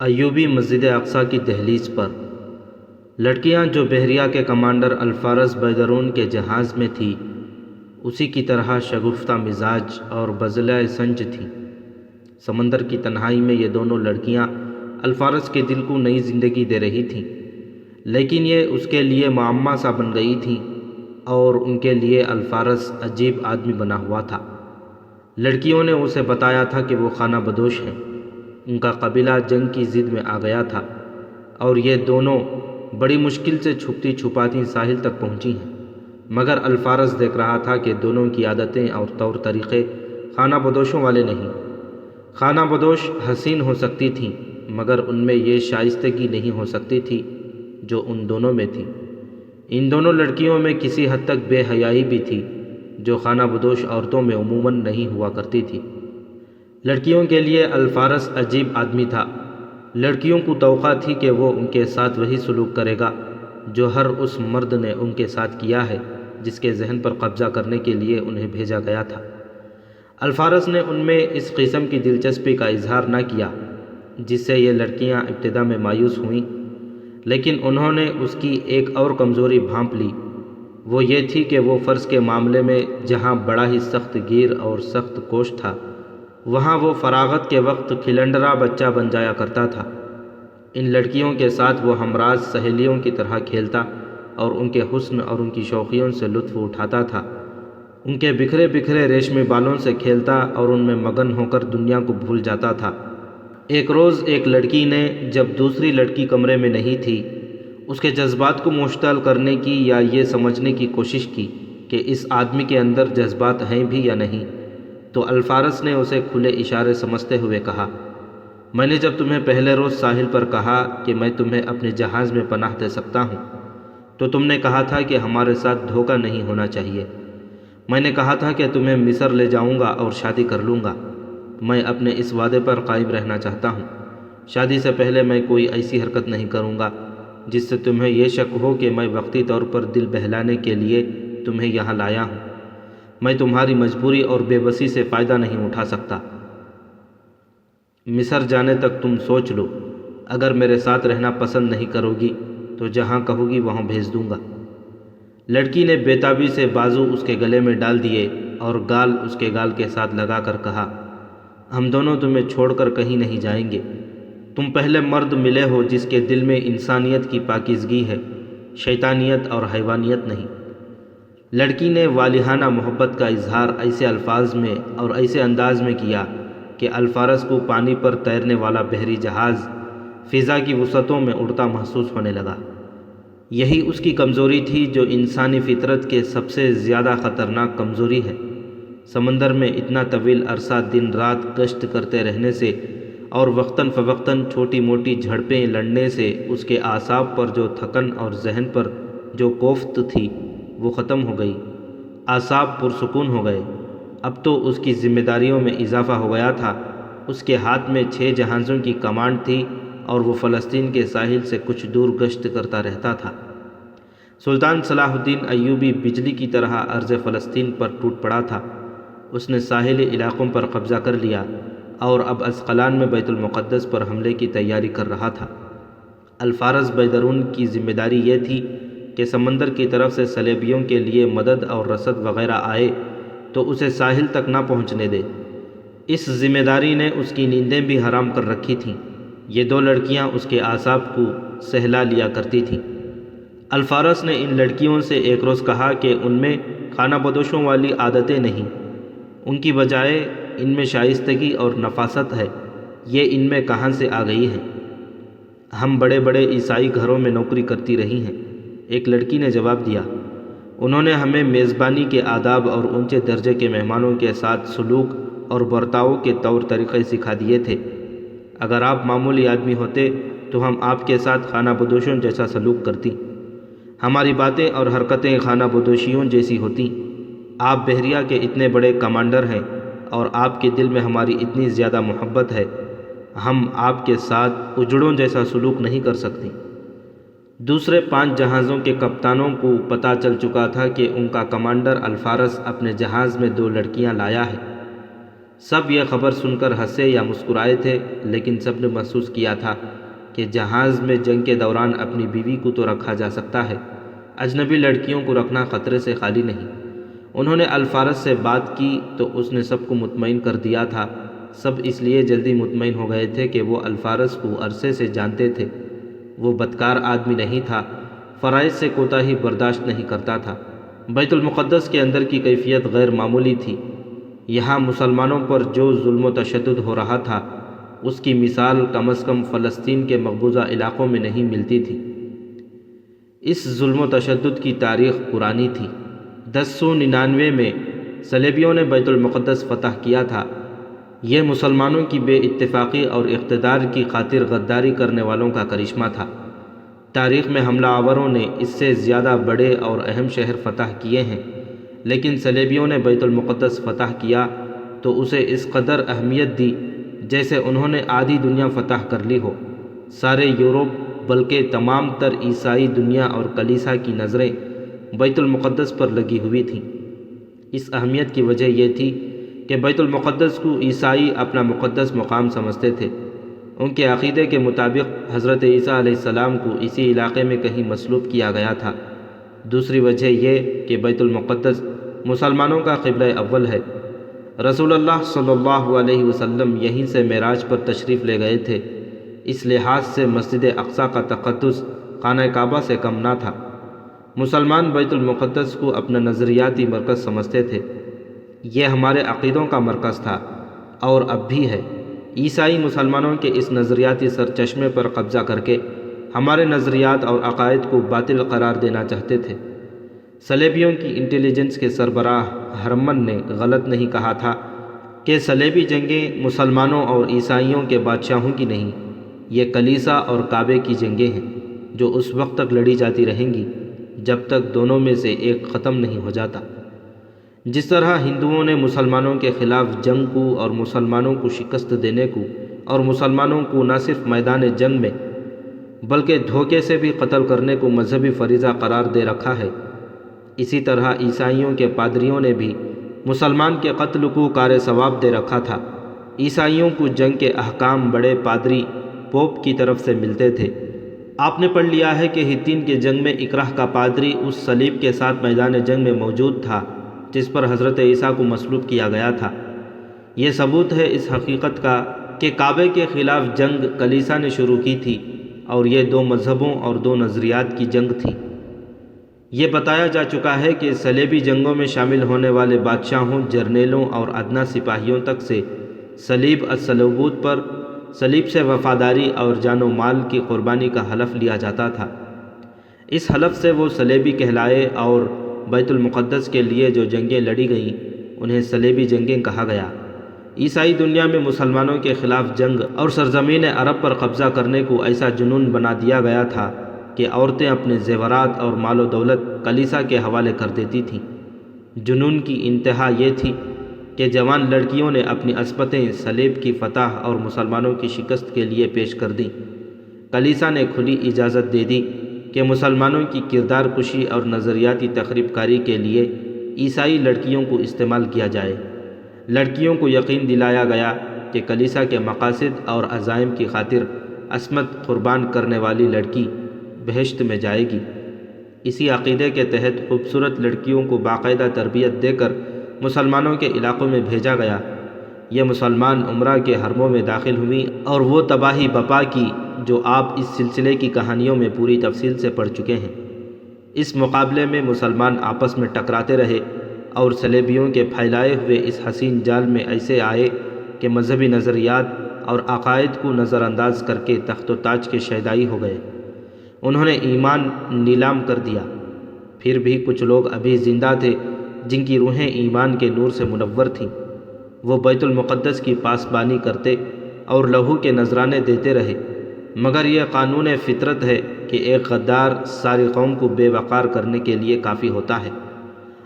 ایوبی مسجد اقصی کی دہلیز پر لڑکیاں جو بحریہ کے کمانڈر الفارس بیدرون کے جہاز میں تھی اسی کی طرح شگفتہ مزاج اور بزلہ سنج تھی۔ سمندر کی تنہائی میں یہ دونوں لڑکیاں الفارس کے دل کو نئی زندگی دے رہی تھیں، لیکن یہ اس کے لیے معمہ سا بن گئی تھیں اور ان کے لیے الفارس عجیب آدمی بنا ہوا تھا۔ لڑکیوں نے اسے بتایا تھا کہ وہ خانہ بدوش ہیں، ان کا قبیلہ جنگ کی ضد میں آ گیا تھا اور یہ دونوں بڑی مشکل سے چھپتی چھپاتی ساحل تک پہنچی ہیں، مگر الفارس دیکھ رہا تھا کہ دونوں کی عادتیں اور طور طریقے خانہ بدوشوں والے نہیں۔ خانہ بدوش حسین ہو سکتی تھیں مگر ان میں یہ شائستگی نہیں ہو سکتی تھی جو ان دونوں میں تھی۔ ان دونوں لڑکیوں میں کسی حد تک بے حیائی بھی تھی جو خانہ بدوش عورتوں میں عموماً نہیں ہوا کرتی تھی۔ لڑکیوں کے لیے الفارس عجیب آدمی تھا۔ لڑکیوں کو توقع تھی کہ وہ ان کے ساتھ وہی سلوک کرے گا جو ہر اس مرد نے ان کے ساتھ کیا ہے جس کے ذہن پر قبضہ کرنے کے لیے انہیں بھیجا گیا تھا۔ الفارس نے ان میں اس قسم کی دلچسپی کا اظہار نہ کیا جس سے یہ لڑکیاں ابتدا میں مایوس ہوئیں، لیکن انہوں نے اس کی ایک اور کمزوری بھانپ لی۔ وہ یہ تھی کہ وہ فرض کے معاملے میں جہاں بڑا ہی سخت گیر اور سخت کوش تھا، وہاں وہ فراغت کے وقت کھلنڈرا بچہ بن جایا کرتا تھا۔ ان لڑکیوں کے ساتھ وہ ہمراز سہیلیوں کی طرح کھیلتا اور ان کے حسن اور ان کی شوخیوں سے لطف اٹھاتا تھا۔ ان کے بکھرے بکھرے ریشمی بالوں سے کھیلتا اور ان میں مگن ہو کر دنیا کو بھول جاتا تھا۔ ایک روز ایک لڑکی نے جب دوسری لڑکی کمرے میں نہیں تھی اس کے جذبات کو مشتعل کرنے کی یا یہ سمجھنے کی کوشش کی کہ اس آدمی کے اندر جذبات ہیں بھی یا نہیں، تو الفارس نے اسے کھلے اشارے سمجھتے ہوئے کہا، میں نے جب تمہیں پہلے روز ساحل پر کہا کہ میں تمہیں اپنے جہاز میں پناہ دے سکتا ہوں تو تم نے کہا تھا کہ ہمارے ساتھ دھوکہ نہیں ہونا چاہیے۔ میں نے کہا تھا کہ تمہیں مصر لے جاؤں گا اور شادی کر لوں گا۔ میں اپنے اس وعدے پر قائم رہنا چاہتا ہوں۔ شادی سے پہلے میں کوئی ایسی حرکت نہیں کروں گا جس سے تمہیں یہ شک ہو کہ میں وقتی طور پر دل بہلانے کے لیے تمہیں یہاں لایا ہوں۔ میں تمہاری مجبوری اور بے بسی سے فائدہ نہیں اٹھا سکتا۔ مصر جانے تک تم سوچ لو، اگر میرے ساتھ رہنا پسند نہیں کرو گی تو جہاں کہو گی وہاں بھیج دوں گا۔ لڑکی نے بے تابی سے بازو اس کے گلے میں ڈال دیے اور گال اس کے گال کے ساتھ لگا کر کہا، ہم دونوں تمہیں چھوڑ کر کہیں نہیں جائیں گے۔ تم پہلے مرد ملے ہو جس کے دل میں انسانیت کی پاکیزگی ہے، شیطانیت اور حیوانیت نہیں۔ لڑکی نے والہانہ محبت کا اظہار ایسے الفاظ میں اور ایسے انداز میں کیا کہ الفارس کو پانی پر تیرنے والا بحری جہاز فضا کی وسعتوں میں اڑتا محسوس ہونے لگا۔ یہی اس کی کمزوری تھی جو انسانی فطرت کے سب سے زیادہ خطرناک کمزوری ہے۔ سمندر میں اتنا طویل عرصہ دن رات گشت کرتے رہنے سے اور وقتاً فوقتاً چھوٹی موٹی جھڑپیں لڑنے سے اس کے اعصاب پر جو تھکن اور ذہن پر جو کوفت تھی وہ ختم ہو گئی۔ اعصاب پرسکون ہو گئے۔ اب تو اس کی ذمہ داریوں میں اضافہ ہو گیا تھا۔ اس کے ہاتھ میں 6 جہازوں کی کمانڈ تھی اور وہ فلسطین کے ساحل سے کچھ دور گشت کرتا رہتا تھا۔ سلطان صلاح الدین ایوبی بجلی کی طرح ارض فلسطین پر ٹوٹ پڑا تھا۔ اس نے ساحلی علاقوں پر قبضہ کر لیا اور اب اسقلان میں بیت المقدس پر حملے کی تیاری کر رہا تھا۔ الفارس بیدرون کی ذمہ داری یہ تھی کہ سمندر کی طرف سے صلیبیوں کے لیے مدد اور رسد وغیرہ آئے تو اسے ساحل تک نہ پہنچنے دے۔ اس ذمہ داری نے اس کی نیندیں بھی حرام کر رکھی تھیں۔ یہ 2 لڑکیاں اس کے اعصاب کو سہلا لیا کرتی تھیں۔ الفارس نے ان لڑکیوں سے ایک روز کہا کہ ان میں خانہ بدوشوں والی عادتیں نہیں، ان کی بجائے ان میں شائستگی اور نفاست ہے۔ یہ ان میں کہاں سے آ گئی ہیں؟ ہم بڑے بڑے عیسائی گھروں میں نوکری کرتی رہی ہیں، ایک لڑکی نے جواب دیا۔ انہوں نے ہمیں میزبانی کے آداب اور اونچے درجے کے مہمانوں کے ساتھ سلوک اور برتاؤ کے طور طریقے سکھا دیے تھے۔ اگر آپ معمولی آدمی ہوتے تو ہم آپ کے ساتھ خانہ بدوشوں جیسا سلوک کرتی، ہماری باتیں اور حرکتیں خانہ بدوشیوں جیسی ہوتی۔ آپ بحریہ کے اتنے بڑے کمانڈر ہیں اور آپ کے دل میں ہماری اتنی زیادہ محبت ہے، ہم آپ کے ساتھ اجڑوں جیسا سلوک نہیں کر سکتی۔ دوسرے 5 جہازوں کے کپتانوں کو پتہ چل چکا تھا کہ ان کا کمانڈر الفارس اپنے جہاز میں 2 لڑکیاں لایا ہے۔ سب یہ خبر سن کر ہنسے یا مسکرائے تھے، لیکن سب نے محسوس کیا تھا کہ جہاز میں جنگ کے دوران اپنی بیوی کو تو رکھا جا سکتا ہے، اجنبی لڑکیوں کو رکھنا خطرے سے خالی نہیں۔ انہوں نے الفارس سے بات کی تو اس نے سب کو مطمئن کر دیا تھا۔ سب اس لیے جلدی مطمئن ہو گئے تھے کہ وہ الفارس کو عرصے سے جانتے تھے۔ وہ بدکار آدمی نہیں تھا، فرائض سے کوتاہی برداشت نہیں کرتا تھا۔ بیت المقدس کے اندر کی کیفیت غیر معمولی تھی۔ یہاں مسلمانوں پر جو ظلم و تشدد ہو رہا تھا، اس کی مثال کم از کم فلسطین کے مقبوضہ علاقوں میں نہیں ملتی تھی۔ اس ظلم و تشدد کی تاریخ پرانی تھی۔ 1099 میں صلیبیوں نے بیت المقدس فتح کیا تھا۔ یہ مسلمانوں کی بے اتفاقی اور اقتدار کی خاطر غداری کرنے والوں کا کرشمہ تھا۔ تاریخ میں حملہ آوروں نے اس سے زیادہ بڑے اور اہم شہر فتح کیے ہیں، لیکن صلیبیوں نے بیت المقدس فتح کیا تو اسے اس قدر اہمیت دی جیسے انہوں نے آدھی دنیا فتح کر لی ہو۔ سارے یورپ بلکہ تمام تر عیسائی دنیا اور کلیسا کی نظریں بیت المقدس پر لگی ہوئی تھیں۔ اس اہمیت کی وجہ یہ تھی کہ بیت المقدس کو عیسائی اپنا مقدس مقام سمجھتے تھے۔ ان کے عقیدے کے مطابق حضرت عیسیٰ علیہ السلام کو اسی علاقے میں کہیں مصلوب کیا گیا تھا۔ دوسری وجہ یہ کہ بیت المقدس مسلمانوں کا قبلہ اول ہے۔ رسول اللہ صلی اللہ علیہ وسلم یہیں سے معراج پر تشریف لے گئے تھے۔ اس لحاظ سے مسجد اقصیٰ کا تقدس خانہ کعبہ سے کم نہ تھا۔ مسلمان بیت المقدس کو اپنا نظریاتی مرکز سمجھتے تھے۔ یہ ہمارے عقیدوں کا مرکز تھا اور اب بھی ہے۔ عیسائی مسلمانوں کے اس نظریاتی سرچشمے پر قبضہ کر کے ہمارے نظریات اور عقائد کو باطل قرار دینا چاہتے تھے۔ صلیبیوں کی انٹیلیجنس کے سربراہ ہرمن نے غلط نہیں کہا تھا کہ صلیبی جنگیں مسلمانوں اور عیسائیوں کے بادشاہوں کی نہیں، یہ کلیسا اور کعبے کی جنگیں ہیں جو اس وقت تک لڑی جاتی رہیں گی جب تک دونوں میں سے ایک ختم نہیں ہو جاتا۔ جس طرح ہندوؤں نے مسلمانوں کے خلاف جنگ کو اور مسلمانوں کو شکست دینے کو اور مسلمانوں کو نہ صرف میدان جنگ میں بلکہ دھوکے سے بھی قتل کرنے کو مذہبی فریضہ قرار دے رکھا ہے، اسی طرح عیسائیوں کے پادریوں نے بھی مسلمان کے قتل کو کار ثواب دے رکھا تھا۔ عیسائیوں کو جنگ کے احکام بڑے پادری پوپ کی طرف سے ملتے تھے۔ آپ نے پڑھ لیا ہے کہ ہتین کے جنگ میں اکرہ کا پادری اس صلیب کے ساتھ میدان جنگ میں موجود تھا جس پر حضرت عیسیٰ کو مصلوب کیا گیا تھا۔ یہ ثبوت ہے اس حقیقت کا کہ کعبے کے خلاف جنگ کلیسا نے شروع کی تھی اور یہ دو مذہبوں اور دو نظریات کی جنگ تھی۔ یہ بتایا جا چکا ہے کہ صلیبی جنگوں میں شامل ہونے والے بادشاہوں، جرنیلوں اور ادنیٰ سپاہیوں تک سے صلیب الصلوبوت پر صلیب سے وفاداری اور جان و مال کی قربانی کا حلف لیا جاتا تھا۔ اس حلف سے وہ صلیبی کہلائے اور بیت المقدس کے لیے جو جنگیں لڑی گئیں انہیں صلیبی جنگیں کہا گیا۔ عیسائی دنیا میں مسلمانوں کے خلاف جنگ اور سرزمین عرب پر قبضہ کرنے کو ایسا جنون بنا دیا گیا تھا کہ عورتیں اپنے زیورات اور مال و دولت کلیسا کے حوالے کر دیتی تھیں۔ جنون کی انتہا یہ تھی کہ جوان لڑکیوں نے اپنی عصمتیں صلیب کی فتح اور مسلمانوں کی شکست کے لیے پیش کر دیں۔ کلیسا نے کھلی اجازت دے دی کہ مسلمانوں کی کردار کشی اور نظریاتی تخریب کاری کے لیے عیسائی لڑکیوں کو استعمال کیا جائے۔ لڑکیوں کو یقین دلایا گیا کہ کلیسا کے مقاصد اور عزائم کی خاطر عصمت قربان کرنے والی لڑکی بہشت میں جائے گی۔ اسی عقیدے کے تحت خوبصورت لڑکیوں کو باقاعدہ تربیت دے کر مسلمانوں کے علاقوں میں بھیجا گیا۔ یہ مسلمان عمرہ کے حرموں میں داخل ہوئیں اور وہ تباہی بپا کی جو آپ اس سلسلے کی کہانیوں میں پوری تفصیل سے پڑھ چکے ہیں۔ اس مقابلے میں مسلمان آپس میں ٹکراتے رہے اور صلیبیوں کے پھیلائے ہوئے اس حسین جال میں ایسے آئے کہ مذہبی نظریات اور عقائد کو نظر انداز کر کے تخت و تاج کے شیدائی ہو گئے۔ انہوں نے ایمان نیلام کر دیا۔ پھر بھی کچھ لوگ ابھی زندہ تھے جن کی روحیں ایمان کے نور سے منور تھیں۔ وہ بیت المقدس کی پاسبانی کرتے اور لہو کے نذرانے دیتے رہے، مگر یہ قانون فطرت ہے کہ ایک غدار ساری قوم کو بے وقار کرنے کے لیے کافی ہوتا ہے،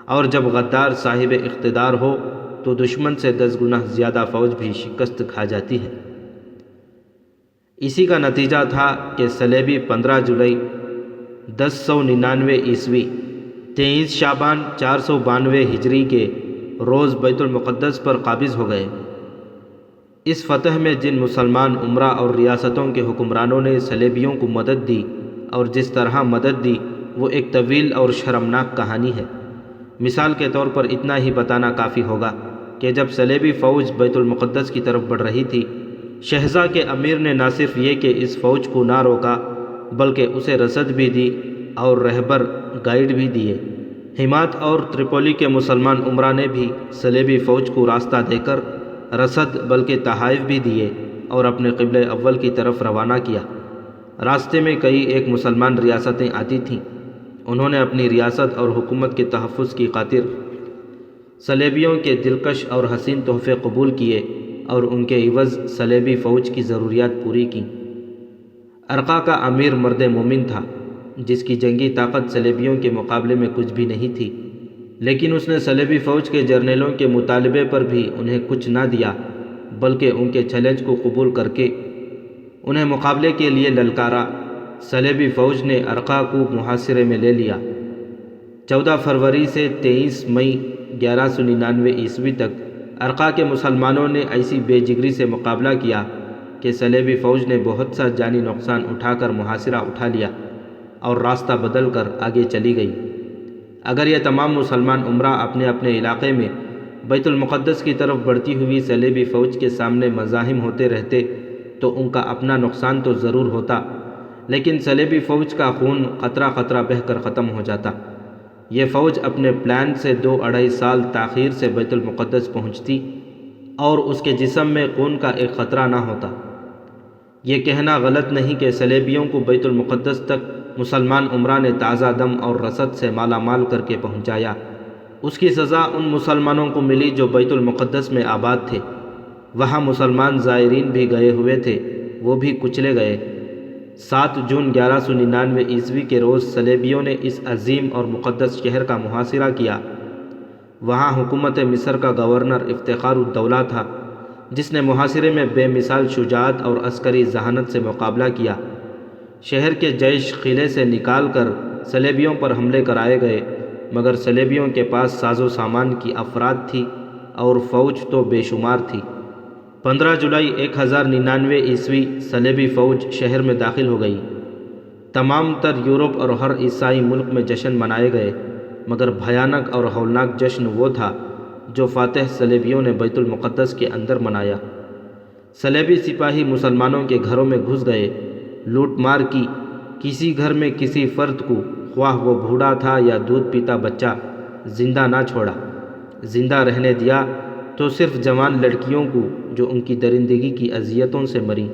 اور جب غدار صاحب اقتدار ہو تو دشمن سے 10 گنا زیادہ فوج بھی شکست کھا جاتی ہے۔ اسی کا نتیجہ تھا کہ صلیبی 15 جولائی 1099 عیسوی 23 شعبان 492 ہجری کے روز بیت المقدس پر قابض ہو گئے۔ اس فتح میں جن مسلمان امراء اور ریاستوں کے حکمرانوں نے صلیبیوں کو مدد دی اور جس طرح مدد دی وہ ایک طویل اور شرمناک کہانی ہے۔ مثال کے طور پر اتنا ہی بتانا کافی ہوگا کہ جب صلیبی فوج بیت المقدس کی طرف بڑھ رہی تھی، شہزا کے امیر نے نہ صرف یہ کہ اس فوج کو نہ روکا بلکہ اسے رسد بھی دی اور رہبر گائیڈ بھی دیے۔ حمات اور تریپولی کے مسلمان امراء نے بھی صلیبی فوج کو راستہ دے کر رسد بلکہ تحائف بھی دیے اور اپنے قبلہ اول کی طرف روانہ کیا۔ راستے میں کئی ایک مسلمان ریاستیں آتی تھیں۔ انہوں نے اپنی ریاست اور حکومت کے تحفظ کی خاطر صلیبیوں کے دلکش اور حسین تحفے قبول کیے اور ان کے عوض صلیبی فوج کی ضروریات پوری کیں۔ ارقا کا امیر مرد مومن تھا جس کی جنگی طاقت صلیبیوں کے مقابلے میں کچھ بھی نہیں تھی، لیکن اس نے صلیبی فوج کے جرنیلوں کے مطالبے پر بھی انہیں کچھ نہ دیا بلکہ ان کے چیلنج کو قبول کر کے انہیں مقابلے کے لیے للکارا۔ صلیبی فوج نے ارقا کو محاصرے میں لے لیا۔ 14 فروری سے 23 مئی 1199 عیسوی تک ارقا کے مسلمانوں نے ایسی بے جگری سے مقابلہ کیا کہ صلیبی فوج نے بہت سا جانی نقصان اٹھا کر محاصرہ اٹھا لیا اور راستہ بدل کر آگے چلی گئی۔ اگر یہ تمام مسلمان امراء اپنے اپنے علاقے میں بیت المقدس کی طرف بڑھتی ہوئی صلیبی فوج کے سامنے مزاحم ہوتے رہتے تو ان کا اپنا نقصان تو ضرور ہوتا، لیکن صلیبی فوج کا خون قطرہ قطرہ بہہ کر ختم ہو جاتا۔ یہ فوج اپنے پلان سے 2-2.5 سال تاخیر سے بیت المقدس پہنچتی اور اس کے جسم میں خون کا ایک قطرہ نہ ہوتا۔ یہ کہنا غلط نہیں کہ صلیبیوں کو بیت المقدس تک مسلمان امراء نے تازہ دم اور رسد سے مالا مال کر کے پہنچایا۔ اس کی سزا ان مسلمانوں کو ملی جو بیت المقدس میں آباد تھے۔ وہاں مسلمان زائرین بھی گئے ہوئے تھے، وہ بھی کچلے گئے۔ 7 جون 1199 عیسوی کے روز صلیبیوں نے اس عظیم اور مقدس شہر کا محاصرہ کیا۔ وہاں حکومت مصر کا گورنر افتخار الدولہ تھا جس نے محاصرے میں بے مثال شجاعت اور عسکری ذہانت سے مقابلہ کیا۔ شہر کے جیش قلعے سے نکال کر صلیبیوں پر حملے کرائے گئے، مگر صلیبیوں کے پاس ساز و سامان کی افراد تھی اور فوج تو بے شمار تھی۔ 15 جولائی 1099 عیسوی صلیبی فوج شہر میں داخل ہو گئی۔ تمام تر یورپ اور ہر عیسائی ملک میں جشن منائے گئے، مگر بھیانک اور ہولناک جشن وہ تھا جو فاتح صلیبیوں نے بیت المقدس کے اندر منایا۔ صلیبی سپاہی مسلمانوں کے گھروں میں گھس گئے، لوٹ مار کی، کسی گھر میں کسی فرد کو، خواہ وہ بوڑھا تھا یا دودھ پیتا بچہ، زندہ نہ چھوڑا۔ زندہ رہنے دیا تو صرف جوان لڑکیوں کو جو ان کی درندگی کی اذیتوں سے مریں۔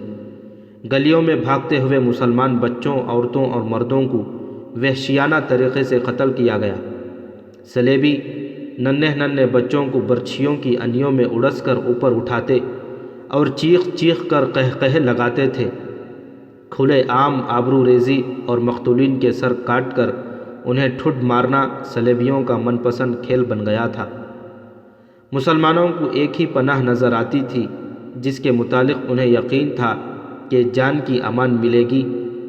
گلیوں میں بھاگتے ہوئے مسلمان بچوں، عورتوں اور مردوں کو وحشیانہ طریقے سے قتل کیا گیا۔ صلیبی ننھے بچوں کو برچھیوں کی انیوں میں اڑس کر اوپر اٹھاتے اور چیخ چیخ کر قہقہے لگاتے تھے۔ کھلے عام آبرو ریزی اور مقتولین کے سر کاٹ کر انہیں ٹھڈ مارنا صلیبیوں کا من پسند کھیل بن گیا تھا۔ مسلمانوں کو ایک ہی پناہ نظر آتی تھی جس کے متعلق انہیں یقین تھا کہ جان کی امان ملے گی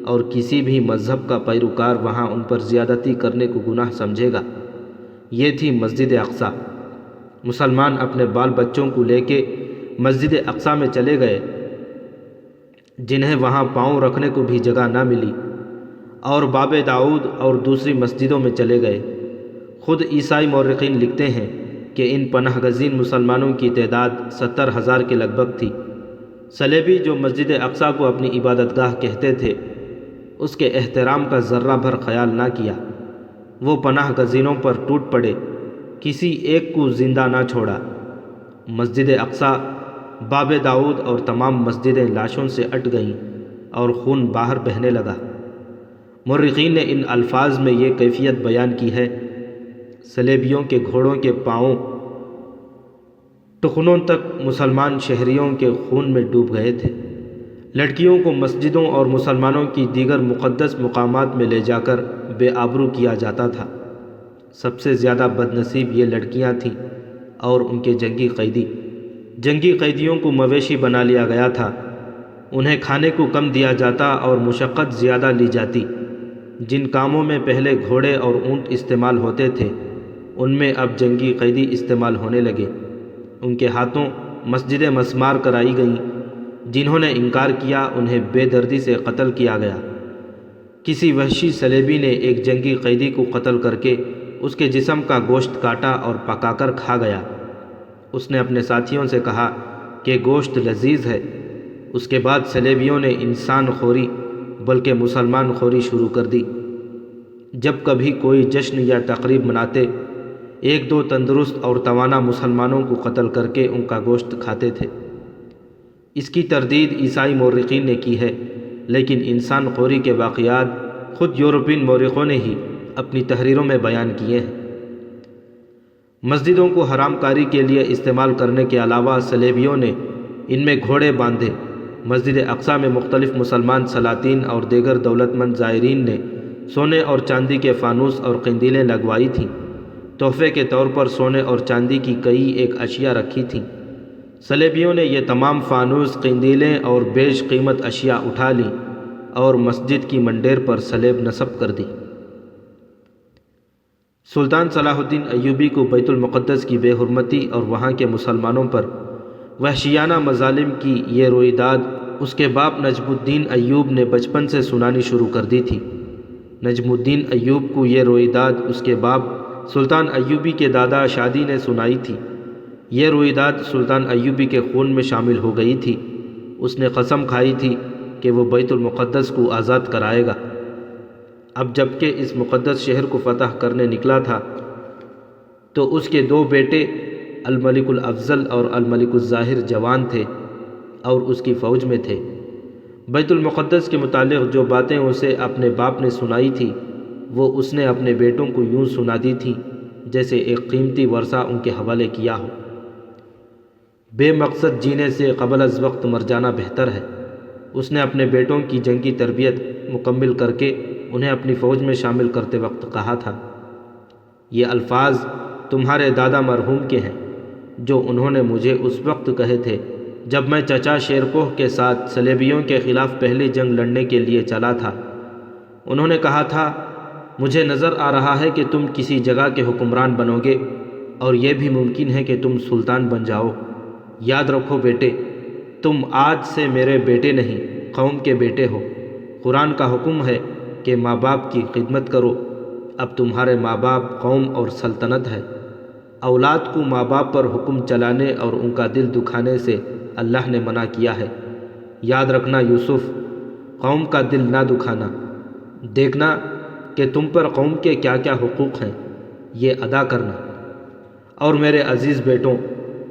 اور کسی بھی مذہب کا پیروکار وہاں ان پر زیادتی کرنے کو گناہ سمجھے گا۔ یہ تھی مسجد اقصیٰ۔ مسلمان اپنے بال بچوں کو لے کے مسجد اقصیٰ میں چلے گئے، جنہیں وہاں پاؤں رکھنے کو بھی جگہ نہ ملی، اور باب داؤد اور دوسری مسجدوں میں چلے گئے۔ خود عیسائی مورخین لکھتے ہیں کہ ان پناہ گزین مسلمانوں کی تعداد 70,000 کے لگ بھگ تھی۔ صلیبی جو مسجد اقصیٰ کو اپنی عبادت گاہ کہتے تھے، اس کے احترام کا ذرہ بھر خیال نہ کیا۔ وہ پناہ گزینوں پر ٹوٹ پڑے، کسی ایک کو زندہ نہ چھوڑا۔ مسجد اقصیٰ، باب داؤد اور تمام مسجدیں لاشوں سے اٹ گئیں اور خون باہر بہنے لگا۔ مورخین نے ان الفاظ میں یہ کیفیت بیان کی ہے: صلیبیوں کے گھوڑوں کے پاؤں ٹخنوں تک مسلمان شہریوں کے خون میں ڈوب گئے تھے۔ لڑکیوں کو مسجدوں اور مسلمانوں کی دیگر مقدس مقامات میں لے جا کر بے آبرو کیا جاتا تھا۔ سب سے زیادہ بد نصیب یہ لڑکیاں تھیں اور ان کے جنگی قیدی۔ جنگی قیدیوں کو مویشی بنا لیا گیا تھا، انہیں کھانے کو کم دیا جاتا اور مشقت زیادہ لی جاتی۔ جن کاموں میں پہلے گھوڑے اور اونٹ استعمال ہوتے تھے، ان میں اب جنگی قیدی استعمال ہونے لگے۔ ان کے ہاتھوں مسجد مسمار کرائی گئیں، جنہوں نے انکار کیا انہیں بے دردی سے قتل کیا گیا۔ کسی وحشی صلیبی نے ایک جنگی قیدی کو قتل کر کے اس کے جسم کا گوشت کاٹا اور پکا کر کھا گیا۔ اس نے اپنے ساتھیوں سے کہا کہ گوشت لذیذ ہے۔ اس کے بعد صلیبیوں نے انسان خوری بلکہ مسلمان خوری شروع کر دی۔ جب کبھی کوئی جشن یا تقریب مناتے، ایک دو تندرست اور توانا مسلمانوں کو قتل کر کے ان کا گوشت کھاتے تھے۔ اس کی تردید عیسائی مورخین نے کی ہے، لیکن انسان خوری کے واقعات خود یورپین مورخوں نے ہی اپنی تحریروں میں بیان کیے ہیں۔ مسجدوں کو حرام کاری کے لیے استعمال کرنے کے علاوہ صلیبیوں نے ان میں گھوڑے باندھے۔ مسجد اقصیٰ میں مختلف مسلمان سلاطین اور دیگر دولت مند زائرین نے سونے اور چاندی کے فانوس اور قندیلیں لگوائی تھیں۔ تحفے کے طور پر سونے اور چاندی کی کئی ایک اشیاء رکھی تھیں۔ صلیبیوں نے یہ تمام فانوس، قندیلیں اور بیش قیمت اشیاء اٹھا لیں اور مسجد کی منڈیر پر صلیب نصب کر دی۔ سلطان صلاح الدین ایوبی کو بیت المقدس کی بے حرمتی اور وہاں کے مسلمانوں پر وحشیانہ مظالم کی یہ رویداد اس کے باپ نجم الدین ایوب نے بچپن سے سنانی شروع کر دی تھی۔ نجم الدین ایوب کو یہ رویداد اس کے باپ سلطان ایوبی کے دادا شادی نے سنائی تھی۔ یہ رویداد سلطان ایوبی کے خون میں شامل ہو گئی تھی۔ اس نے قسم کھائی تھی کہ وہ بیت المقدس کو آزاد کرائے گا۔ اب جب کہ اس مقدس شہر کو فتح کرنے نکلا تھا تو اس کے دو بیٹے الملک الافضل اور الملک الظاہر جوان تھے اور اس کی فوج میں تھے۔ بیت المقدس کے متعلق جو باتیں اسے اپنے باپ نے سنائی تھی وہ اس نے اپنے بیٹوں کو یوں سنا دی تھی جیسے ایک قیمتی ورثہ ان کے حوالے کیا ہو۔ بے مقصد جینے سے قبل از وقت مر جانا بہتر ہے۔ اس نے اپنے بیٹوں کی جنگی تربیت مکمل کر کے انہیں اپنی فوج میں شامل کرتے وقت کہا تھا۔ یہ الفاظ تمہارے دادا مرحوم کے ہیں جو انہوں نے مجھے اس وقت کہے تھے جب میں چچا شیر کوہ کے ساتھ صلیبیوں کے خلاف پہلی جنگ لڑنے کے لیے چلا تھا۔ انہوں نے کہا تھا، مجھے نظر آ رہا ہے کہ تم کسی جگہ کے حکمران بنو گے اور یہ بھی ممکن ہے کہ تم سلطان بن جاؤ۔ یاد رکھو بیٹے، تم آج سے میرے بیٹے نہیں، قوم کے بیٹے ہو۔ قرآن کا حکم ہے کہ ماں باپ کی خدمت کرو۔ اب تمہارے ماں باپ قوم اور سلطنت ہے۔ اولاد کو ماں باپ پر حکم چلانے اور ان کا دل دکھانے سے اللہ نے منع کیا ہے۔ یاد رکھنا یوسف، قوم کا دل نہ دکھانا۔ دیکھنا کہ تم پر قوم کے کیا کیا حقوق ہیں، یہ ادا کرنا۔ اور میرے عزیز بیٹوں،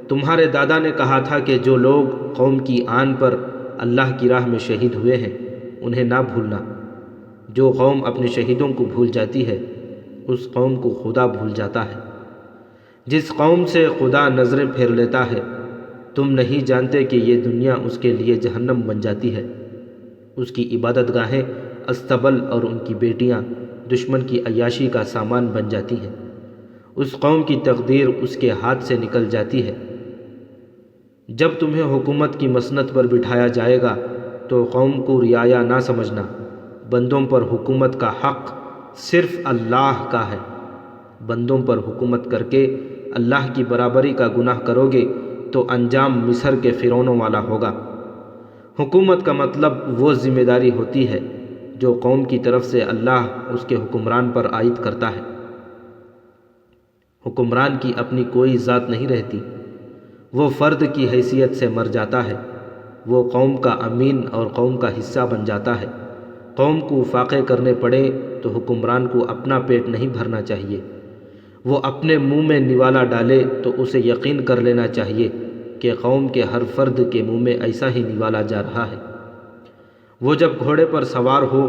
تمہارے دادا نے کہا تھا کہ جو لوگ قوم کی آن پر اللہ کی راہ میں شہید ہوئے ہیں انہیں نہ بھولنا۔ جو قوم اپنے شہیدوں کو بھول جاتی ہے اس قوم کو خدا بھول جاتا ہے۔ جس قوم سے خدا نظریں پھیر لیتا ہے تم نہیں جانتے کہ یہ دنیا اس کے لیے جہنم بن جاتی ہے۔ اس کی عبادت گاہیں استبل اور ان کی بیٹیاں دشمن کی عیاشی کا سامان بن جاتی ہیں۔ اس قوم کی تقدیر اس کے ہاتھ سے نکل جاتی ہے۔ جب تمہیں حکومت کی مسند پر بٹھایا جائے گا تو قوم کو رعایا نہ سمجھنا۔ بندوں پر حکومت کا حق صرف اللہ کا ہے۔ بندوں پر حکومت کر کے اللہ کی برابری کا گناہ کرو گے تو انجام مصر کے فرعونوں والا ہوگا۔ حکومت کا مطلب وہ ذمہ داری ہوتی ہے جو قوم کی طرف سے اللہ اس کے حکمران پر عائد کرتا ہے۔ حکمران کی اپنی کوئی ذات نہیں رہتی، وہ فرد کی حیثیت سے مر جاتا ہے۔ وہ قوم کا امین اور قوم کا حصہ بن جاتا ہے۔ قوم کو فاقے کرنے پڑے تو حکمران کو اپنا پیٹ نہیں بھرنا چاہیے۔ وہ اپنے منہ میں نوالا ڈالے تو اسے یقین کر لینا چاہیے کہ قوم کے ہر فرد کے منہ میں ایسا ہی نوالا جا رہا ہے۔ وہ جب گھوڑے پر سوار ہو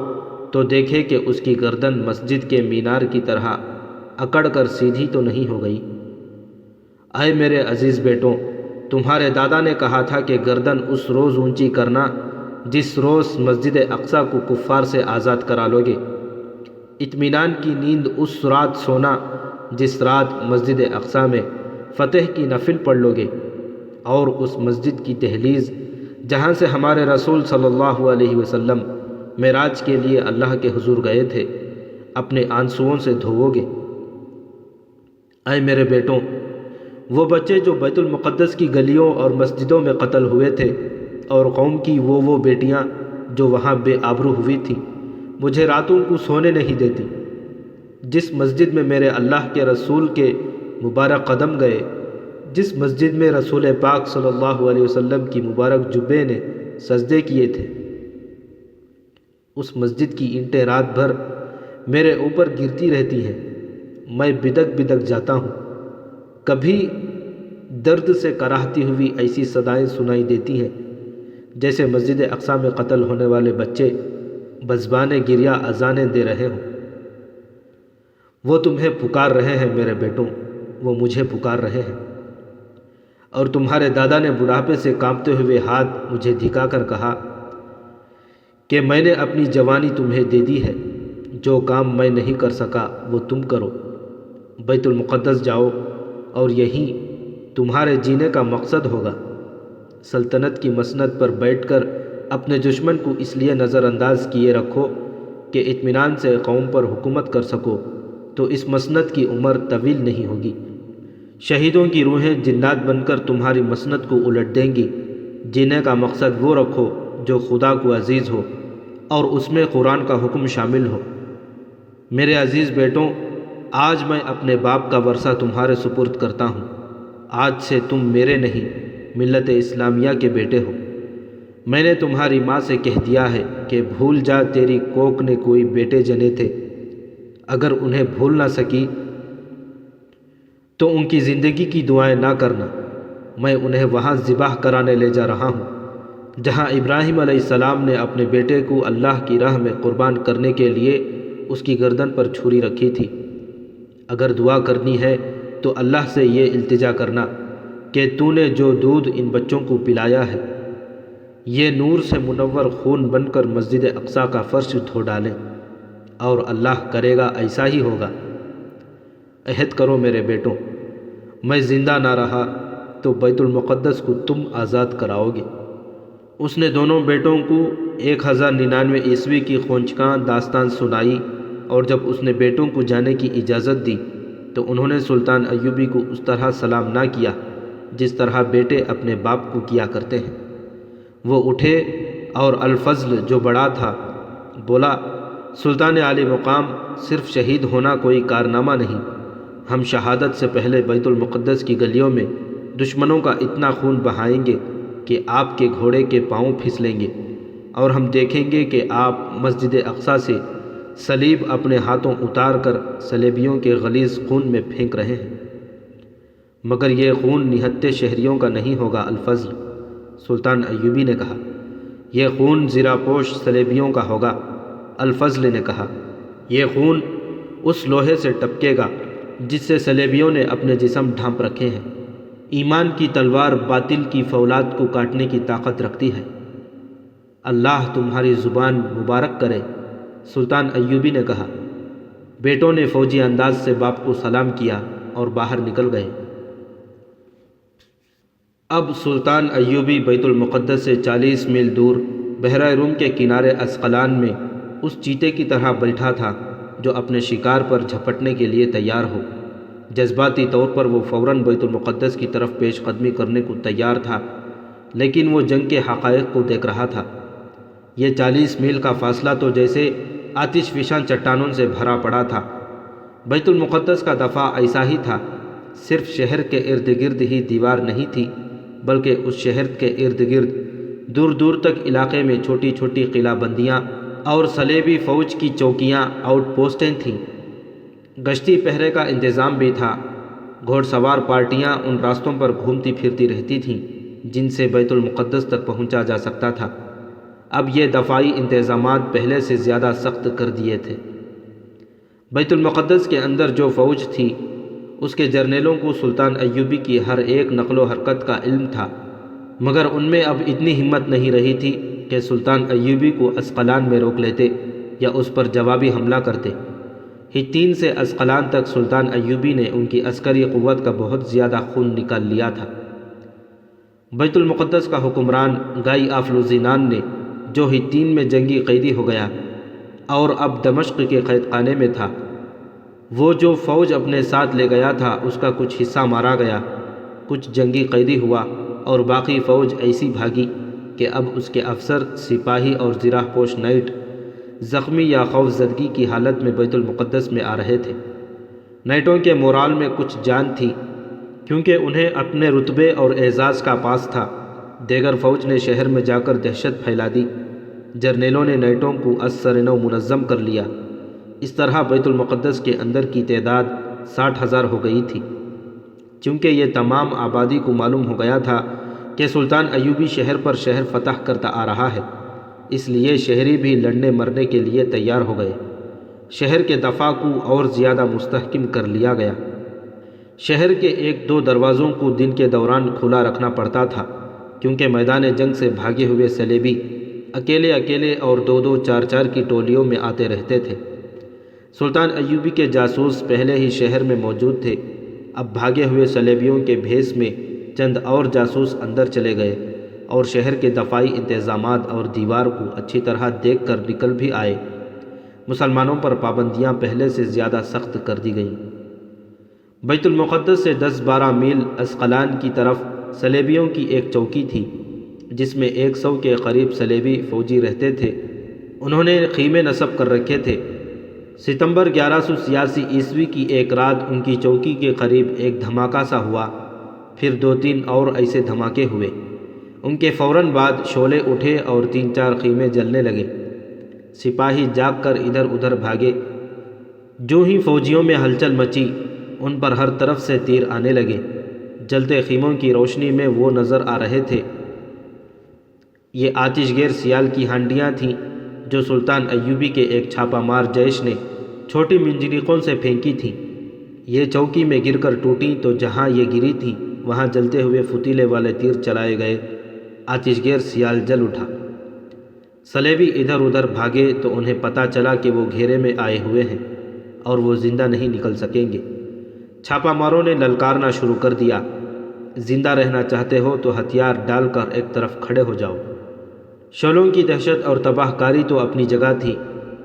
تو دیکھے کہ اس کی گردن مسجد کے مینار کی طرح اکڑ کر سیدھی تو نہیں ہو گئی۔ اے میرے عزیز بیٹوں، تمہارے دادا نے کہا تھا کہ گردن اس روز اونچی کرنا جس روز مسجد اقصیٰ کو کفار سے آزاد کرا لو گے۔ اطمینان کی نیند اس رات سونا جس رات مسجد اقصیٰ میں فتح کی نفل پڑھ لو گے، اور اس مسجد کی دہلیز جہاں سے ہمارے رسول صلی اللہ علیہ وسلم معراج کے لیے اللہ کے حضور گئے تھے اپنے آنسوؤں سے دھوؤ گے۔ اے میرے بیٹوں، وہ بچے جو بیت المقدس کی گلیوں اور مسجدوں میں قتل ہوئے تھے، اور قوم کی وہ بیٹیاں جو وہاں بے آبرو ہوئی تھیں، مجھے راتوں کو سونے نہیں دیتی۔ جس مسجد میں میرے اللہ کے رسول کے مبارک قدم گئے، جس مسجد میں رسول پاک صلی اللہ علیہ وسلم کی مبارک جبے نے سجدے کیے تھے، اس مسجد کی اینٹیں رات بھر میرے اوپر گرتی رہتی ہیں۔ میں بدک جاتا ہوں۔ کبھی درد سے کراہتی ہوئی ایسی صدائیں سنائی دیتی ہیں جیسے مسجد اقصی میں قتل ہونے والے بچے بزبان گریہ اذانیں دے رہے ہوں۔ وہ تمہیں پکار رہے ہیں میرے بیٹوں، وہ مجھے پکار رہے ہیں۔ اور تمہارے دادا نے بڑھاپے سے کانپتے ہوئے ہاتھ مجھے دھکا کر کہا کہ میں نے اپنی جوانی تمہیں دے دی ہے، جو کام میں نہیں کر سکا وہ تم کرو۔ بیت المقدس جاؤ اور یہی تمہارے جینے کا مقصد ہوگا۔ سلطنت کی مسند پر بیٹھ کر اپنے دشمن کو اس لیے نظر انداز کیے رکھو کہ اطمینان سے قوم پر حکومت کر سکو، تو اس مسند کی عمر طویل نہیں ہوگی۔ شہیدوں کی روحیں جنات بن کر تمہاری مسند کو الٹ دیں گی۔ جینے کا مقصد وہ رکھو جو خدا کو عزیز ہو اور اس میں قرآن کا حکم شامل ہو۔ میرے عزیز بیٹوں، آج میں اپنے باپ کا ورثہ تمہارے سپرد کرتا ہوں۔ آج سے تم میرے نہیں، ملت اسلامیہ کے بیٹے ہو۔ میں نے تمہاری ماں سے کہہ دیا ہے کہ بھول جا تیری کوکھ نے کوئی بیٹے جنے تھے، اگر انہیں بھول نہ سکی تو ان کی زندگی کی دعائیں نہ کرنا۔ میں انہیں وہاں ذبح کرانے لے جا رہا ہوں جہاں ابراہیم علیہ السلام نے اپنے بیٹے کو اللہ کی راہ میں قربان کرنے کے لیے اس کی گردن پر چھری رکھی تھی۔ اگر دعا کرنی ہے تو اللہ سے یہ التجا کرنا کہ تو نے جو دودھ ان بچوں کو پلایا ہے، یہ نور سے منور خون بن کر مسجد اقصی کا فرش دھو ڈالیں، اور اللہ کرے گا ایسا ہی ہوگا۔ عہد کرو میرے بیٹوں، میں زندہ نہ رہا تو بیت المقدس کو تم آزاد کراؤ گے۔ اس نے دونوں بیٹوں کو 1099 عیسوی کی خونچکاں داستان سنائی، اور جب اس نے بیٹوں کو جانے کی اجازت دی تو انہوں نے سلطان ایوبی کو اس طرح سلام نہ کیا جس طرح بیٹے اپنے باپ کو کیا کرتے ہیں۔ وہ اٹھے اور الفضل جو بڑا تھا بولا، سلطان عالی مقام، صرف شہید ہونا کوئی کارنامہ نہیں، ہم شہادت سے پہلے بیت المقدس کی گلیوں میں دشمنوں کا اتنا خون بہائیں گے کہ آپ کے گھوڑے کے پاؤں پھسلیں گے، اور ہم دیکھیں گے کہ آپ مسجد اقصی سے صلیب اپنے ہاتھوں اتار کر صلیبیوں کے غلیظ خون میں پھینک رہے ہیں۔ مگر یہ خون نہتے شہریوں کا نہیں ہوگا الفضل، سلطان ایوبی نے کہا۔ یہ خون زرہ پوش صلیبیوں کا ہوگا، الفضل نے کہا۔ یہ خون اس لوہے سے ٹپکے گا جس سے صلیبیوں نے اپنے جسم ڈھانپ رکھے ہیں۔ ایمان کی تلوار باطل کی فولاد کو کاٹنے کی طاقت رکھتی ہے۔ اللہ تمہاری زبان مبارک کرے، سلطان ایوبی نے کہا۔ بیٹوں نے فوجی انداز سے باپ کو سلام کیا اور باہر نکل گئے۔ اب سلطان ایوبی بیت المقدس سے 40 میل دور بحیرہ روم کے کنارے اسقلان میں اس چیتے کی طرح بیٹھا تھا جو اپنے شکار پر جھپٹنے کے لیے تیار ہو۔ جذباتی طور پر وہ فوراً بیت المقدس کی طرف پیش قدمی کرنے کو تیار تھا، لیکن وہ جنگ کے حقائق کو دیکھ رہا تھا۔ یہ 40 میل کا فاصلہ تو جیسے آتش فشاں چٹانوں سے بھرا پڑا تھا۔ بیت المقدس کا دفاع ایسا ہی تھا، صرف شہر کے ارد گرد ہی دیوار نہیں تھی، بلکہ اس شہر کے ارد گرد دور دور تک علاقے میں چھوٹی چھوٹی قلعہ بندیاں اور صلیبی فوج کی چوکیاں آؤٹ پوسٹیں تھیں۔ گشتی پہرے کا انتظام بھی تھا۔ گھوڑ سوار پارٹیاں ان راستوں پر گھومتی پھرتی رہتی تھیں جن سے بیت المقدس تک پہنچا جا سکتا تھا۔ اب یہ دفاعی انتظامات پہلے سے زیادہ سخت کر دیے تھے۔ بیت المقدس کے اندر جو فوج تھی اس کے جرنیلوں کو سلطان ایوبی کی ہر ایک نقل و حرکت کا علم تھا، مگر ان میں اب اتنی ہمت نہیں رہی تھی کہ سلطان ایوبی کو اسقلان میں روک لیتے یا اس پر جوابی حملہ کرتے۔ حطین سے اسقلان تک سلطان ایوبی نے ان کی عسکری قوت کا بہت زیادہ خون نکال لیا تھا۔ بیت المقدس کا حکمران گائی آف لوزینان نے، جو حطین میں جنگی قیدی ہو گیا اور اب دمشق کے قید خانے میں تھا، وہ جو فوج اپنے ساتھ لے گیا تھا اس کا کچھ حصہ مارا گیا کچھ جنگی قیدی ہوا اور باقی فوج ایسی بھاگی کہ اب اس کے افسر، سپاہی اور زرہ پوش نائٹ زخمی یا خوف زدگی کی حالت میں بیت المقدس میں آ رہے تھے۔ نائٹوں کے مورال میں کچھ جان تھی کیونکہ انہیں اپنے رتبے اور اعزاز کا پاس تھا۔ دیگر فوج نے شہر میں جا کر دہشت پھیلا دی۔ جرنیلوں نے نائٹوں کو از سر نو منظم کر لیا۔ اس طرح بیت المقدس کے اندر کی تعداد 60,000 ہو گئی تھی۔ چونکہ یہ تمام آبادی کو معلوم ہو گیا تھا کہ سلطان ایوبی شہر پر شہر فتح کرتا آ رہا ہے، اس لیے شہری بھی لڑنے مرنے کے لیے تیار ہو گئے۔ شہر کے دفاع کو اور زیادہ مستحکم کر لیا گیا۔ شہر کے 1-2 دروازوں کو دن کے دوران کھلا رکھنا پڑتا تھا کیونکہ میدان جنگ سے بھاگے ہوئے صلیبی اکیلے اکیلے اور 2-2 4-4 کی ٹولیوں میں آتے رہتے تھے۔ سلطان ایوبی کے جاسوس پہلے ہی شہر میں موجود تھے۔ اب بھاگے ہوئے صلیبیوں کے بھیس میں چند اور جاسوس اندر چلے گئے اور شہر کے دفاعی انتظامات اور دیوار کو اچھی طرح دیکھ کر نکل بھی آئے۔ مسلمانوں پر پابندیاں پہلے سے زیادہ سخت کر دی گئیں۔ بیت المقدس سے 10-12 میل اسقلان کی طرف صلیبیوں کی ایک چوکی تھی جس میں 100 کے قریب صلیبی فوجی رہتے تھے۔ انہوں نے خیمے نصب کر رکھے تھے۔ ستمبر 1186 عیسوی کی ایک رات ان کی چوکی کے قریب ایک دھماکہ سا ہوا، پھر 2-3 اور ایسے دھماکے ہوئے۔ ان کے فوراً بعد شعلے اٹھے اور 3-4 خیمے جلنے لگے۔ سپاہی جاگ کر ادھر ادھر بھاگے۔ جو ہی فوجیوں میں ہلچل مچی، ان پر ہر طرف سے تیر آنے لگے۔ جلتے خیموں کی روشنی میں وہ نظر آ رہے تھے۔ یہ آتش گیر سیال کی ہانڈیاں تھیں جو سلطان ایوبی کے ایک چھاپہ مار جیش نے چھوٹی منجنیقوں سے پھینکی تھیں۔ یہ چوکی میں گر کر ٹوٹیں تو جہاں یہ گری تھی وہاں جلتے ہوئے فتیلے والے تیر چلائے گئے۔ آتش گیر سیال جل اٹھا۔ صلیبی ادھر ادھر بھاگے تو انہیں پتہ چلا کہ وہ گھیرے میں آئے ہوئے ہیں اور وہ زندہ نہیں نکل سکیں گے۔ چھاپہ ماروں نے للکارنا شروع کر دیا، زندہ رہنا چاہتے ہو تو ہتھیار ڈال کر ایک طرف کھڑے ہو جاؤ۔ شعلوں کی دہشت اور تباہ کاری تو اپنی جگہ تھی۔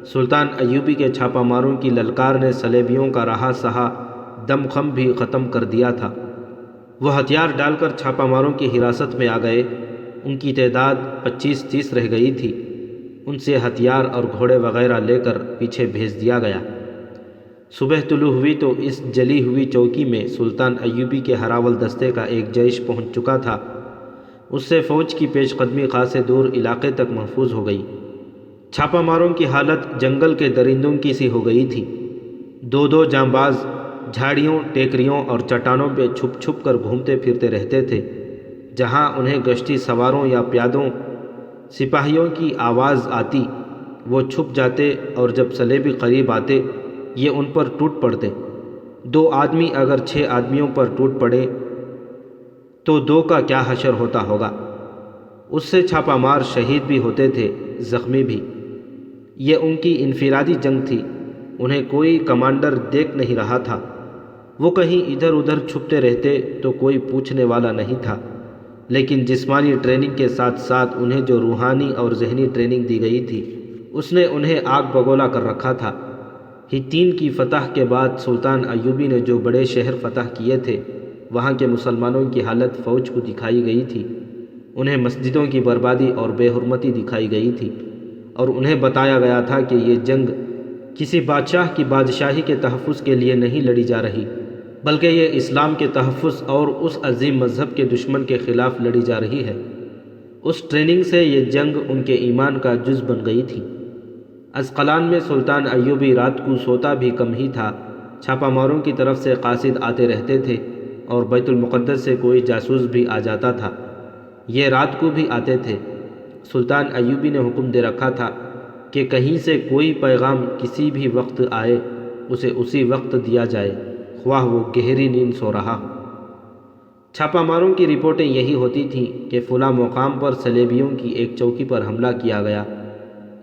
سلطان ایوبی کے چھاپہ ماروں کی للکار نے صلیبیوں کا رہا سہا دم خم بھی ختم کر دیا تھا۔ وہ ہتھیار ڈال کر چھاپہ ماروں کی حراست میں آ گئے۔ ان کی تعداد 25-30 رہ گئی تھی۔ ان سے ہتھیار اور گھوڑے وغیرہ لے کر پیچھے بھیج دیا گیا۔ صبح طلوع ہوئی تو اس جلی ہوئی چوکی میں سلطان ایوبی کے ہراول دستے کا ایک جیش پہنچ چکا تھا۔ اس سے فوج کی پیش قدمی خاصے دور علاقے تک محفوظ ہو گئی۔ چھاپہ ماروں کی حالت جنگل کے درندوں کی سی ہو گئی تھی۔ 2-2 جانباز جھاڑیوں، ٹیکریوں اور چٹانوں پہ چھپ چھپ کر گھومتے پھرتے رہتے تھے۔ جہاں انہیں گشتی سواروں یا پیادوں سپاہیوں کی آواز آتی وہ چھپ جاتے اور جب صلیبی قریب آتے یہ ان پر ٹوٹ پڑتے۔ 2 آدمی اگر 6 آدمیوں پر ٹوٹ پڑے تو 2 کا کیا حشر ہوتا ہوگا۔ اس سے چھاپہ مار شہید بھی ہوتے تھے، زخمی بھی۔ یہ ان کی انفرادی جنگ تھی، انہیں کوئی کمانڈر دیکھ نہیں رہا تھا۔ وہ کہیں ادھر ادھر چھپتے رہتے تو کوئی پوچھنے والا نہیں تھا، لیکن جسمانی ٹریننگ کے ساتھ ساتھ انہیں جو روحانی اور ذہنی ٹریننگ دی گئی تھی اس نے انہیں آگ بگولا کر رکھا تھا۔ ہتین کی فتح کے بعد سلطان ایوبی نے جو بڑے شہر فتح کیے تھے وہاں کے مسلمانوں کی حالت فوج کو دکھائی گئی تھی۔ انہیں مسجدوں کی بربادی اور بے حرمتی دکھائی گئی تھی اور انہیں بتایا گیا تھا کہ یہ جنگ کسی بادشاہ کی بادشاہی کے تحفظ کے لیے نہیں لڑی جا رہی، بلکہ یہ اسلام کے تحفظ اور اس عظیم مذہب کے دشمن کے خلاف لڑی جا رہی ہے۔ اس ٹریننگ سے یہ جنگ ان کے ایمان کا جز بن گئی تھی۔ اسقلان میں سلطان ایوبی رات کو سوتا بھی کم ہی تھا۔ چھاپہ ماروں کی طرف سے قاصد آتے رہتے تھے اور بیت المقدس سے کوئی جاسوس بھی آ جاتا تھا۔ یہ رات کو بھی آتے تھے۔ سلطان ایوبی نے حکم دے رکھا تھا کہ کہیں سے کوئی پیغام کسی بھی وقت آئے اسے اسی وقت دیا جائے، خواہ وہ گہری نیند سو رہا ہو۔ چھاپہ ماروں کی رپورٹیں یہی ہوتی تھیں کہ فلاں مقام پر صلیبیوں کی ایک چوکی پر حملہ کیا گیا،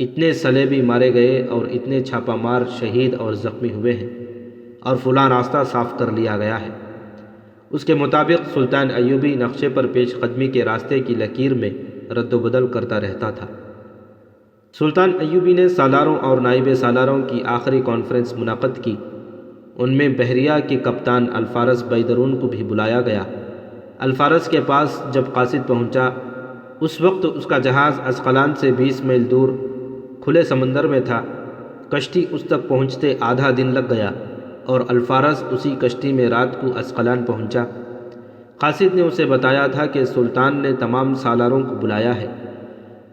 اتنے صلیبی مارے گئے اور اتنے چھاپہ مار شہید اور زخمی ہوئے ہیں، اور فلاں راستہ صاف کر لیا گیا ہے۔ اس کے مطابق سلطان ایوبی نقشے پر پیش قدمی کے راستے کی لکیر میں رد و بدل کرتا رہتا تھا۔ سلطان ایوبی نے سالاروں اور نائب سالاروں کی آخری کانفرنس منعقد کی۔ ان میں بحریہ کے کپتان الفارس بیدرون کو بھی بلایا گیا۔ الفارس کے پاس جب قاصد پہنچا اس وقت اس کا جہاز اسقلان سے 20 میل دور کھلے سمندر میں تھا۔ کشتی اس تک پہنچتے آدھا دن لگ گیا اور الفارس اسی کشتی میں رات کو اسقلان پہنچا۔ قاصد نے اسے بتایا تھا کہ سلطان نے تمام سالاروں کو بلایا ہے۔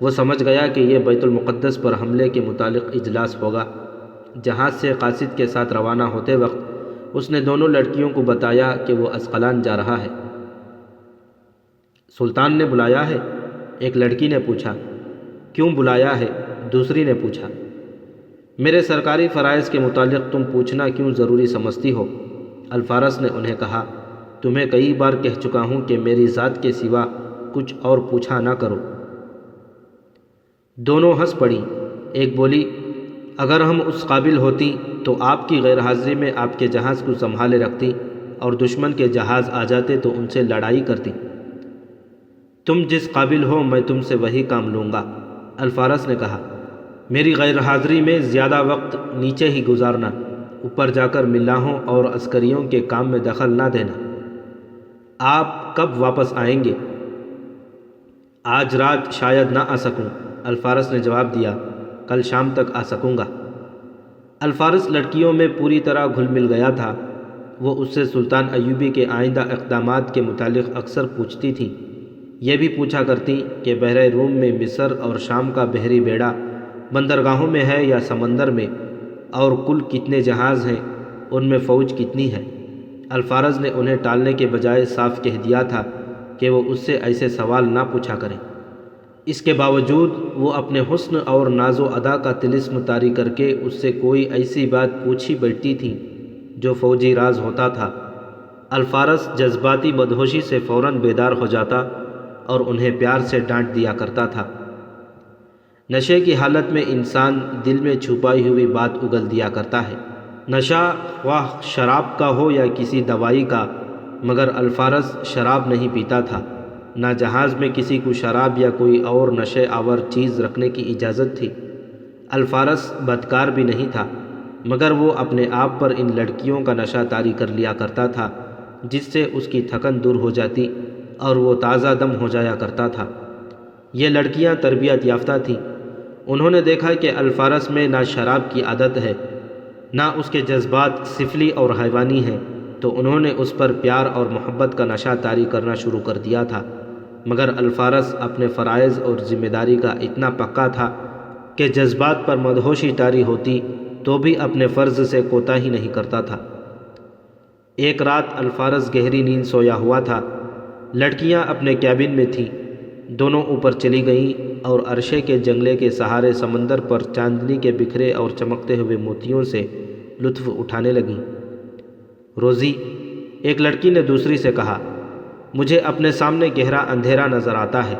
وہ سمجھ گیا کہ یہ بیت المقدس پر حملے کے متعلق اجلاس ہوگا۔ جہاز سے قاصد کے ساتھ روانہ ہوتے وقت اس نے دونوں لڑکیوں کو بتایا کہ وہ اسقلان جا رہا ہے۔ سلطان نے بلایا ہے؟ ایک لڑکی نے پوچھا۔ کیوں بلایا ہے؟ دوسری نے پوچھا۔ میرے سرکاری فرائض کے متعلق تم پوچھنا کیوں ضروری سمجھتی ہو؟ الفارس نے انہیں کہا، تمہیں کئی بار کہہ چکا ہوں کہ میری ذات کے سوا کچھ اور پوچھا نہ کرو۔ دونوں ہنس پڑیں۔ ایک بولی، اگر ہم اس قابل ہوتی تو آپ کی غیر حاضری میں آپ کے جہاز کو سنبھالے رکھتی اور دشمن کے جہاز آ جاتے تو ان سے لڑائی کرتی۔ تم جس قابل ہو میں تم سے وہی کام لوں گا۔ الفارس نے کہا، میری غیر حاضری میں زیادہ وقت نیچے ہی گزارنا، اوپر جا کر ملاحوں اور عسکریوں کے کام میں دخل نہ دینا۔ آپ کب واپس آئیں گے؟ آج رات شاید نہ آ سکوں، الفارس نے جواب دیا، کل شام تک آ سکوں گا۔ الفارس لڑکیوں میں پوری طرح گھل مل گیا تھا۔ وہ اس سے سلطان ایوبی کے آئندہ اقدامات کے متعلق اکثر پوچھتی تھی۔ یہ بھی پوچھا کرتی کہ بحر روم میں مصر اور شام کا بحری بیڑا بندرگاہوں میں ہے یا سمندر میں، اور کل کتنے جہاز ہیں، ان میں فوج کتنی ہے۔ الفارس نے انہیں ٹالنے کے بجائے صاف کہہ دیا تھا کہ وہ اس سے ایسے سوال نہ پوچھا کریں۔ اس کے باوجود وہ اپنے حسن اور ناز و ادا کا طلسم طاری کر کے اس سے کوئی ایسی بات پوچھی بیٹھتی تھی جو فوجی راز ہوتا تھا۔ الفارس جذباتی مدہوشی سے فوراً بیدار ہو جاتا اور انہیں پیار سے ڈانٹ دیا کرتا تھا۔ نشے کی حالت میں انسان دل میں چھپائی ہوئی بات اگل دیا کرتا ہے۔ نشہ خواہ شراب کا ہو یا کسی دوائی کا، مگر الفارس شراب نہیں پیتا تھا۔ نہ جہاز میں کسی کو شراب یا کوئی اور نشے آور چیز رکھنے کی اجازت تھی۔ الفارس بدکار بھی نہیں تھا، مگر وہ اپنے آپ پر ان لڑکیوں کا نشہ طاری کر لیا کرتا تھا، جس سے اس کی تھکن دور ہو جاتی اور وہ تازہ دم ہو جایا کرتا تھا۔ یہ لڑکیاں تربیت یافتہ تھیں۔ انہوں نے دیکھا کہ الفارس میں نہ شراب کی عادت ہے، نہ اس کے جذبات سفلی اور حیوانی ہیں، تو انہوں نے اس پر پیار اور محبت کا نشہ طاری کرنا شروع کر دیا تھا۔ مگر الفارس اپنے فرائض اور ذمہ داری کا اتنا پکا تھا کہ جذبات پر مدہوشی طاری ہوتی تو بھی اپنے فرض سے کوتاہی نہیں کرتا تھا۔ ایک رات الفارس گہری نیند سویا ہوا تھا۔ لڑکیاں اپنے کیبن میں تھیں۔ دونوں اوپر چلی گئیں اور عرشے کے جنگلے کے سہارے سمندر پر چاندنی کے بکھرے اور چمکتے ہوئے موتیوں سے لطف اٹھانے لگیں۔ روزی، ایک لڑکی نے دوسری سے کہا، مجھے اپنے سامنے گہرا اندھیرا نظر آتا ہے۔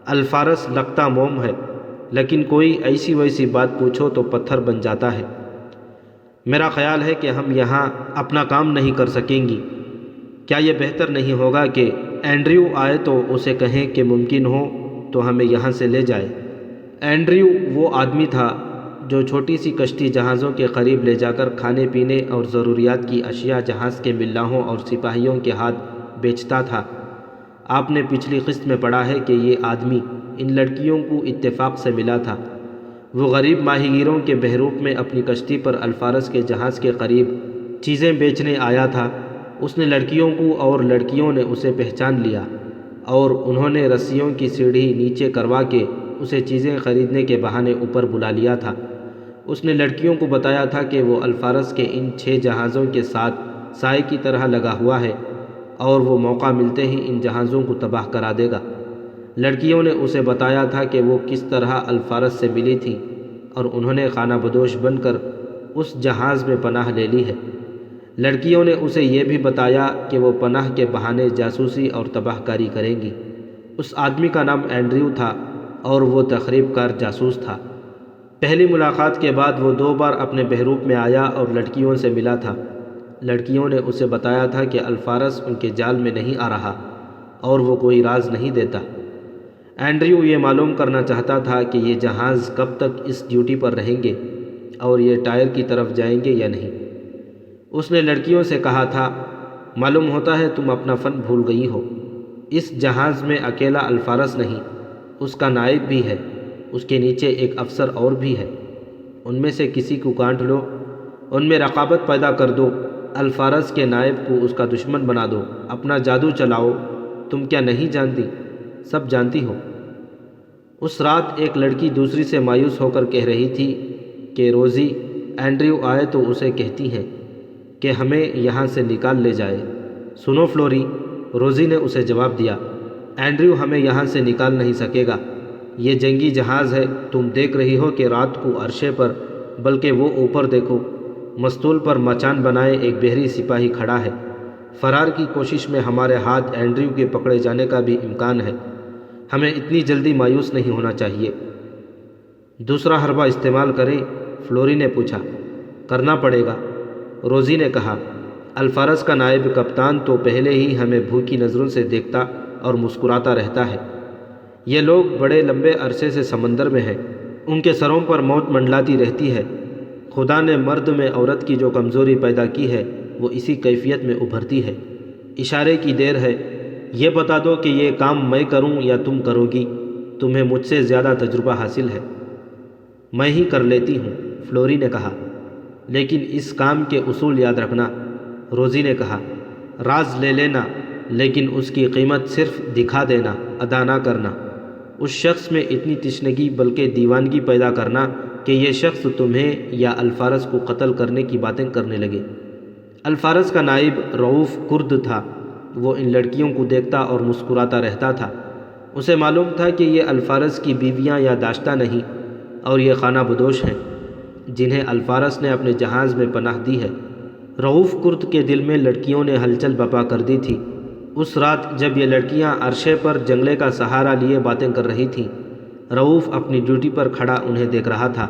الفارس لگتا موم ہے، لیکن کوئی ایسی ویسی بات پوچھو تو پتھر بن جاتا ہے۔ میرا خیال ہے کہ ہم یہاں اپنا کام نہیں کر سکیں گی۔ کیا یہ بہتر نہیں ہوگا کہ اینڈریو آئے تو اسے کہیں کہ ممکن ہو تو ہمیں یہاں سے لے جائے؟ اینڈریو وہ آدمی تھا جو چھوٹی سی کشتی جہازوں کے قریب لے جا کر کھانے پینے اور ضروریات کی اشیاء جہاز کے ملاحوں اور سپاہیوں کے ہاتھ بیچتا تھا۔ آپ نے پچھلی قسط میں پڑھا ہے کہ یہ آدمی ان لڑکیوں کو اتفاق سے ملا تھا۔ وہ غریب ماہی گیروں کے بحروپ میں اپنی کشتی پر الفارس کے جہاز کے قریب چیزیں بیچنے آیا تھا۔ اس نے لڑکیوں کو اور لڑکیوں نے اسے پہچان لیا اور انہوں نے رسیوں کی سیڑھی نیچے کروا کے اسے چیزیں خریدنے کے بہانے اوپر بلا لیا تھا۔ اس نے لڑکیوں کو بتایا تھا کہ وہ الفارس کے ان 6 جہازوں کے ساتھ سائے کی طرح لگا ہوا ہے اور وہ موقع ملتے ہی ان جہازوں کو تباہ کرا دے گا۔ لڑکیوں نے اسے بتایا تھا کہ وہ کس طرح الفارس سے ملی تھی اور انہوں نے خانہ بدوش بن کر اس جہاز میں پناہ لے لی ہے۔ لڑکیوں نے اسے یہ بھی بتایا کہ وہ پناہ کے بہانے جاسوسی اور تباہ کاری کریں گی۔ اس آدمی کا نام اینڈریو تھا اور وہ تخریب کار جاسوس تھا۔ پہلی ملاقات کے بعد وہ 2 بار اپنے بحروپ میں آیا اور لڑکیوں سے ملا تھا۔ لڑکیوں نے اسے بتایا تھا کہ الفارس ان کے جال میں نہیں آ رہا اور وہ کوئی راز نہیں دیتا۔ اینڈریو یہ معلوم کرنا چاہتا تھا کہ یہ جہاز کب تک اس ڈیوٹی پر رہیں گے اور یہ ٹائر کی طرف جائیں گے یا نہیں۔ اس نے لڑکیوں سے کہا تھا، معلوم ہوتا ہے تم اپنا فن بھول گئی ہو۔ اس جہاز میں اکیلا الفارس نہیں، اس کا نائب بھی ہے، اس کے نیچے ایک افسر اور بھی ہے، ان میں سے کسی کو کاٹ لو، ان میں رقابت پیدا کر دو، الفارس کے نائب کو اس کا دشمن بنا دو، اپنا جادو چلاؤ، تم کیا نہیں جانتی؟ سب جانتی ہو۔ اس رات ایک لڑکی دوسری سے مایوس ہو کر کہہ رہی تھی کہ روزی اینڈریو آئے تو اسے کہتی ہے کہ ہمیں یہاں سے نکال لے جائے۔ سنو فلوری، روزی نے اسے جواب دیا، اینڈریو ہمیں یہاں سے نکال نہیں سکے گا، یہ جنگی جہاز ہے، تم دیکھ رہی ہو کہ رات کو عرشے پر، بلکہ وہ اوپر دیکھو، مستول پر مچان بنائے ایک بحری سپاہی کھڑا ہے، فرار کی کوشش میں ہمارے ہاتھ اینڈریو کے پکڑے جانے کا بھی امکان ہے، ہمیں اتنی جلدی مایوس نہیں ہونا چاہیے۔ دوسرا حربہ استعمال کریں؟ فلوری نے پوچھا۔ کرنا پڑے گا، روزی نے کہا، الفارس کا نائب کپتان تو پہلے ہی ہمیں بھوکی نظروں سے دیکھتا اور مسکراتا رہتا ہے، یہ لوگ بڑے لمبے عرصے سے سمندر میں ہیں، ان کے سروں پر موت منڈلاتی رہتی ہے، خدا نے مرد میں عورت کی جو کمزوری پیدا کی ہے وہ اسی کیفیت میں ابھرتی ہے، اشارے کی دیر ہے، یہ بتا دو کہ یہ کام میں کروں یا تم کرو گی، تمہیں مجھ سے زیادہ تجربہ حاصل ہے۔ میں ہی کر لیتی ہوں، فلوری نے کہا، لیکن اس کام کے اصول یاد رکھنا، روزی نے کہا، راز لے لینا لیکن اس کی قیمت صرف دکھا دینا، ادا نہ کرنا، اس شخص میں اتنی تشنگی بلکہ دیوانگی پیدا کرنا کہ یہ شخص تمہیں یا الفارس کو قتل کرنے کی باتیں کرنے لگے۔ الفارس کا نائب رؤوف کرد تھا، وہ ان لڑکیوں کو دیکھتا اور مسکراتا رہتا تھا، اسے معلوم تھا کہ یہ الفارس کی بیویاں یا داشتہ نہیں، اور یہ خانہ بدوش ہیں جنہیں الفارس نے اپنے جہاز میں پناہ دی ہے۔ رؤوف کرد کے دل میں لڑکیوں نے ہلچل برپا کر دی تھی۔ اس رات جب یہ لڑکیاں عرشے پر جنگلے کا سہارا لیے باتیں کر رہی تھیں، رؤوف اپنی ڈیوٹی پر کھڑا انہیں دیکھ رہا تھا۔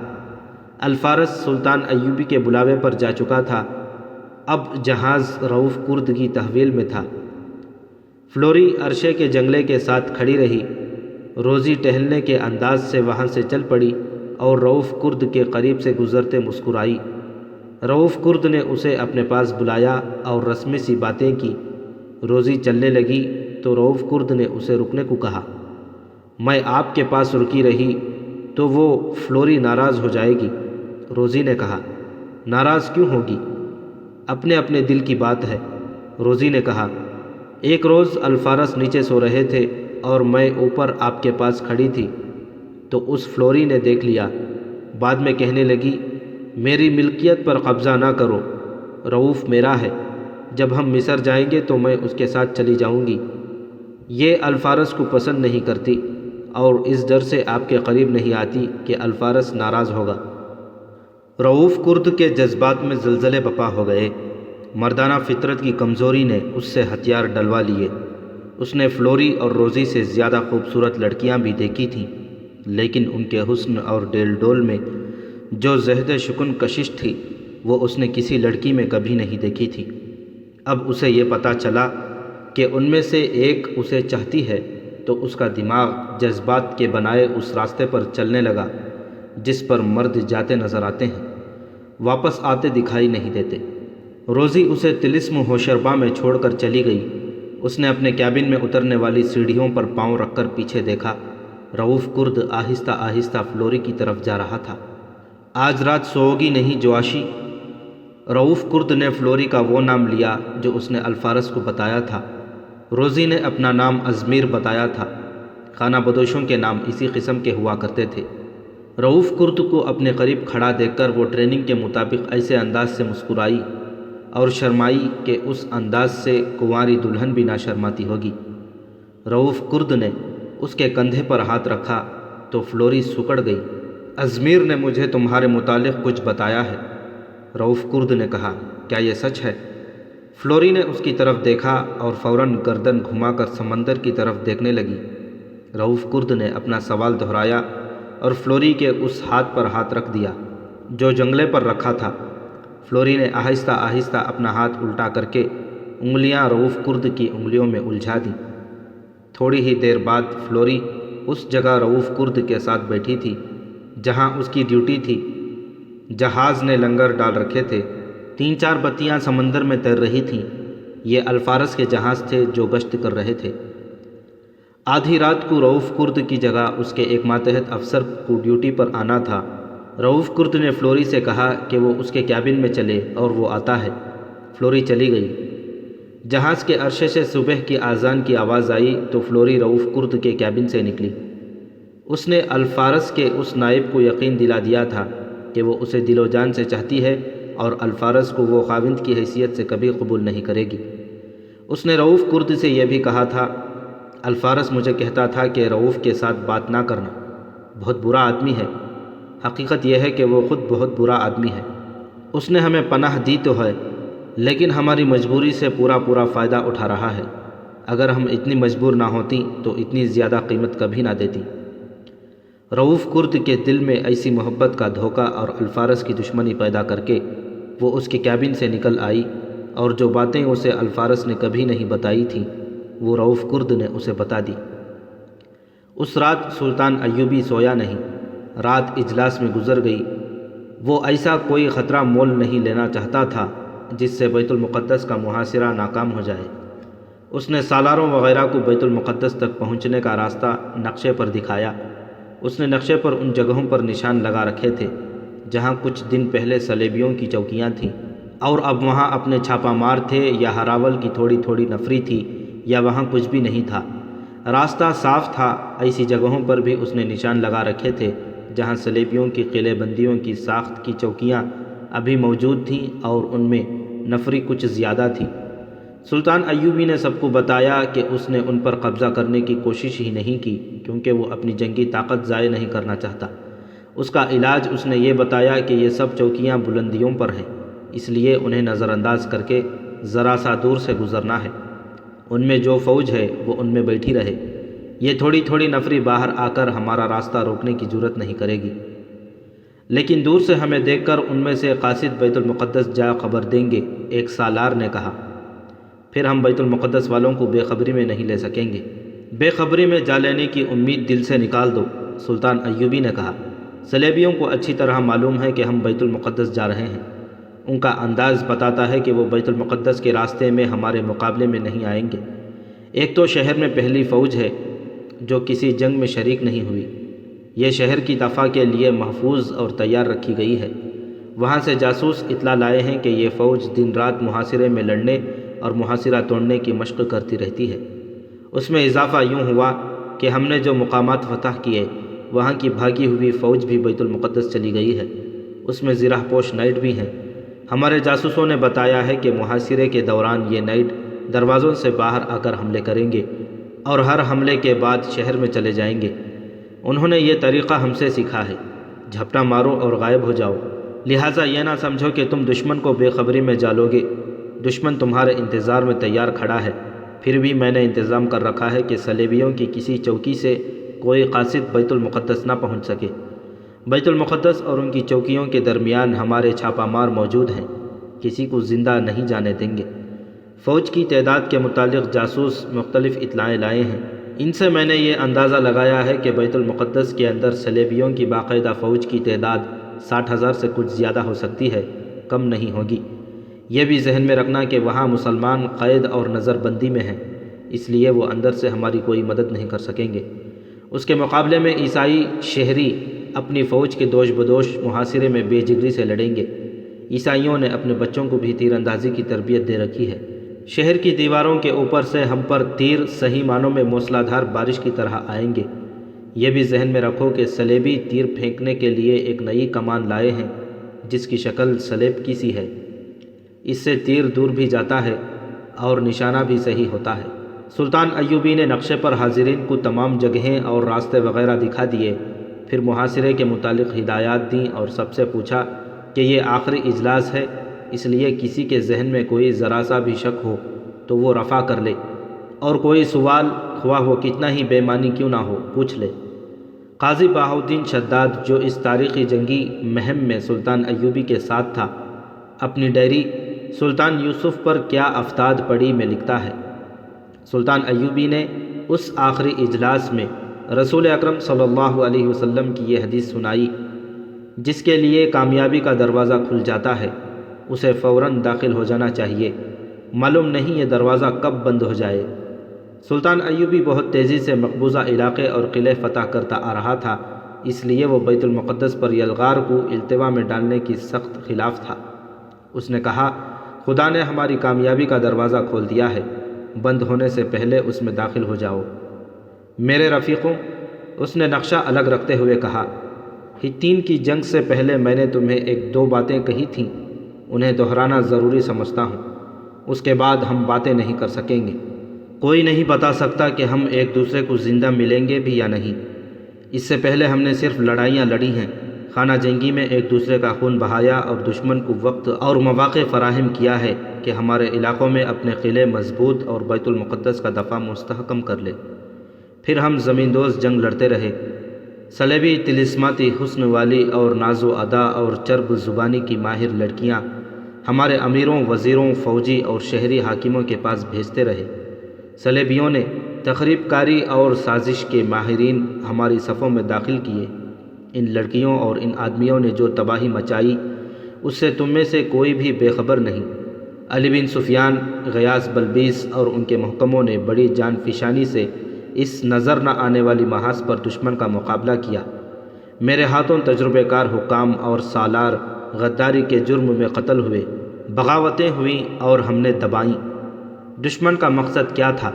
الفارس سلطان ایوبی کے بلاوے پر جا چکا تھا، اب جہاز رؤوف کرد کی تحویل میں تھا۔ فلوری عرشے کے جنگلے کے ساتھ کھڑی رہی، روزی ٹہلنے کے انداز سے وہاں سے چل پڑی اور رؤوف کرد کے قریب سے گزرتے مسکرائی۔ رؤوف کرد نے اسے اپنے پاس بلایا اور رسمی سی باتیں کی۔ روزی چلنے لگی تو رؤوف کرد نے اسے رکنے کو کہا۔ میں آپ کے پاس رکی رہی تو وہ فلوری ناراض ہو جائے گی، روزی نے کہا۔ ناراض کیوں ہوگی؟ اپنے اپنے دل کی بات ہے، روزی نے کہا۔ ایک روز الفارس نیچے سو رہے تھے اور میں اوپر آپ کے پاس کھڑی تھی تو اس فلوری نے دیکھ لیا، بعد میں کہنے لگی، میری ملکیت پر قبضہ نہ کرو، رؤوف میرا ہے، جب ہم مصر جائیں گے تو میں اس کے ساتھ چلی جاؤں گی۔ یہ الفارس کو پسند نہیں کرتی اور اس ڈر سے آپ کے قریب نہیں آتی کہ الفارس ناراض ہوگا۔ رؤوف کرد کے جذبات میں زلزلے بپا ہو گئے، مردانہ فطرت کی کمزوری نے اس سے ہتھیار ڈلوا لیے۔ اس نے فلوری اور روزی سے زیادہ خوبصورت لڑکیاں بھی دیکھی تھیں، لیکن ان کے حسن اور ڈیل ڈول میں جو زہد شکن کشش تھی وہ اس نے کسی لڑکی میں کبھی نہیں دیکھی تھی۔ اب اسے یہ پتہ چلا کہ ان میں سے ایک اسے چاہتی ہے تو اس کا دماغ جذبات کے بنائے اس راستے پر چلنے لگا جس پر مرد جاتے نظر آتے ہیں، واپس آتے دکھائی نہیں دیتے۔ روزی اسے طلسم ہوشربا میں چھوڑ کر چلی گئی۔ اس نے اپنے کیبن میں اترنے والی سیڑھیوں پر پاؤں رکھ کر پیچھے دیکھا، رؤوف کرد آہستہ آہستہ فلوری کی طرف جا رہا تھا۔ آج رات سوؤگی نہیں جواشی؟ رؤوف کرد نے فلوری کا وہ نام لیا جو اس نے الفارس کو بتایا تھا۔ روزی نے اپنا نام ازمیر بتایا تھا، خانہ بدوشوں کے نام اسی قسم کے ہوا کرتے تھے۔ رؤوف کرد کو اپنے قریب کھڑا دیکھ کر وہ ٹریننگ کے مطابق ایسے انداز سے مسکرائی اور شرمائی کہ اس انداز سے کنواری دلہن بھی نہ شرماتی ہوگی۔ رؤوف کرد نے اس کے کندھے پر ہاتھ رکھا تو فلوری سکڑ گئی۔ ازمیر نے مجھے تمہارے متعلق کچھ بتایا ہے، رؤوف کرد نے کہا، کیا یہ سچ ہے؟ فلوری نے اس کی طرف دیکھا اور فوراً گردن گھما کر سمندر کی طرف دیکھنے لگی۔ رؤوف کرد نے اپنا سوال دہرایا اور فلوری کے اس ہاتھ پر ہاتھ رکھ دیا جو جنگلے پر رکھا تھا۔ فلوری نے آہستہ آہستہ اپنا ہاتھ الٹا کر کے انگلیاں رؤوف کرد کی انگلیوں میں الجھا دیں۔ تھوڑی ہی دیر بعد فلوری اس جگہ رؤوف کرد کے ساتھ بیٹھی تھی جہاں اس کی ڈیوٹی تھی۔ جہاز نے لنگر ڈال رکھے تھے، 3-4 بتیاں سمندر میں تیر رہی تھیں، یہ الفارس کے جہاز تھے جو گشت کر رہے تھے۔ آدھی رات کو رؤوف کرد کی جگہ اس کے ایک ماتحت افسر کو ڈیوٹی پر آنا تھا۔ رؤوف کرد نے فلوری سے کہا کہ وہ اس کے کیبن میں چلے اور وہ آتا ہے۔ فلوری چلی گئی۔ جہاز کے عرشے سے صبح کی اذان کی آواز آئی تو فلوری رؤوف کرد کے کیبن سے نکلی۔ اس نے الفارس کے اس نائب کو یقین دلا دیا تھا کہ وہ اسے دل و جان سے چاہتی ہے اور الفارس کو وہ خاوند کی حیثیت سے کبھی قبول نہیں کرے گی۔ اس نے رؤوف کرد سے یہ بھی کہا تھا، الفارس مجھے کہتا تھا کہ رؤوف کے ساتھ بات نہ کرنا، بہت برا آدمی ہے۔ حقیقت یہ ہے کہ وہ خود بہت برا آدمی ہے۔ اس نے ہمیں پناہ دی تو ہے، لیکن ہماری مجبوری سے پورا فائدہ اٹھا رہا ہے۔ اگر ہم اتنی مجبور نہ ہوتی تو اتنی زیادہ قیمت کبھی نہ دیتی۔ رؤوف کرد کے دل میں ایسی محبت کا دھوکہ اور الفارس کی دشمنی پیدا کر کے وہ اس کے کیبن سے نکل آئی، اور جو باتیں اسے الفارس نے کبھی نہیں بتائی تھیں وہ رؤوف کرد نے اسے بتا دی۔ اس رات سلطان ایوبی سویا نہیں۔ رات اجلاس میں گزر گئی۔ وہ ایسا کوئی خطرہ مول نہیں لینا چاہتا تھا جس سے بیت المقدس کا محاصرہ ناکام ہو جائے۔ اس نے سالاروں وغیرہ کو بیت المقدس تک پہنچنے کا راستہ نقشے پر دکھایا۔ اس نے نقشے پر ان جگہوں پر نشان لگا رکھے تھے جہاں کچھ دن پہلے صلیبیوں کی چوکیاں تھیں، اور اب وہاں اپنے چھاپہ مار تھے یا ہراول کی تھوڑی نفری تھی یا وہاں کچھ بھی نہیں تھا۔ راستہ صاف تھا۔ ایسی جگہوں پر بھی اس نے نشان لگا رکھے تھے جہاں صلیبیوں کی قلعے بندیوں کی ساخت کی چوکیاں ابھی موجود تھیں اور ان میں نفری کچھ زیادہ تھی۔ سلطان ایوبی نے سب کو بتایا کہ اس نے ان پر قبضہ کرنے کی کوشش ہی نہیں کی کیونکہ وہ اپنی جنگی طاقت ضائع نہیں کرنا چاہتا۔ اس کا علاج اس نے یہ بتایا کہ یہ سب چوکیاں بلندیوں پر ہیں، اس لیے انہیں نظر انداز کر کے ذرا سا دور سے گزرنا ہے۔ ان میں جو فوج ہے وہ ان میں بیٹھی رہے۔ یہ تھوڑی نفری باہر آ کر ہمارا راستہ روکنے کی جرت نہیں کرے گی، لیکن دور سے ہمیں دیکھ کر ان میں سے قاصد بیت المقدس جا خبر دیں گے، ایک سالار نے کہا۔ پھر ہم بیت المقدس والوں کو بے خبری میں نہیں لے سکیں گے۔ بے خبری میں جا لینے کی امید دل سے نکال دو، سلطان ایوبی نے کہا۔ صلیبیوں کو اچھی طرح معلوم ہے کہ ہم بیت المقدس جا رہے ہیں۔ ان کا انداز بتاتا ہے کہ وہ بیت المقدس کے راستے میں ہمارے مقابلے میں نہیں آئیں گے۔ ایک تو شہر میں پہلی فوج ہے جو کسی جنگ میں شریک نہیں ہوئی۔ یہ شہر کی دفاع کے لیے محفوظ اور تیار رکھی گئی ہے۔ وہاں سے جاسوس اطلاع لائے ہیں کہ یہ فوج دن رات محاصرے میں لڑنے اور محاصرہ توڑنے کی مشق کرتی رہتی ہے۔ اس میں اضافہ یوں ہوا کہ ہم نے جو مقامات فتح کیے وہاں کی بھاگی ہوئی فوج بھی بیت المقدس چلی گئی ہے۔ اس میں زرہ پوش نائٹ بھی ہیں۔ ہمارے جاسوسوں نے بتایا ہے کہ محاصرے کے دوران یہ نائٹ دروازوں سے باہر آ کر حملے کریں گے اور ہر حملے کے بعد شہر میں چلے جائیں گے۔ انہوں نے یہ طریقہ ہم سے سیکھا ہے، جھپٹا مارو اور غائب ہو جاؤ۔ لہٰذا یہ نہ سمجھو کہ تم دشمن کو بے خبری میں جالو گے۔ دشمن تمہارے انتظار میں تیار کھڑا ہے۔ پھر بھی میں نے انتظام کر رکھا ہے کہ صلیبیوں کی کسی چوکی سے کوئی قاصد بیت المقدس نہ پہنچ سکے۔ بیت المقدس اور ان کی چوکیوں کے درمیان ہمارے چھاپہ مار موجود ہیں، کسی کو زندہ نہیں جانے دیں گے۔ فوج کی تعداد کے متعلق جاسوس مختلف اطلاعیں لائے ہیں۔ ان سے میں نے یہ اندازہ لگایا ہے کہ بیت المقدس کے اندر صلیبیوں کی باقاعدہ فوج کی تعداد 60,000 سے کچھ زیادہ ہو سکتی ہے، کم نہیں ہوگی۔ یہ بھی ذہن میں رکھنا کہ وہاں مسلمان قید اور نظر بندی میں ہیں، اس لیے وہ اندر سے ہماری کوئی مدد نہیں کر سکیں گے۔ اس کے مقابلے میں عیسائی شہری اپنی فوج کے دوش بدوش محاصرے میں بے جگری سے لڑیں گے۔ عیسائیوں نے اپنے بچوں کو بھی تیر اندازی کی تربیت دے رکھی ہے۔ شہر کی دیواروں کے اوپر سے ہم پر تیر صحیح معنوں میں موسلا دھار بارش کی طرح آئیں گے۔ یہ بھی ذہن میں رکھو کہ صلیبی تیر پھینکنے کے لیے ایک نئی کمان لائے ہیں جس کی شکل صلیب کی سی ہے۔ اس سے تیر دور بھی جاتا ہے اور نشانہ بھی صحیح ہوتا ہے۔ سلطان ایوبی نے نقشے پر حاضرین کو تمام جگہیں اور راستے وغیرہ دکھا دیے، پھر محاصرے کے متعلق ہدایات دیں اور سب سے پوچھا کہ یہ آخری اجلاس ہے، اس لیے کسی کے ذہن میں کوئی ذرا سا بھی شک ہو تو وہ رفع کر لے، اور کوئی سوال خواہ وہ کتنا ہی بے معنی کیوں نہ ہو پوچھ لے۔ قاضی بہاؤالدین شداد جو اس تاریخی جنگی مہم میں سلطان ایوبی کے ساتھ تھا، اپنی ڈائری سلطان یوسف پر کیا افتاد پڑی میں لکھتا ہے، سلطان ایوبی نے اس آخری اجلاس میں رسول اکرم صلی اللہ علیہ وسلم کی یہ حدیث سنائی، جس کے لیے کامیابی کا دروازہ کھل جاتا ہے اسے فوراً داخل ہو جانا چاہیے، معلوم نہیں یہ دروازہ کب بند ہو جائے۔ سلطان ایوبی بہت تیزی سے مقبوضہ علاقے اور قلعے فتح کرتا آ رہا تھا، اس لیے وہ بیت المقدس پر یلغار کو التوا میں ڈالنے کی سخت خلاف تھا۔ اس نے کہا، خدا نے ہماری کامیابی کا دروازہ کھول دیا ہے، بند ہونے سے پہلے اس میں داخل ہو جاؤ۔ میرے رفیقوں، اس نے نقشہ الگ رکھتے ہوئے کہا، ہتین کی جنگ سے پہلے میں نے تمہیں ایک دو باتیں کہی تھیں، انہیں دہرانا ضروری سمجھتا ہوں، اس کے بعد ہم باتیں نہیں کر سکیں گے۔ کوئی نہیں بتا سکتا کہ ہم ایک دوسرے کو زندہ ملیں گے بھی یا نہیں۔ اس سے پہلے ہم نے صرف لڑائیاں لڑی ہیں، خانہ جنگی میں ایک دوسرے کا خون بہایا اور دشمن کو وقت اور مواقع فراہم کیا ہے کہ ہمارے علاقوں میں اپنے قلعے مضبوط اور بیت المقدس کا دفاع مستحکم کر لے۔ پھر ہم زمین دوز جنگ لڑتے رہے۔ صلیبی طلسماتی حسن والی اور ناز و ادا اور چرب زبانی کی ماہر لڑکیاں ہمارے امیروں، وزیروں، فوجی اور شہری حاکموں کے پاس بھیجتے رہے۔ صلیبیوں نے تخریب کاری اور سازش کے ماہرین ہماری صفوں میں داخل کیے۔ ان لڑکیوں اور ان آدمیوں نے جو تباہی مچائی، اس سے تم میں سے کوئی بھی بے خبر نہیں۔ علی بن سفیان، غیاث بلبیس اور ان کے محکموں نے بڑی جان فشانی سے اس نظر نہ آنے والی محاذ پر دشمن کا مقابلہ کیا۔ میرے ہاتھوں تجربہ کار حکام اور سالار غداری کے جرم میں قتل ہوئے، بغاوتیں ہوئیں اور ہم نے دبائیں۔ دشمن کا مقصد کیا تھا؟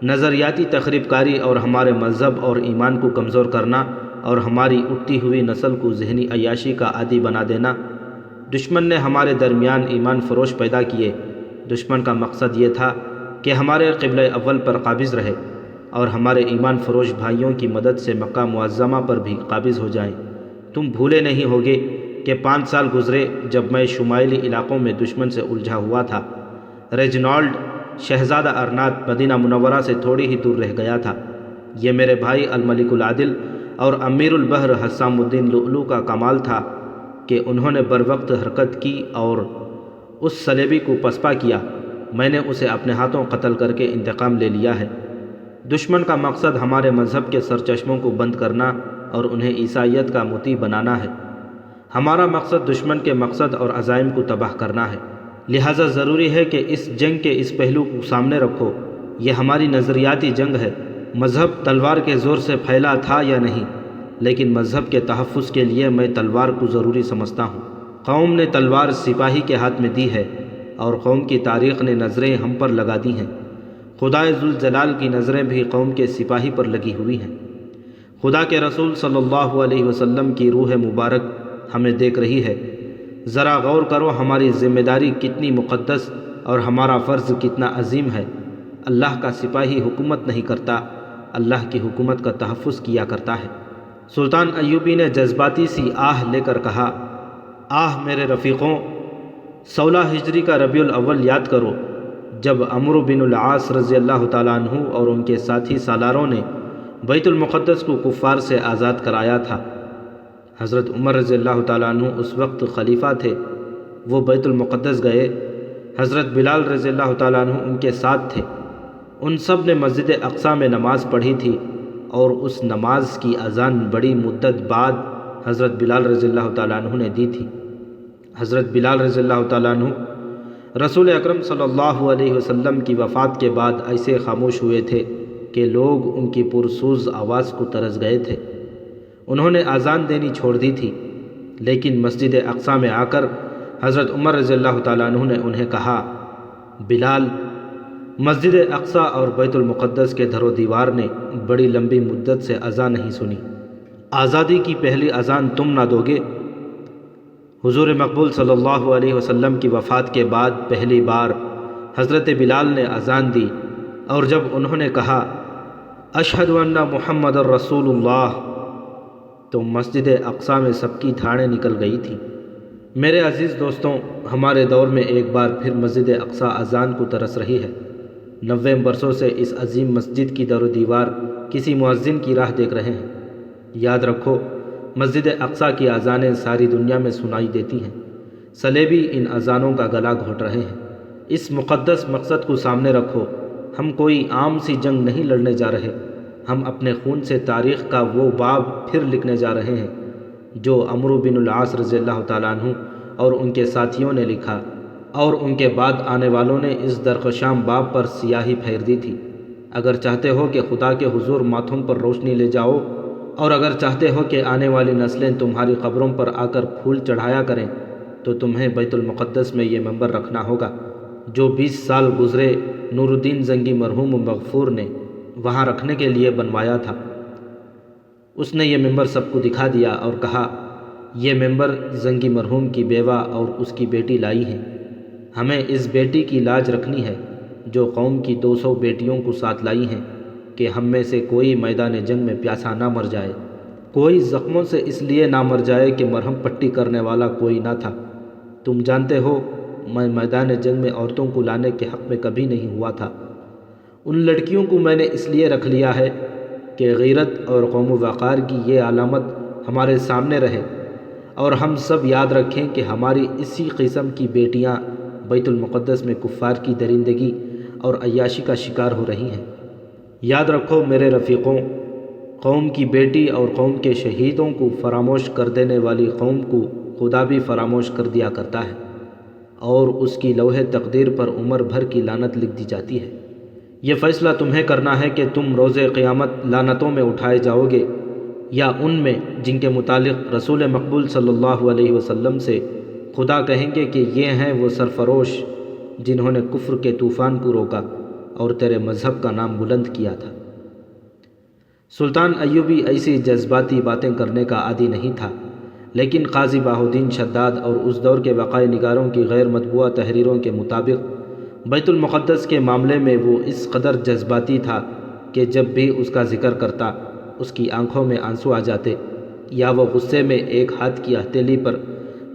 نظریاتی تخریب کاری اور ہمارے مذہب اور ایمان کو کمزور کرنا اور ہماری اٹھتی ہوئی نسل کو ذہنی عیاشی کا عادی بنا دینا۔ دشمن نے ہمارے درمیان ایمان فروش پیدا کیے۔ دشمن کا مقصد یہ تھا کہ ہمارے قبلہ اول پر قابض رہے اور ہمارے ایمان فروش بھائیوں کی مدد سے مکہ معظمہ پر بھی قابض ہو جائیں۔ تم بھولے نہیں ہوگے کہ 5 سال گزرے جب میں شمالی علاقوں میں دشمن سے الجھا ہوا تھا۔ ریجنالڈ شہزادہ ارناط مدینہ منورہ سے تھوڑی ہی دور رہ گیا تھا۔ یہ میرے بھائی الملک العادل اور امیر البحر حسام الدین لؤلؤ کا کمال تھا کہ انہوں نے بروقت حرکت کی اور اس صلیبی کو پسپا کیا۔ میں نے اسے اپنے ہاتھوں قتل کر کے انتقام لے لیا ہے۔ دشمن کا مقصد ہمارے مذہب کے سرچشموں کو بند کرنا اور انہیں عیسائیت کا مطیع بنانا ہے۔ ہمارا مقصد دشمن کے مقصد اور عزائم کو تباہ کرنا ہے۔ لہٰذا ضروری ہے کہ اس جنگ کے اس پہلو کو سامنے رکھو۔ یہ ہماری نظریاتی جنگ ہے۔ مذہب تلوار کے زور سے پھیلا تھا یا نہیں، لیکن مذہب کے تحفظ کے لیے میں تلوار کو ضروری سمجھتا ہوں۔ قوم نے تلوار سپاہی کے ہاتھ میں دی ہے اور قوم کی تاریخ نے نظریں ہم پر لگا دی ہیں۔ خدائے ذوالجلال کی نظریں بھی قوم کے سپاہی پر لگی ہوئی ہیں۔ خدا کے رسول صلی اللہ علیہ وسلم کی روح مبارک ہمیں دیکھ رہی ہے۔ ذرا غور کرو ہماری ذمہ داری کتنی مقدس اور ہمارا فرض کتنا عظیم ہے۔ اللہ کا سپاہی حکومت نہیں کرتا، اللہ کی حکومت کا تحفظ کیا کرتا ہے۔ سلطان ایوبی نے جذباتی سی آہ لے کر کہا، آہ میرے رفیقوں، 16 ہجری کا ربیع الاول یاد کرو، جب عمرو بن العاص رضی اللہ تعالیٰ عنہ اور ان کے ساتھی سالاروں نے بیت المقدس کو کفار سے آزاد کرایا تھا۔ حضرت عمر رضی اللہ تعالیٰ عنہ اس وقت خلیفہ تھے، وہ بیت المقدس گئے۔ حضرت بلال رضی اللہ تعالیٰ عنہ ان کے ساتھ تھے۔ ان سب نے مسجد اقصیٰ میں نماز پڑھی تھی اور اس نماز کی اذان بڑی مدت بعد حضرت بلال رضی اللہ تعالیٰ عنہ نے دی تھی۔ حضرت بلال رضی اللہ تعالیٰ عنہ رسول اکرم صلی اللہ علیہ وسلم کی وفات کے بعد ایسے خاموش ہوئے تھے کہ لوگ ان کی پرسوز آواز کو ترس گئے تھے۔ انہوں نے اذان دینی چھوڑ دی تھی، لیکن مسجد اقصیٰ میں آ کر حضرت عمر رضی اللہ تعالیٰ عنہ نے انہیں کہا، بلال، مسجد اقصیٰ اور بیت المقدس کے در و دیوار نے بڑی لمبی مدت سے اذان نہیں سنی، آزادی کی پہلی اذان تم نہ دو گے؟ حضور مقبول صلی اللہ علیہ وسلم کی وفات کے بعد پہلی بار حضرت بلال نے اذان دی، اور جب انہوں نے کہا اشہد ان محمد الرسول اللہ، تو مسجد اقصیٰ میں سب کی دھاڑیں نکل گئی تھی۔ میرے عزیز دوستوں، ہمارے دور میں ایک بار پھر مسجد اقصیٰ اذان کو ترس رہی ہے۔ 90 برسوں سے اس عظیم مسجد کی در و دیوار کسی مؤذن کی راہ دیکھ رہے ہیں۔ یاد رکھو، مسجد اقصیٰ کی اذانیں ساری دنیا میں سنائی دیتی ہیں۔ صلیبی ان اذانوں کا گلا گھونٹ رہے ہیں۔ اس مقدس مقصد کو سامنے رکھو۔ ہم کوئی عام سی جنگ نہیں لڑنے جا رہے، ہم اپنے خون سے تاریخ کا وہ باب پھر لکھنے جا رہے ہیں جو عمرو بن العاص رضی اللہ تعالیٰ عنہ اور ان کے ساتھیوں نے لکھا، اور ان کے بعد آنے والوں نے اس درخشاں باب پر سیاہی پھیر دی تھی۔ اگر چاہتے ہو کہ خدا کے حضور ماتھوں پر روشنی لے جاؤ، اور اگر چاہتے ہو کہ آنے والی نسلیں تمہاری قبروں پر آ کر پھول چڑھایا کریں، تو تمہیں بیت المقدس میں یہ منبر رکھنا ہوگا جو 20 سال گزرے نور الدین زنگی مرحوم مغفور نے وہاں رکھنے کے لیے بنوایا تھا۔ اس نے یہ منبر سب کو دکھا دیا اور کہا، یہ منبر زنگی مرحوم کی بیوہ اور اس کی بیٹی لائی ہیں۔ ہمیں اس بیٹی کی لاج رکھنی ہے جو قوم کی 200 بیٹیوں کو ساتھ لائی ہیں، کہ ہم میں سے کوئی میدان جنگ میں پیاسا نہ مر جائے، کوئی زخموں سے اس لیے نہ مر جائے کہ مرہم پٹی کرنے والا کوئی نہ تھا۔ تم جانتے ہو میں میدان جنگ میں عورتوں کو لانے کے حق میں کبھی نہیں ہوا تھا۔ ان لڑکیوں کو میں نے اس لیے رکھ لیا ہے کہ غیرت اور قوم و وقار کی یہ علامت ہمارے سامنے رہے، اور ہم سب یاد رکھیں کہ ہماری اسی قسم کی بیٹیاں بیت المقدس میں کفار کی درندگی اور عیاشی کا شکار ہو رہی ہیں۔ یاد رکھو میرے رفیقوں، قوم کی بیٹی اور قوم کے شہیدوں کو فراموش کر دینے والی قوم کو خدا بھی فراموش کر دیا کرتا ہے، اور اس کی لوح تقدیر پر عمر بھر کی لعنت لکھ دی جاتی ہے۔ یہ فیصلہ تمہیں کرنا ہے کہ تم روز قیامت لعنتوں میں اٹھائے جاؤ گے، یا ان میں جن کے متعلق رسول مقبول صلی اللہ علیہ وسلم سے خدا کہیں گے کہ یہ ہیں وہ سرفروش جنہوں نے کفر کے طوفان کو روکا اور تیرے مذہب کا نام بلند کیا تھا۔ سلطان ایوبی ایسی جذباتی باتیں کرنے کا عادی نہیں تھا، لیکن قاضی بہاؤالدین شداد اور اس دور کے وقائع نگاروں کی غیر مطبوعہ تحریروں کے مطابق بیت المقدس کے معاملے میں وہ اس قدر جذباتی تھا کہ جب بھی اس کا ذکر کرتا اس کی آنکھوں میں آنسو آ جاتے، یا وہ غصے میں ایک ہاتھ کی ہتھیلی پر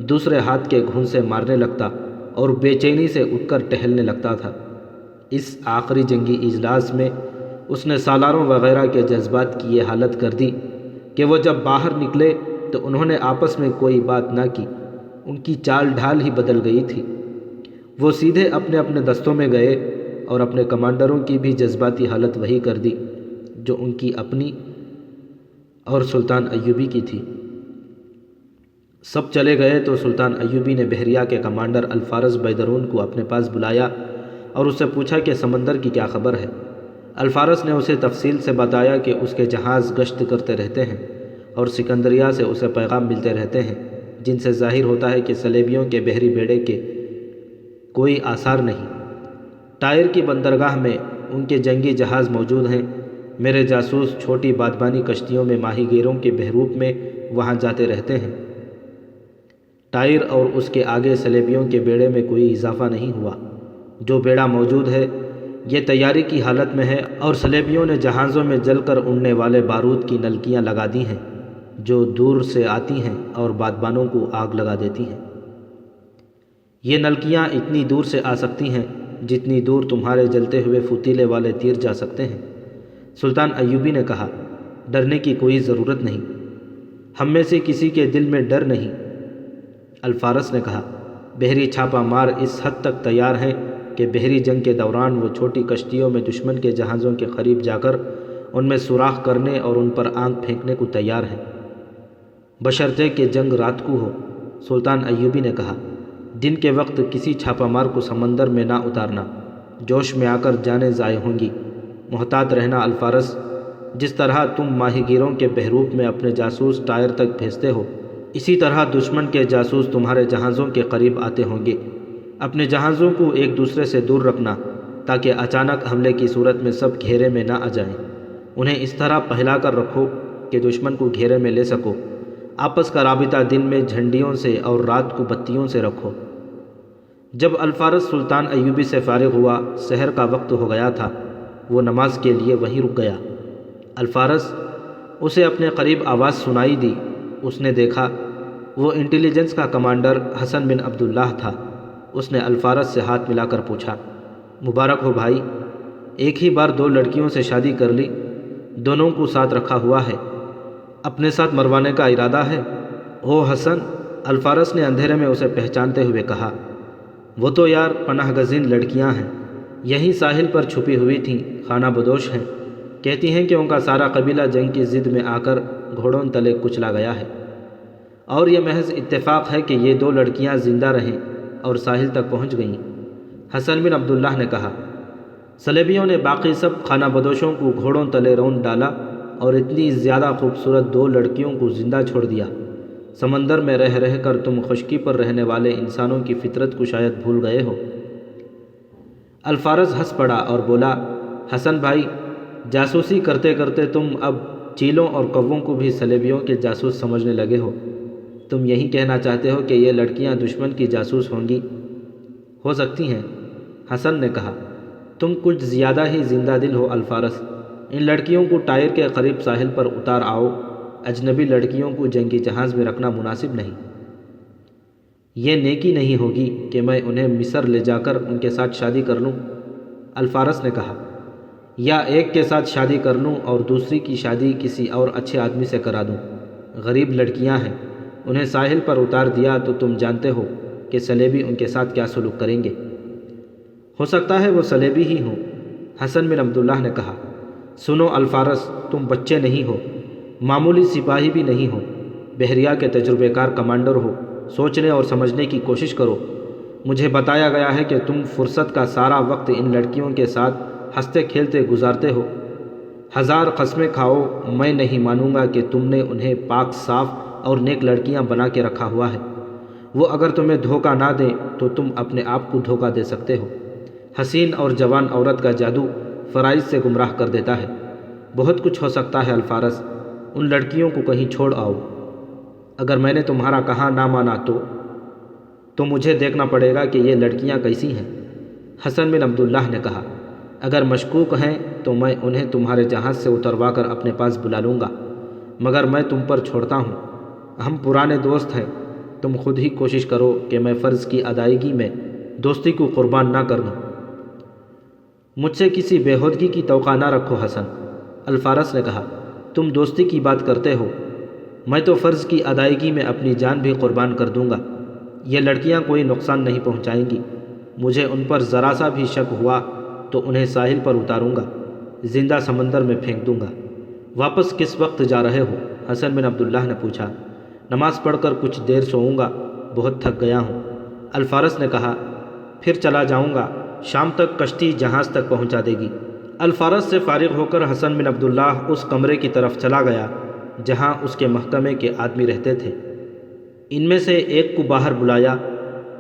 دوسرے ہاتھ کے گھونسے مارنے لگتا اور بے چینی سے اٹھ کر ٹہلنے لگتا تھا۔ اس آخری جنگی اجلاس میں اس نے سالاروں وغیرہ کے جذبات کی یہ حالت کر دی کہ وہ جب باہر نکلے تو انہوں نے آپس میں کوئی بات نہ کی، ان کی چال ڈھال ہی بدل گئی تھی۔ وہ سیدھے اپنے اپنے دستوں میں گئے اور اپنے کمانڈروں کی بھی جذباتی حالت وہی کر دی جو ان کی اپنی اور سلطان ایوبی کی تھی۔ سب چلے گئے تو سلطان ایوبی نے بحریہ کے کمانڈر الفارس بیدرون کو اپنے پاس بلایا اور اس سے پوچھا کہ سمندر کی کیا خبر ہے۔ الفارس نے اسے تفصیل سے بتایا کہ اس کے جہاز گشت کرتے رہتے ہیں اور سکندریہ سے اسے پیغام ملتے رہتے ہیں، جن سے ظاہر ہوتا ہے کہ صلیبیوں کے بحری بیڑے کے کوئی آثار نہیں۔ ٹائر کی بندرگاہ میں ان کے جنگی جہاز موجود ہیں۔ میرے جاسوس چھوٹی بادبانی کشتیوں میں ماہی گیروں کے بحروپ میں وہاں جاتے رہتے ہیں۔ ٹائر اور اس کے آگے صلیبیوں کے بیڑے میں کوئی اضافہ نہیں ہوا۔ جو بیڑا موجود ہے یہ تیاری کی حالت میں ہے، اور صلیبیوں نے جہازوں میں جل کر اڑنے والے بارود کی نلکیاں لگا دی ہیں جو دور سے آتی ہیں اور بادبانوں کو آگ لگا دیتی ہیں۔ یہ نلکیاں اتنی دور سے آ سکتی ہیں جتنی دور تمہارے جلتے ہوئے فتیلے والے تیر جا سکتے ہیں۔ سلطان ایوبی نے کہا، ڈرنے کی کوئی ضرورت نہیں، ہم میں سے کسی کے دل میں ڈر نہیں۔ الفارس نے کہا، بحری چھاپہ مار اس حد تک تیار ہیں کہ بحری جنگ کے دوران وہ چھوٹی کشتیوں میں دشمن کے جہازوں کے قریب جا کر ان میں سوراخ کرنے اور ان پر آنکھ پھینکنے کو تیار ہیں، بشرطے کہ جنگ رات کو ہو۔ سلطان ایوبی نے کہا، دن کے وقت کسی چھاپہ مار کو سمندر میں نہ اتارنا، جوش میں آ کر جانیں ضائع ہوں گی۔ محتاط رہنا الفارس، جس طرح تم ماہی گیروں کے بحروپ میں اپنے جاسوس ٹائر تک بھیجتے ہو، اسی طرح دشمن کے جاسوس تمہارے جہازوں کے قریب آتے ہوں گے۔ اپنے جہازوں کو ایک دوسرے سے دور رکھنا تاکہ اچانک حملے کی صورت میں سب گھیرے میں نہ آ جائیں۔ انہیں اس طرح پھیلا کر رکھو کہ دشمن کو گھیرے میں لے سکو۔ آپس کا رابطہ دن میں جھنڈیوں سے اور رات کو بتیوں سے رکھو۔ جب الفارس سلطان ایوبی سے فارغ ہوا، سحر کا وقت ہو گیا تھا، وہ نماز کے لیے وہیں رک گیا۔ الفارس اسے اپنے قریب آواز سنائی دی۔ اس نے دیکھا وہ انٹیلیجنس کا کمانڈر حسن بن عبداللہ تھا۔ اس نے الفارس سے ہاتھ ملا کر پوچھا، مبارک ہو بھائی، ایک ہی بار 2 لڑکیوں سے شادی کر لی، دونوں کو ساتھ رکھا ہوا ہے، اپنے ساتھ مروانے کا ارادہ ہے؟ او حسن، الفارس نے اندھیرے میں اسے پہچانتے ہوئے کہا، وہ تو یار پناہ گزین لڑکیاں ہیں، یہیں ساحل پر چھپی ہوئی تھیں، خانہ بدوش ہیں، کہتی ہیں کہ ان کا سارا قبیلہ جنگ کی ضد میں آ کر گھوڑوں تلے کچلا گیا ہے، اور یہ محض اتفاق ہے کہ یہ 2 لڑکیاں زندہ رہیں اور ساحل تک پہنچ گئیں۔ حسن بن عبداللہ نے کہا، صلیبیوں نے باقی سب خانہ بدوشوں کو گھوڑوں تلے رون ڈالا اور اتنی زیادہ خوبصورت 2 لڑکیوں کو زندہ چھوڑ دیا۔ سمندر میں رہ رہ کر تم خشکی پر رہنے والے انسانوں کی فطرت کو شاید بھول گئے ہو۔ الفارس ہنس پڑا اور بولا، حسن بھائی، جاسوسی کرتے کرتے تم اب چیلوں اور کووں کو بھی صلیبیوں کے جاسوس سمجھنے لگے ہو۔ تم یہی کہنا چاہتے ہو کہ یہ لڑکیاں دشمن کی جاسوس ہوں گی؟ ہو سکتی ہیں، حسن نے کہا۔ تم کچھ زیادہ ہی زندہ دل ہو الفارس۔ ان لڑکیوں کو ٹائر کے قریب ساحل پر اتار آؤ۔ اجنبی لڑکیوں کو جنگی جہاز میں رکھنا مناسب نہیں۔ یہ نیکی نہیں ہوگی کہ میں انہیں مصر لے جا کر ان کے ساتھ شادی کر لوں، الفارس نے کہا، یا ایک کے ساتھ شادی کر لوں اور دوسری کی شادی کسی اور اچھے آدمی سے کرا دوں۔ غریب لڑکیاں ہیں، انہیں ساحل پر اتار دیا تو تم جانتے ہو کہ صلیبی ان کے ساتھ کیا سلوک کریں گے۔ ہو سکتا ہے وہ صلیبی ہی ہوں، حسن بن عبداللہ نے کہا۔ سنو الفارس، تم بچے نہیں ہو، معمولی سپاہی بھی نہیں ہو، بحریہ کے تجربے کار کمانڈر ہو۔ سوچنے اور سمجھنے کی کوشش کرو۔ مجھے بتایا گیا ہے کہ تم فرصت کا سارا وقت ان لڑکیوں کے ساتھ ہنستے کھیلتے گزارتے ہو۔ 1000 قسمیں کھاؤ، میں نہیں مانوں گا کہ تم نے انہیں پاک صاف اور نیک لڑکیاں بنا کے رکھا ہوا ہے۔ وہ اگر تمہیں دھوکہ نہ دیں تو تم اپنے آپ کو دھوکہ دے سکتے ہو۔ حسین اور جوان عورت کا جادو فرائض سے گمراہ کر دیتا ہے۔ بہت کچھ ہو سکتا ہے الفارس، ان لڑکیوں کو کہیں چھوڑ آؤ۔ اگر میں نے تمہارا کہا نہ مانا تو مجھے دیکھنا پڑے گا کہ یہ لڑکیاں کیسی ہیں، حسن بن عبداللہ نے کہا۔ اگر مشکوک ہیں تو میں انہیں تمہارے جہاز سے اتروا کر اپنے پاس بلا لوں گا، مگر میں تم پر چھوڑتا ہوں۔ ہم پرانے دوست ہیں، تم خود ہی کوشش کرو کہ میں فرض کی ادائیگی میں دوستی کو قربان نہ کر دوں۔ مجھ سے کسی بےہودگی کی توقع نہ رکھو حسن، الفارس نے کہا۔ تم دوستی کی بات کرتے ہو، میں تو فرض کی ادائیگی میں اپنی جان بھی قربان کر دوں گا۔ یہ لڑکیاں کوئی نقصان نہیں پہنچائیں گی۔ مجھے ان پر ذرا سا بھی شک ہوا تو انہیں ساحل پر اتاروں گا، زندہ سمندر میں پھینک دوں گا۔ واپس کس وقت جا رہے ہو؟ حسن بن عبداللہ نے پوچھا۔ نماز پڑھ کر کچھ دیر سوؤں گا، بہت تھک گیا ہوں، الفارس نے کہا۔ پھر چلا جاؤں گا، شام تک کشتی جہاز تک پہنچا دے گی۔ الفارس سے فارغ ہو کر حسن بن عبداللہ اس کمرے کی طرف چلا گیا جہاں اس کے محکمے کے آدمی رہتے تھے۔ ان میں سے ایک کو باہر بلایا،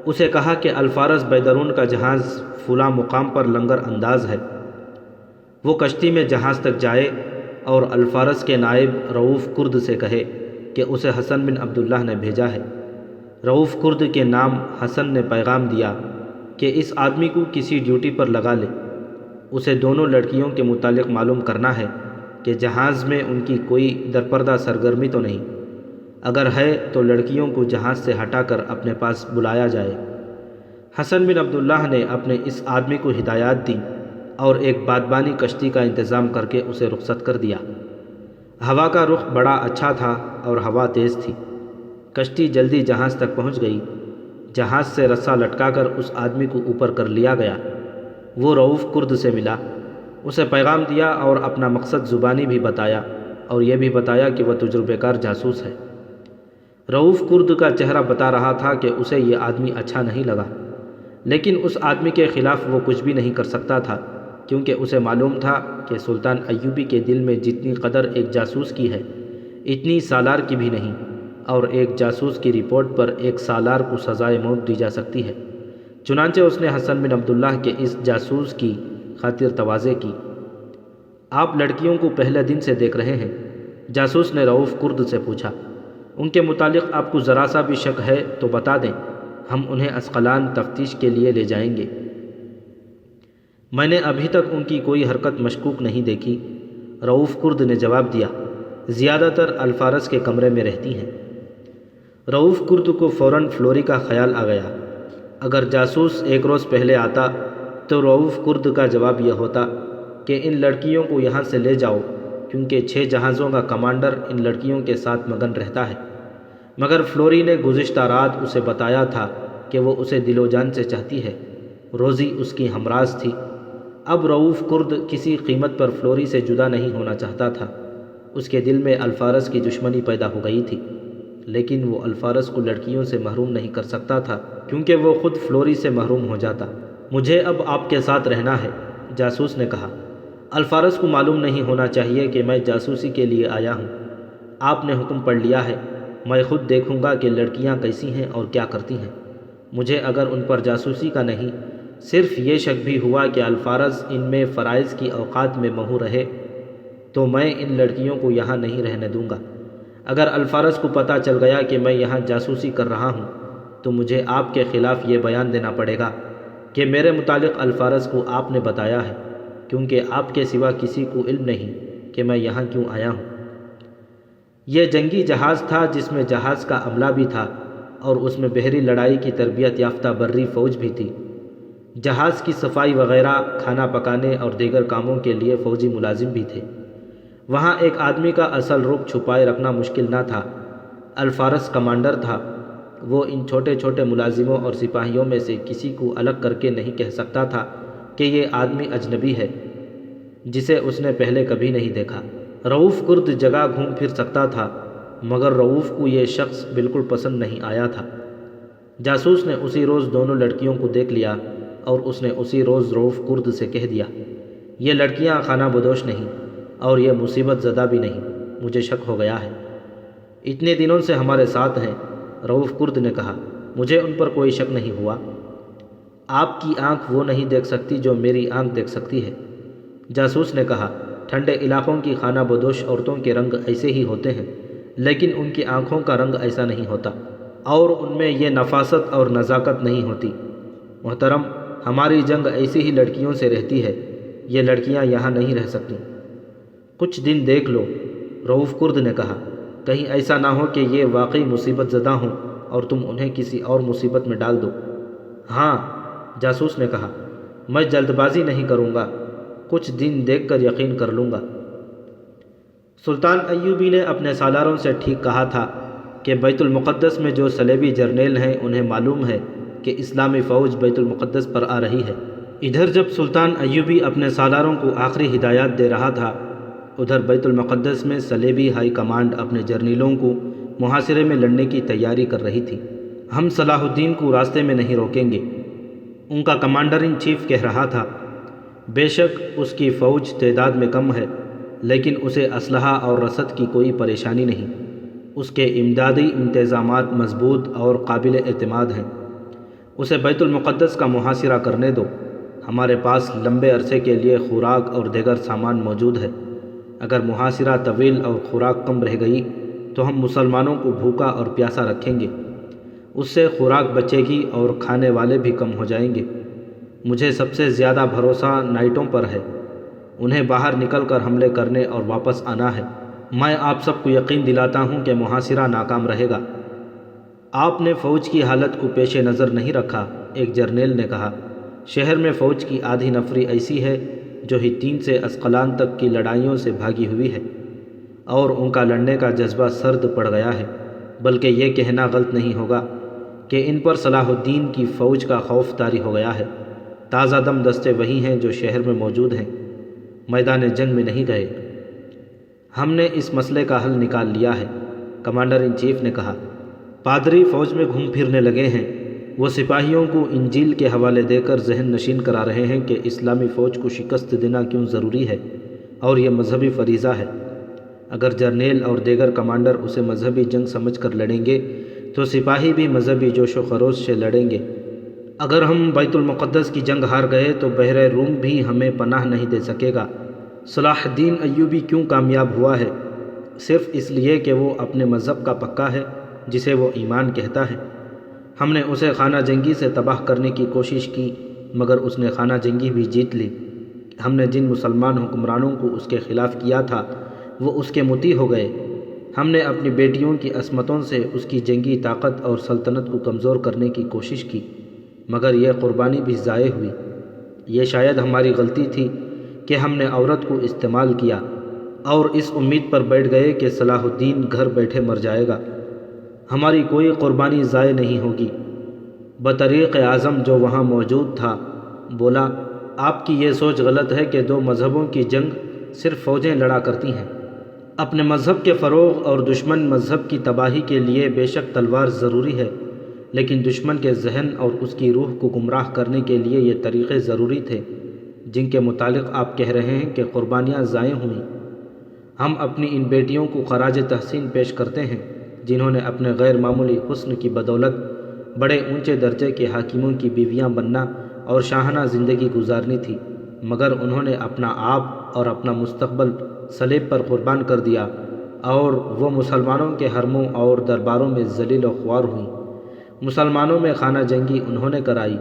اسے کہا کہ الفارس بیدرون کا جہاز فلاں مقام پر لنگر انداز ہے، وہ کشتی میں جہاز تک جائے اور الفارس کے نائب رؤوف کرد سے کہے کہ اسے حسن بن عبداللہ نے بھیجا ہے۔ رؤوف کرد کے نام حسن نے پیغام دیا کہ اس آدمی کو کسی ڈیوٹی پر لگا لے، اسے دونوں لڑکیوں کے متعلق معلوم کرنا ہے کہ جہاز میں ان کی کوئی درپردہ سرگرمی تو نہیں، اگر ہے تو لڑکیوں کو جہاز سے ہٹا کر اپنے پاس بلایا جائے۔ حسن بن عبداللہ نے اپنے اس آدمی کو ہدایات دی اور ایک بادبانی کشتی کا انتظام کر کے اسے رخصت کر دیا۔ ہوا کا رخ بڑا اچھا تھا اور ہوا تیز تھی۔ کشتی جلدی جہاز تک پہنچ گئی۔ جہاز سے رسا لٹکا کر اس آدمی کو اوپر کر لیا گیا۔ وہ رؤوف کرد سے ملا، اسے پیغام دیا اور اپنا مقصد زبانی بھی بتایا اور یہ بھی بتایا کہ وہ تجربے کار جاسوس ہے۔ رؤوف کرد کا چہرہ بتا رہا تھا کہ اسے یہ آدمی اچھا نہیں لگا، لیکن اس آدمی کے خلاف وہ کچھ بھی نہیں کر سکتا تھا، کیونکہ اسے معلوم تھا کہ سلطان ایوبی کے دل میں جتنی قدر ایک جاسوس کی ہے اتنی سالار کی بھی نہیں، اور ایک جاسوس کی رپورٹ پر ایک سالار کو سزائے موت دی جا سکتی ہے۔ چنانچہ اس نے حسن بن عبداللہ کے اس جاسوس کی خاطر تواضع کی۔ آپ لڑکیوں کو پہلے دن سے دیکھ رہے ہیں؟ جاسوس نے رؤوف کرد سے پوچھا۔ ان کے متعلق آپ کو ذرا سا بھی شک ہے تو بتا دیں، ہم انہیں اسقلان تفتیش کے لیے لے جائیں گے۔ میں نے ابھی تک ان کی کوئی حرکت مشکوک نہیں دیکھی، رؤوف کرد نے جواب دیا۔ زیادہ تر الفارس کے کمرے میں رہتی ہیں۔ رؤوف کرد کو فوراً فلوری کا خیال آ گیا۔ اگر جاسوس ایک روز پہلے آتا تو رؤوف کرد کا جواب یہ ہوتا کہ ان لڑکیوں کو یہاں سے لے جاؤ، کیونکہ 6 جہازوں کا کمانڈر ان لڑکیوں کے ساتھ مگن رہتا ہے۔ مگر فلوری نے گزشتہ رات اسے بتایا تھا کہ وہ اسے دل و جان سے چاہتی ہے، روزی اس کی ہمراز تھی۔ اب رؤوف کرد کسی قیمت پر فلوری سے جدا نہیں ہونا چاہتا تھا۔ اس کے دل میں الفارس کی دشمنی پیدا ہو گئی تھی، لیکن وہ الفارس کو لڑکیوں سے محروم نہیں کر سکتا تھا، کیونکہ وہ خود فلوری سے محروم ہو جاتا۔ مجھے اب آپ کے ساتھ رہنا ہے، جاسوس نے کہا۔ الفارس کو معلوم نہیں ہونا چاہیے کہ میں جاسوسی کے لیے آیا ہوں۔ آپ نے حکم پڑھ لیا ہے، میں خود دیکھوں گا کہ لڑکیاں کیسی ہیں اور کیا کرتی ہیں۔ مجھے اگر ان پر جاسوسی کا نہیں، صرف یہ شک بھی ہوا کہ الفارس ان میں فرائض کی اوقات میں مہو رہے تو میں ان لڑکیوں کو یہاں نہیں رہنے دوں گا۔ اگر الفارس کو پتہ چل گیا کہ میں یہاں جاسوسی کر رہا ہوں تو مجھے آپ کے خلاف یہ بیان دینا پڑے گا کہ میرے متعلق الفارس کو آپ نے بتایا ہے، کیونکہ آپ کے سوا کسی کو علم نہیں کہ میں یہاں کیوں آیا ہوں۔ یہ جنگی جہاز تھا جس میں جہاز کا عملہ بھی تھا اور اس میں بحری لڑائی کی تربیت یافتہ بری فوج بھی تھی۔ جہاز کی صفائی وغیرہ، کھانا پکانے اور دیگر کاموں کے لیے فوجی ملازم بھی تھے۔ وہاں ایک آدمی کا اصل رخ چھپائے رکھنا مشکل نہ تھا۔ الفارس کمانڈر تھا۔ وہ ان چھوٹے چھوٹے ملازموں اور سپاہیوں میں سے کسی کو الگ کر کے نہیں کہہ سکتا تھا کہ یہ آدمی اجنبی ہے جسے اس نے پہلے کبھی نہیں دیکھا۔ رؤوف کرد جگہ گھوم پھر سکتا تھا، مگر رؤوف کو یہ شخص بالکل پسند نہیں آیا تھا۔ جاسوس نے اسی روز دونوں لڑکیوں کو دیکھ لیا اور اس نے اسی روز رؤوف کرد سے کہہ دیا، یہ لڑکیاں خانہ بدوش نہیں اور یہ مصیبت زدہ بھی نہیں، مجھے شک ہو گیا ہے۔ اتنے دنوں سے ہمارے ساتھ ہیں، رؤوف کرد نے کہا، مجھے ان پر کوئی شک نہیں ہوا۔ آپ کی آنکھ وہ نہیں دیکھ سکتی جو میری آنکھ دیکھ سکتی ہے۔ جاسوس نے کہا، ٹھنڈے علاقوں کی خانہ بدوش عورتوں کے رنگ ایسے ہی ہوتے ہیں، لیکن ان کی آنکھوں کا رنگ ایسا نہیں ہوتا اور ان میں یہ نفاست اور نزاکت نہیں ہوتی۔ محترم، ہماری جنگ ایسی ہی لڑکیوں سے رہتی ہے، یہ لڑکیاں یہاں نہیں رہ سکتی۔ کچھ دن دیکھ لو، رؤوف کرد نے کہا، کہیں ایسا نہ ہو کہ یہ واقعی مصیبت زدہ ہوں اور تم انہیں کسی اور مصیبت میں ڈال دو۔ ہاں، جاسوس نے کہا، میں جلد بازی نہیں کروں گا، کچھ دن دیکھ کر یقین کر لوں گا۔ سلطان ایوبی نے اپنے سالاروں سے ٹھیک کہا تھا کہ بیت المقدس میں جو صلیبی جرنیل ہیں انہیں معلوم ہے کہ اسلامی فوج بیت المقدس پر آ رہی ہے۔ ادھر جب سلطان ایوبی اپنے سالاروں کو آخری ہدایات دے رہا تھا، ادھر بیت المقدس میں صلیبی ہائی کمانڈ اپنے جرنیلوں کو محاصرے میں لڑنے کی تیاری کر رہی تھی۔ ہم صلاح الدین کو راستے میں نہیں روکیں گے، ان کا کمانڈر ان چیف کہہ رہا تھا۔ بے شک اس کی فوج تعداد میں کم ہے، لیکن اسے اسلحہ اور رسد کی کوئی پریشانی نہیں۔ اس کے امدادی انتظامات مضبوط اور قابل اعتماد ہیں۔ اسے بیت المقدس کا محاصرہ کرنے دو۔ ہمارے پاس لمبے عرصے کے لیے خوراک اور دیگر سامان موجود ہے۔ اگر محاصرہ طویل اور خوراک کم رہ گئی تو ہم مسلمانوں کو بھوکا اور پیاسا رکھیں گے، اس سے خوراک بچے گی اور کھانے والے بھی کم ہو جائیں گے۔ مجھے سب سے زیادہ بھروسہ نائٹوں پر ہے، انہیں باہر نکل کر حملے کرنے اور واپس آنا ہے۔ میں آپ سب کو یقین دلاتا ہوں کہ محاصرہ ناکام رہے گا۔ آپ نے فوج کی حالت کو پیش نظر نہیں رکھا، ایک جرنیل نے کہا۔ شہر میں فوج کی آدھی نفری ایسی ہے جو حطین سے اسقلان تک کی لڑائیوں سے بھاگی ہوئی ہے اور ان کا لڑنے کا جذبہ سرد پڑ گیا ہے، بلکہ یہ کہنا غلط نہیں ہوگا کہ ان پر صلاح الدین کی فوج کا خوف طاری ہو گیا ہے۔ تازہ دم دستے وہی ہیں جو شہر میں موجود ہیں، میدان جنگ میں نہیں گئے۔ ہم نے اس مسئلے کا حل نکال لیا ہے، کمانڈر ان چیف نے کہا۔ پادری فوج میں گھوم پھرنے لگے ہیں، وہ سپاہیوں کو انجیل کے حوالے دے کر ذہن نشین کرا رہے ہیں کہ اسلامی فوج کو شکست دینا کیوں ضروری ہے اور یہ مذہبی فریضہ ہے۔ اگر جرنیل اور دیگر کمانڈر اسے مذہبی جنگ سمجھ کر لڑیں گے تو سپاہی بھی مذہبی جوش و خروش سے لڑیں گے۔ اگر ہم بیت المقدس کی جنگ ہار گئے تو بحر روم بھی ہمیں پناہ نہیں دے سکے گا۔ صلاح الدین ایوبی کیوں کامیاب ہوا ہے؟ صرف اس لیے کہ وہ اپنے مذہب کا پکا ہے جسے وہ ایمان کہتا ہے۔ ہم نے اسے خانہ جنگی سے تباہ کرنے کی کوشش کی، مگر اس نے خانہ جنگی بھی جیت لی۔ ہم نے جن مسلمان حکمرانوں کو اس کے خلاف کیا تھا وہ اس کے مطیع ہو گئے۔ ہم نے اپنی بیٹیوں کی عصمتوں سے اس کی جنگی طاقت اور سلطنت کو کمزور کرنے کی کوشش کی، مگر یہ قربانی بھی ضائع ہوئی۔ یہ شاید ہماری غلطی تھی کہ ہم نے عورت کو استعمال کیا اور اس امید پر بیٹھ گئے کہ صلاح الدین گھر بیٹھے مر جائے گا۔ ہماری کوئی قربانی ضائع نہیں ہوگی۔ بطریق اعظم جو وہاں موجود تھا بولا، آپ کی یہ سوچ غلط ہے کہ دو مذہبوں کی جنگ صرف فوجیں لڑا کرتی ہیں۔ اپنے مذہب کے فروغ اور دشمن مذہب کی تباہی کے لیے بے شک تلوار ضروری ہے، لیکن دشمن کے ذہن اور اس کی روح کو گمراہ کرنے کے لیے یہ طریقے ضروری تھے۔ جن کے متعلق آپ کہہ رہے ہیں کہ قربانیاں ضائع ہوئیں۔ ہم اپنی ان بیٹیوں کو خراج تحسین پیش کرتے ہیں جنہوں نے اپنے غیر معمولی حسن کی بدولت بڑے اونچے درجے کے حاکموں کی بیویاں بننا اور شاہانہ زندگی گزارنی تھی، مگر انہوں نے اپنا آپ اور اپنا مستقبل صلیب پر قربان کر دیا اور وہ مسلمانوں کے حرموں اور درباروں میں ذلیل و خوار ہوئیں۔ مسلمانوں میں خانہ جنگی انہوں نے کرائی،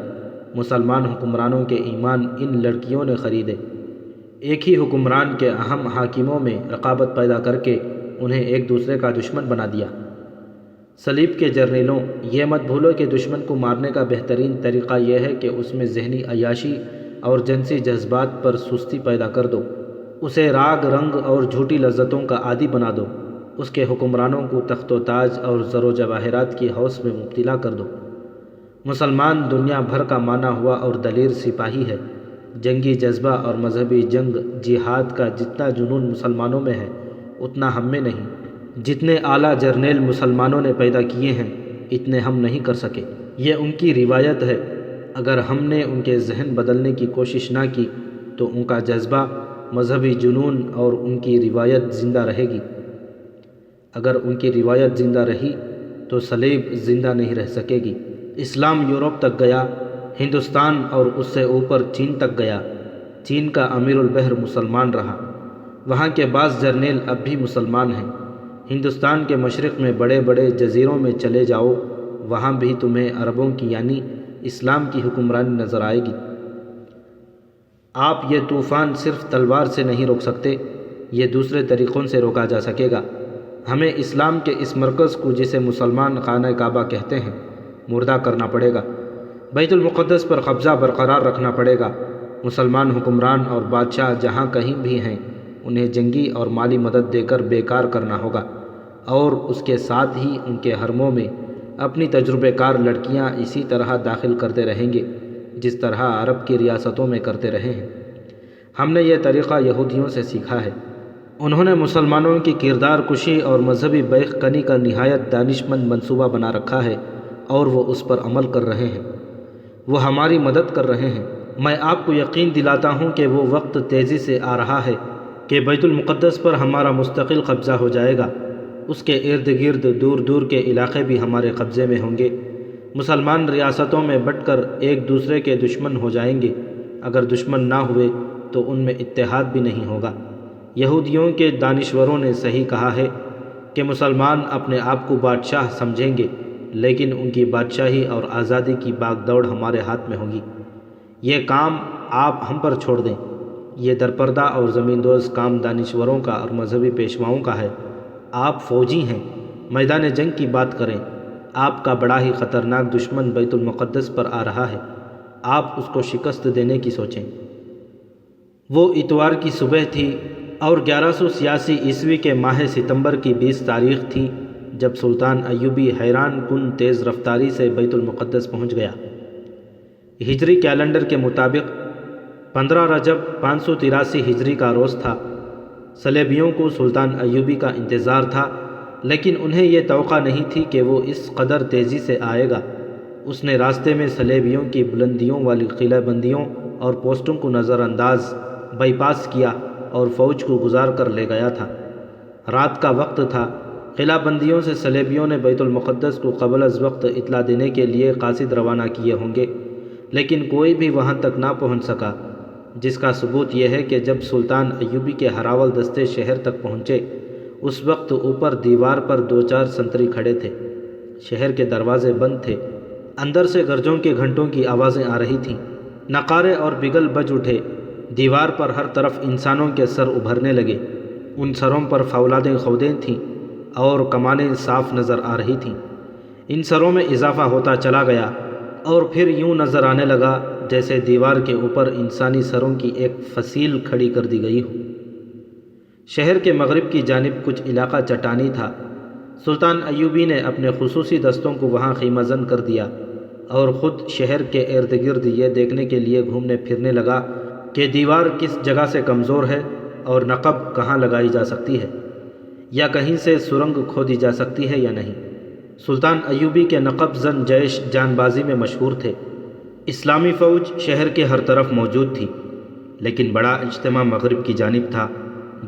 مسلمان حکمرانوں کے ایمان ان لڑکیوں نے خریدے۔ ایک ہی حکمران کے اہم حاکموں میں رقابت پیدا کر کے انہیں ایک دوسرے کا دشمن بنا دیا۔ صلیب کے جرنیلوں، یہ مت بھولو کہ دشمن کو مارنے کا بہترین طریقہ یہ ہے کہ اس میں ذہنی عیاشی اور جنسی جذبات پر سستی پیدا کر دو، اسے راگ رنگ اور جھوٹی لذتوں کا عادی بنا دو، اس کے حکمرانوں کو تخت و تاج اور زر و جواہرات کی ہوس میں مبتلا کر دو۔ مسلمان دنیا بھر کا مانا ہوا اور دلیر سپاہی ہے۔ جنگی جذبہ اور مذہبی جنگ جہاد کا جتنا جنون مسلمانوں میں ہے اتنا ہم میں نہیں۔ جتنے اعلیٰ جرنیل مسلمانوں نے پیدا کیے ہیں اتنے ہم نہیں کر سکے۔ یہ ان کی روایت ہے، اگر ہم نے ان کے ذہن بدلنے کی کوشش نہ کی تو ان کا جذبہ، مذہبی جنون اور ان کی روایت زندہ رہے گی۔ اگر ان کی روایت زندہ رہی تو صلیب زندہ نہیں رہ سکے گی۔ اسلام یورپ تک گیا، ہندوستان اور اس سے اوپر چین تک گیا۔ چین کا امیر البحر مسلمان رہا، وہاں کے بعض جرنیل اب بھی مسلمان ہیں۔ ہندوستان کے مشرق میں بڑے بڑے جزیروں میں چلے جاؤ، وہاں بھی تمہیں عربوں کی یعنی اسلام کی حکمرانی نظر آئے گی۔ آپ یہ طوفان صرف تلوار سے نہیں روک سکتے، یہ دوسرے طریقوں سے روکا جا سکے گا۔ ہمیں اسلام کے اس مرکز کو، جسے مسلمان خانہ کعبہ کہتے ہیں، مردہ کرنا پڑے گا۔ بیت المقدس پر قبضہ برقرار رکھنا پڑے گا۔ مسلمان حکمران اور بادشاہ جہاں کہیں بھی ہیں انہیں جنگی اور مالی مدد دے کر بیکار کرنا ہوگا، اور اس کے ساتھ ہی ان کے حرموں میں اپنی تجربہ کار لڑکیاں اسی طرح داخل کرتے رہیں گے جس طرح عرب کی ریاستوں میں کرتے رہے ہیں۔ ہم نے یہ طریقہ یہودیوں سے سیکھا ہے۔ انہوں نے مسلمانوں کی کردار کشی اور مذہبی بیخ کنی کا نہایت دانشمند منصوبہ بنا رکھا ہے اور وہ اس پر عمل کر رہے ہیں۔ وہ ہماری مدد کر رہے ہیں۔ میں آپ کو یقین دلاتا ہوں کہ وہ وقت تیزی سے آ رہا ہے کہ بیت المقدس پر ہمارا مستقل قبضہ ہو جائے گا۔ اس کے ارد گرد دور دور کے علاقے بھی ہمارے قبضے میں ہوں گے۔ مسلمان ریاستوں میں بٹ کر ایک دوسرے کے دشمن ہو جائیں گے۔ اگر دشمن نہ ہوئے تو ان میں اتحاد بھی نہیں ہوگا۔ یہودیوں کے دانشوروں نے صحیح کہا ہے کہ مسلمان اپنے آپ کو بادشاہ سمجھیں گے، لیکن ان کی بادشاہی اور آزادی کی باغ دوڑ ہمارے ہاتھ میں ہوگی۔ یہ کام آپ ہم پر چھوڑ دیں۔ یہ درپردہ اور زمیندوز کام دانشوروں کا اور مذہبی پیشواؤں کا ہے۔ آپ فوجی ہیں، میدان جنگ کی بات کریں۔ آپ کا بڑا ہی خطرناک دشمن بیت المقدس پر آ رہا ہے، آپ اس کو شکست دینے کی سوچیں۔ وہ اتوار کی صبح تھی اور 1186 کے ماہ ستمبر کی 20 تاریخ تھی جب سلطان ایوبی حیران کن تیز رفتاری سے بیت المقدس پہنچ گیا۔ ہجری کیلنڈر کے مطابق 15 رجب 583 ہجری کا روز تھا۔ صلیبیوں کو سلطان ایوبی کا انتظار تھا، لیکن انہیں یہ توقع نہیں تھی کہ وہ اس قدر تیزی سے آئے گا۔ اس نے راستے میں صلیبیوں کی بلندیوں والی قلعہ بندیوں اور پوسٹوں کو نظر انداز بائی پاس کیا اور فوج کو گزار کر لے گیا تھا۔ رات کا وقت تھا۔ قلعہ بندیوں سے صلیبیوں نے بیت المقدس کو قبل از وقت اطلاع دینے کے لیے قاصد روانہ کیے ہوں گے، لیکن کوئی بھی وہاں تک نہ پہنچ سکا، جس کا ثبوت یہ ہے کہ جب سلطان ایوبی کے ہراول دستے شہر تک پہنچے اس وقت اوپر دیوار پر 2-4 سنتری کھڑے تھے۔ شہر کے دروازے بند تھے۔ اندر سے گرجوں کے گھنٹوں کی آوازیں آ رہی تھیں۔ نقارے اور بگل بج اٹھے۔ دیوار پر ہر طرف انسانوں کے سر ابھرنے لگے۔ ان سروں پر فولادیں کھودیں تھیں اور کمانیں صاف نظر آ رہی تھیں۔ ان سروں میں اضافہ ہوتا چلا گیا اور پھر یوں نظر آنے لگا جیسے دیوار کے اوپر انسانی سروں کی ایک فصیل کھڑی کر دی گئی ہو۔ شہر کے مغرب کی جانب کچھ علاقہ چٹانی تھا۔ سلطان ایوبی نے اپنے خصوصی دستوں کو وہاں خیمہ زن کر دیا اور خود شہر کے ارد گرد یہ دیکھنے کے لیے گھومنے پھرنے لگا کہ دیوار کس جگہ سے کمزور ہے اور نقب کہاں لگائی جا سکتی ہے، یا کہیں سے سرنگ کھودی جا سکتی ہے یا نہیں۔ سلطان ایوبی کے نقب زن جیش جان بازی میں مشہور تھے۔ اسلامی فوج شہر کے ہر طرف موجود تھی۔ لیکن بڑا اجتماع مغرب کی جانب تھا،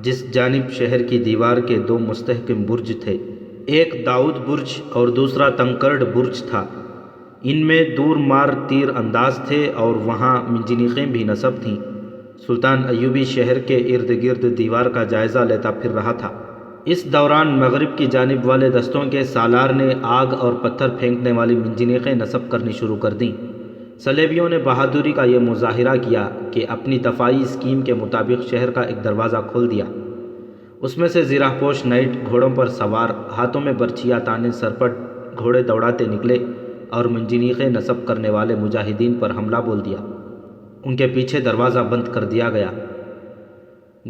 جس جانب شہر کی دیوار کے دو مستحکم برج تھے، ایک داؤد برج اور دوسرا تنکرڈ برج تھا۔ ان میں دور مار تیر انداز تھے اور وہاں منجنیقیں بھی نصب تھیں۔ سلطان ایوبی شہر کے ارد گرد دیوار کا جائزہ لیتا پھر رہا تھا۔ اس دوران مغرب کی جانب والے دستوں کے سالار نے آگ اور پتھر پھینکنے والی منجنیقیں نصب کرنی شروع کر دیں۔ صلیبیوں نے بہادری کا یہ مظاہرہ کیا کہ اپنی دفاعی اسکیم کے مطابق شہر کا ایک دروازہ کھول دیا۔ اس میں سے زرہ پوش نائٹ گھوڑوں پر سوار، ہاتھوں میں برچھیاں تانے سر پر گھوڑے دوڑاتے نکلے اور منجنیقیں نصب کرنے والے مجاہدین پر حملہ بول دیا۔ ان کے پیچھے دروازہ بند کر دیا گیا۔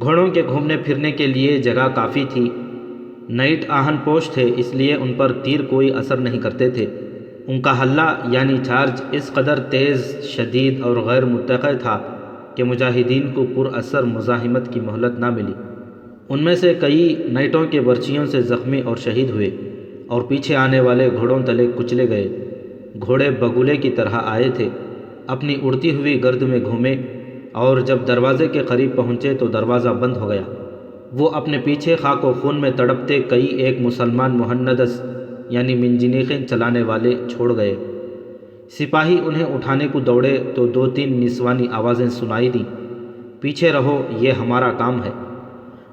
گھوڑوں کے گھومنے پھرنے کے لیے جگہ کافی تھی۔ نائٹ آہن پوش تھے، اس لیے ان پر تیر کوئی اثر نہیں کرتے تھے۔ ان کا حلہ یعنی چارج اس قدر تیز، شدید اور غیر متوقع تھا کہ مجاہدین کو پر اثر مزاحمت کی مہلت نہ ملی۔ ان میں سے کئی نائٹوں کے برچیوں سے زخمی اور شہید ہوئے اور پیچھے آنے والے گھوڑوں تلے کچلے گئے۔ گھوڑے بگولے کی طرح آئے تھے، اپنی اڑتی ہوئی گرد میں گھومے اور جب دروازے کے قریب پہنچے تو دروازہ بند ہو گیا۔ وہ اپنے پیچھے خاک و خون میں تڑپتے کئی ایک مسلمان مہندس یعنی منجنیقیں چلانے والے چھوڑ گئے۔ سپاہی انہیں اٹھانے کو دوڑے تو دو تین نسوانی آوازیں سنائی دیں، پیچھے رہو، یہ ہمارا کام ہے۔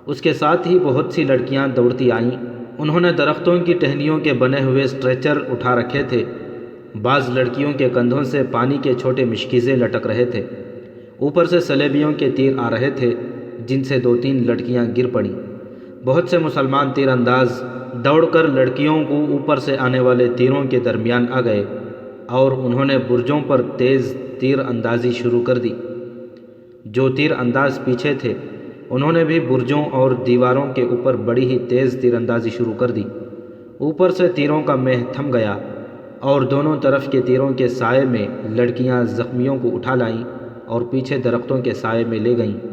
اس کے ساتھ ہی بہت سی لڑکیاں دوڑتی آئیں۔ انہوں نے درختوں کی ٹہنیوں کے بنے ہوئے اسٹریچر اٹھا رکھے تھے۔ بعض لڑکیوں کے کندھوں سے پانی کے چھوٹے مشکیزیں لٹک رہے تھے۔ اوپر سے صلیبیوں کے تیر آ رہے تھے، جن سے دو تین لڑکیاں گر پڑیں۔ بہت سے مسلمان تیر انداز دوڑ کر لڑکیوں کو اوپر سے آنے والے تیروں کے درمیان آ گئے اور انہوں نے برجوں پر تیز تیر اندازی شروع کر دی۔ جو تیر انداز پیچھے تھے انہوں نے بھی برجوں اور دیواروں کے اوپر بڑی ہی تیز تیر اندازی شروع کر دی۔ اوپر سے تیروں کا مہ تھم گیا اور دونوں طرف کے تیروں کے سائے میں لڑکیاں زخمیوں کو اٹھا لائیں اور پیچھے درختوں کے سائے میں لے گئیں۔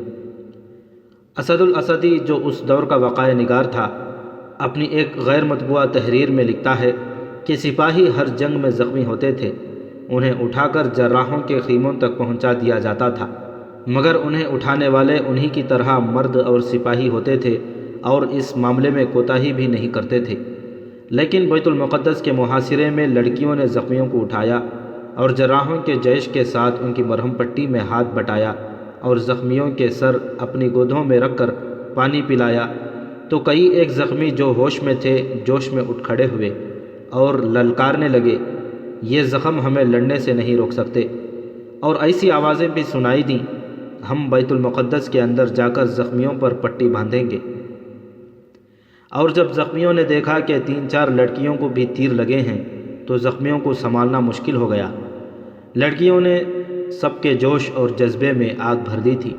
اسد الاسدی، جو اس دور کا وقائع نگار تھا، اپنی ایک غیر مطبوعہ تحریر میں لکھتا ہے کہ سپاہی ہر جنگ میں زخمی ہوتے تھے، انہیں اٹھا کر جراحوں کے خیموں تک پہنچا دیا جاتا تھا، مگر انہیں اٹھانے والے انہی کی طرح مرد اور سپاہی ہوتے تھے اور اس معاملے میں کوتاہی بھی نہیں کرتے تھے۔ لیکن بیت المقدس کے محاصرے میں لڑکیوں نے زخمیوں کو اٹھایا اور جراحوں کے جیش کے ساتھ ان کی مرہم پٹی میں ہاتھ بٹایا اور زخمیوں کے سر اپنی گودھوں میں رکھ کر پانی پلایا تو کئی ایک زخمی جو ہوش میں تھے جوش میں اٹھ کھڑے ہوئے اور للکارنے لگے، یہ زخم ہمیں لڑنے سے نہیں روک سکتے، اور ایسی آوازیں بھی سنائی دیں، ہم بیت المقدس کے اندر جا کر زخمیوں پر پٹی باندھیں گے۔ اور جب زخمیوں نے دیکھا کہ تین چار لڑکیوں کو بھی تیر لگے ہیں تو زخمیوں کو سنبھالنا مشکل ہو گیا۔ لڑکیوں نے سب کے جوش اور جذبے میں آگ بھر دی تھی۔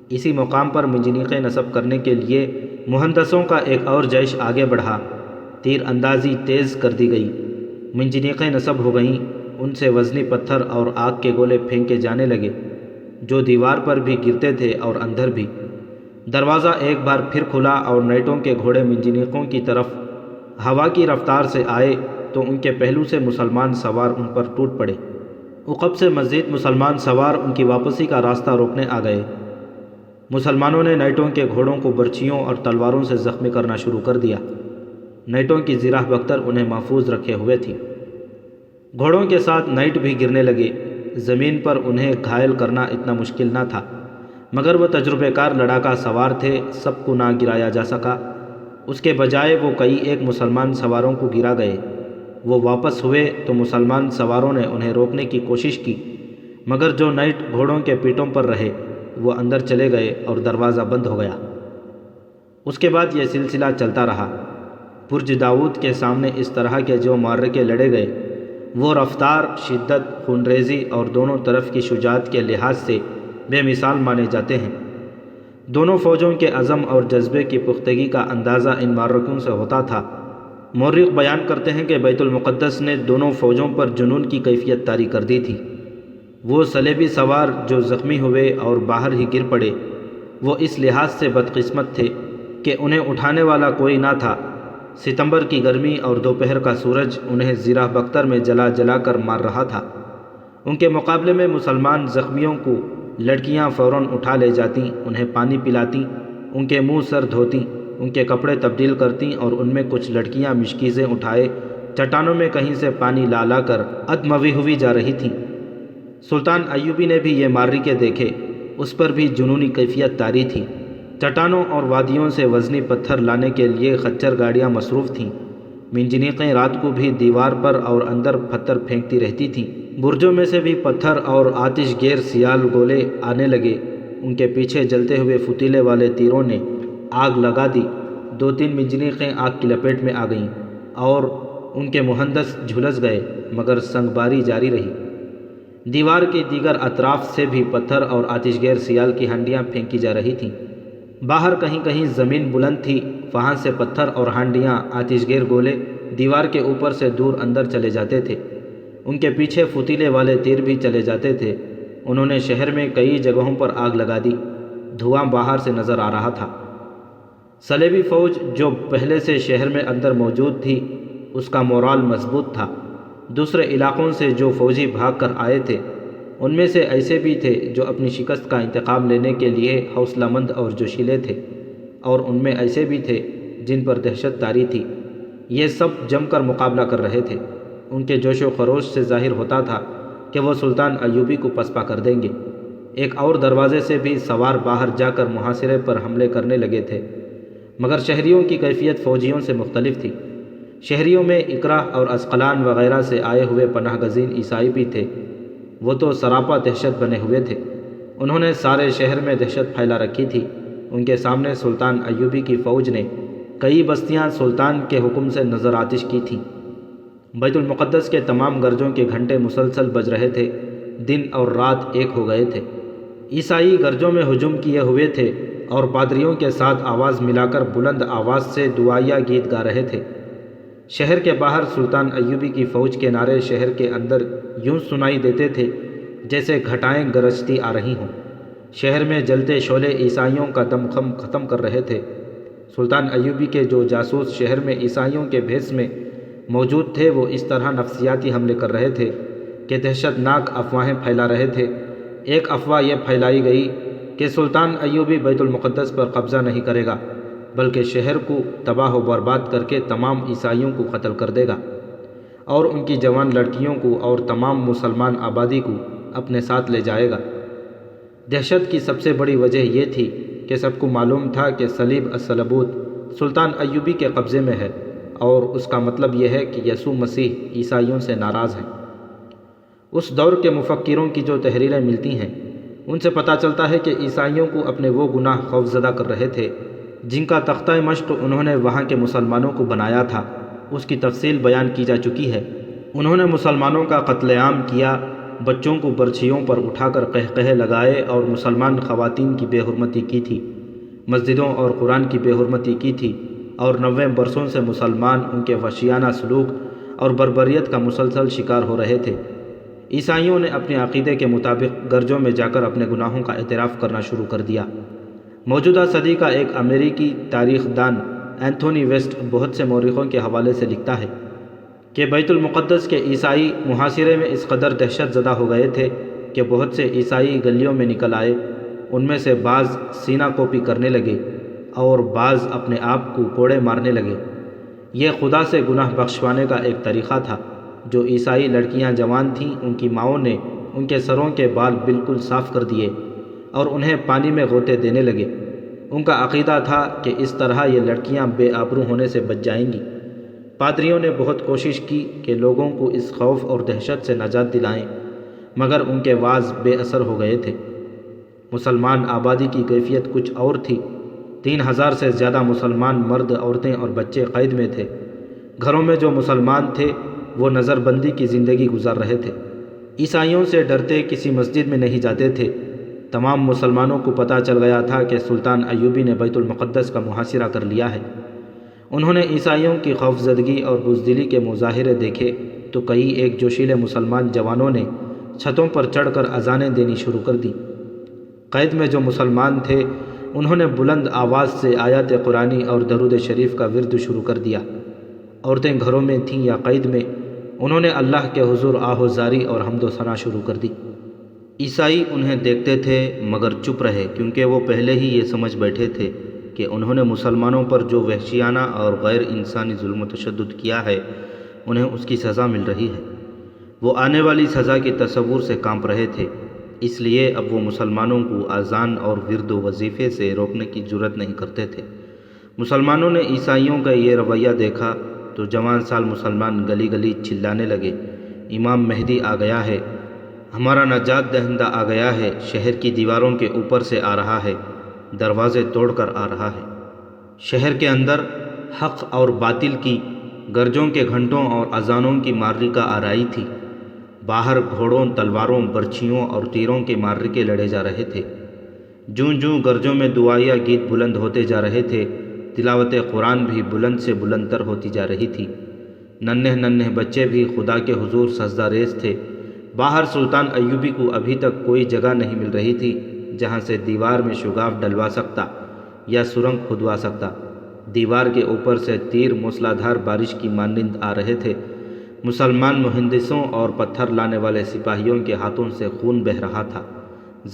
اسی مقام پر منجنیقیں نصب کرنے کے لیے مہندسوں کا ایک اور جیش آگے بڑھا۔ تیر اندازی تیز کر دی گئی، منجنیقیں نصب ہو گئیں، ان سے وزنی پتھر اور آگ کے گولے پھینکے جانے لگے جو دیوار پر بھی گرتے تھے اور اندر بھی۔ دروازہ ایک بار پھر کھلا اور نائٹوں کے گھوڑے منجنیقوں کی طرف ہوا کی رفتار سے آئے تو ان کے پہلو سے مسلمان سوار ان پر ٹوٹ پڑے۔ عقب سے مزید مسلمان سوار ان کی واپسی کا راستہ روکنے آ گئے۔ مسلمانوں نے نائٹوں کے گھوڑوں کو برچھیوں اور تلواروں سے زخمی کرنا شروع کر دیا۔ نائٹوں کی زرہ بختر انہیں محفوظ رکھے ہوئے تھی۔ گھوڑوں کے ساتھ نائٹ بھی گرنے لگے۔ زمین پر انہیں گھائل کرنا اتنا مشکل نہ تھا، مگر وہ تجربے کار لڑاکا سوار تھے، سب کو نہ گرایا جا سکا۔ اس کے بجائے وہ کئی ایک مسلمان سواروں کو گرا گئے۔ وہ واپس ہوئے تو مسلمان سواروں نے انہیں روکنے کی کوشش کی، مگر جو نائٹ گھوڑوں کے پیٹوں پر رہے وہ اندر چلے گئے اور دروازہ بند ہو گیا۔ اس کے بعد یہ سلسلہ چلتا رہا۔ برج داؤد کے سامنے اس طرح کے جو معرکے لڑے گئے وہ رفتار، شدت، خونریزی اور دونوں طرف کی شجاعت کے لحاظ سے بے مثال مانے جاتے ہیں۔ دونوں فوجوں کے عزم اور جذبے کی پختگی کا اندازہ ان معرکوں سے ہوتا تھا۔ مورخ بیان کرتے ہیں کہ بیت المقدس نے دونوں فوجوں پر جنون کی کیفیت طاری کر دی تھی۔ وہ صلیبی سوار جو زخمی ہوئے اور باہر ہی گر پڑے وہ اس لحاظ سے بدقسمت تھے کہ انہیں اٹھانے والا کوئی نہ تھا۔ ستمبر کی گرمی اور دوپہر کا سورج انہیں زرہ بختر میں جلا جلا کر مار رہا تھا۔ ان کے مقابلے میں مسلمان زخمیوں کو لڑکیاں فوراً اٹھا لے جاتیں، انہیں پانی پلاتیں، ان کے منہ سر دھوتیں، ان کے کپڑے تبدیل کرتیں، اور ان میں کچھ لڑکیاں مشکیزیں اٹھائے چٹانوں میں کہیں سے پانی لا کر ادموی ہوئی جا رہی تھیں۔ سلطان ایوبی نے بھی یہ معرکے دیکھے، اس پر بھی جنونی کیفیت طاری تھی۔ چٹانوں اور وادیوں سے وزنی پتھر لانے کے لیے خچر گاڑیاں مصروف تھیں۔ منجنیقیں رات کو بھی دیوار پر اور اندر پتھر پھینکتی رہتی تھیں۔ برجوں میں سے بھی پتھر اور آتش گیر سیال گولے آنے لگے۔ ان کے پیچھے جلتے ہوئے فتیلے والے تیروں نے آگ لگا دی۔ 2-3 منجنیقیں آگ کی لپیٹ میں آ گئیں اور ان کے مہندس جھلس گئے، مگر سنگ باری جاری رہی۔ دیوار کے دیگر اطراف سے بھی پتھر اور آتش گیر سیال کی ہانڈیاں پھینکی جا رہی تھیں۔ باہر کہیں کہیں زمین بلند تھی، وہاں سے پتھر اور ہانڈیاں، آتش گیر گولے دیوار کے اوپر سے دور اندر چلے جاتے تھے۔ ان کے پیچھے فتیلے والے تیر بھی چلے جاتے تھے۔ انہوں نے شہر میں کئی جگہوں پر آگ لگا دی۔ دھواں باہر سے نظر آ رہا تھا۔ صلیبی فوج جو پہلے سے شہر میں اندر موجود تھی، اس کا مورال مضبوط تھا۔ دوسرے علاقوں سے جو فوجی بھاگ کر آئے تھے، ان میں سے ایسے بھی تھے جو اپنی شکست کا انتقام لینے کے لیے حوصلہ مند اور جوشیلے تھے، اور ان میں ایسے بھی تھے جن پر دہشت طاری تھی۔ یہ سب جم کر مقابلہ کر رہے تھے۔ ان کے جوش و خروش سے ظاہر ہوتا تھا کہ وہ سلطان ایوبی کو پسپا کر دیں گے۔ ایک اور دروازے سے بھی سوار باہر جا کر محاصرے پر حملے کرنے لگے تھے، مگر شہریوں کی کیفیت فوجیوں سے مختلف تھی۔ شہریوں میں اکرا اور اسقلان وغیرہ سے آئے ہوئے پناہ گزین عیسائی بھی تھے۔ وہ تو سراپا دہشت بنے ہوئے تھے۔ انہوں نے سارے شہر میں دہشت پھیلا رکھی تھی۔ ان کے سامنے سلطان ایوبی کی فوج نے کئی بستیاں سلطان کے حکم سے نظر آتش کی تھیں۔ بیت المقدس کے تمام گرجوں کے گھنٹے مسلسل بج رہے تھے۔ دن اور رات ایک ہو گئے تھے۔ عیسائی گرجوں میں ہجوم کیے ہوئے تھے اور پادریوں کے ساتھ آواز ملا کر بلند آواز سے دعائیہ گیت گا رہے تھے۔ شہر کے باہر سلطان ایوبی کی فوج کے نعرے شہر کے اندر یوں سنائی دیتے تھے جیسے گھٹائیں گرجتی آ رہی ہوں۔ شہر میں جلتے شعلے عیسائیوں کا دم ختم کر رہے تھے۔ سلطان ایوبی کے جو جاسوس شہر میں عیسائیوں کے بھیس میں موجود تھے، وہ اس طرح نفسیاتی حملے کر رہے تھے کہ دہشت ناک افواہیں پھیلا رہے تھے۔ ایک افواہ یہ پھیلائی گئی کہ سلطان ایوبی بیت المقدس پر قبضہ نہیں کرے گا، بلکہ شہر کو تباہ و برباد کر کے تمام عیسائیوں کو قتل کر دے گا اور ان کی جوان لڑکیوں کو اور تمام مسلمان آبادی کو اپنے ساتھ لے جائے گا۔ دہشت کی سب سے بڑی وجہ یہ تھی کہ سب کو معلوم تھا کہ صلیب الصلبوت سلطان ایوبی کے قبضے میں ہے، اور اس کا مطلب یہ ہے کہ یسوع مسیح عیسائیوں سے ناراض ہیں۔ اس دور کے مفکروں کی جو تحریریں ملتی ہیں، ان سے پتہ چلتا ہے کہ عیسائیوں کو اپنے وہ گناہ خوفزدہ کر رہے تھے جن کا تختہ مشق انہوں نے وہاں کے مسلمانوں کو بنایا تھا۔ اس کی تفصیل بیان کی جا چکی ہے۔ انہوں نے مسلمانوں کا قتل عام کیا، بچوں کو برچھیوں پر اٹھا کر قہقہے لگائے اور مسلمان خواتین کی بے حرمتی کی تھی، مسجدوں اور قرآن کی بے حرمتی کی تھی، اور 90 برسوں سے مسلمان ان کے وحشیانہ سلوک اور بربریت کا مسلسل شکار ہو رہے تھے۔ عیسائیوں نے اپنے عقیدے کے مطابق گرجوں میں جا کر اپنے گناہوں کا اعتراف کرنا شروع کر دیا۔ موجودہ صدی کا ایک امریکی تاریخ دان اینتھونی ویسٹ بہت سے مورخوں کے حوالے سے لکھتا ہے کہ بیت المقدس کے عیسائی محاصرے میں اس قدر دہشت زدہ ہو گئے تھے کہ بہت سے عیسائی گلیوں میں نکل آئے۔ ان میں سے بعض سینہ کوپی کرنے لگے اور بعض اپنے آپ کو کوڑے مارنے لگے۔ یہ خدا سے گناہ بخشوانے کا ایک طریقہ تھا۔ جو عیسائی لڑکیاں جوان تھیں، ان کی ماؤں نے ان کے سروں کے بال بالکل صاف کر دیے اور انہیں پانی میں غوطے دینے لگے۔ ان کا عقیدہ تھا کہ اس طرح یہ لڑکیاں بے آبرو ہونے سے بچ جائیں گی۔ پادریوں نے بہت کوشش کی کہ لوگوں کو اس خوف اور دہشت سے نجات دلائیں، مگر ان کے وعظ بے اثر ہو گئے تھے۔ مسلمان آبادی کی کیفیت کچھ اور تھی۔ 3000 سے زیادہ مسلمان مرد، عورتیں اور بچے قید میں تھے۔ گھروں میں جو مسلمان تھے وہ نظر بندی کی زندگی گزار رہے تھے۔ عیسائیوں سے ڈرتے کسی مسجد میں نہیں جاتے تھے۔ تمام مسلمانوں کو پتہ چل گیا تھا کہ سلطان ایوبی نے بیت المقدس کا محاصرہ کر لیا ہے۔ انہوں نے عیسائیوں کی خوفزدگی اور بزدلی کے مظاہرے دیکھے تو کئی ایک جوشیلے مسلمان جوانوں نے چھتوں پر چڑھ کر اذانیں دینی شروع کر دی۔ قید میں جو مسلمان تھے انہوں نے بلند آواز سے آیات قرآنی اور درود شریف کا ورد شروع کر دیا۔ عورتیں گھروں میں تھیں یا قید میں، انہوں نے اللہ کے حضور آہ و زاری اور حمد و ثنا شروع کر دی۔ عیسائی انہیں دیکھتے تھے مگر چپ رہے، کیونکہ وہ پہلے ہی یہ سمجھ بیٹھے تھے کہ انہوں نے مسلمانوں پر جو وحشیانہ اور غیر انسانی ظلم و تشدد کیا ہے انہیں اس کی سزا مل رہی ہے۔ وہ آنے والی سزا کے تصور سے کانپ رہے تھے، اس لیے اب وہ مسلمانوں کو اذان اور ورد و وظیفے سے روکنے کی جرأت نہیں کرتے تھے۔ مسلمانوں نے عیسائیوں کا یہ رویہ دیکھا تو جوان سال مسلمان گلی گلی چلانے لگے، امام مہدی آ گیا ہے، ہمارا نجات دہندہ آ گیا ہے، شہر کی دیواروں کے اوپر سے آ رہا ہے، دروازے توڑ کر آ رہا ہے۔ شہر کے اندر حق اور باطل کی گرجوں کے گھنٹوں اور اذانوں کی معرکہ آرائی تھی، باہر گھوڑوں، تلواروں، برچھیوں اور تیروں کے معرکے لڑے جا رہے تھے۔ جوں جوں گرجوں میں دعائیہ گیت بلند ہوتے جا رہے تھے، تلاوت قرآن بھی بلند سے بلند تر ہوتی جا رہی تھی۔ ننھے ننھے بچے بھی خدا کے حضور سجدہ ریز تھے۔ باہر سلطان ایوبی کو ابھی تک کوئی جگہ نہیں مل رہی تھی جہاں سے دیوار میں شگاف ڈلوا سکتا یا سرنگ کھدوا سکتا۔ دیوار کے اوپر سے تیر موسلادھار بارش کی مانند آ رہے تھے۔ مسلمان مہندسوں اور پتھر لانے والے سپاہیوں کے ہاتھوں سے خون بہہ رہا تھا۔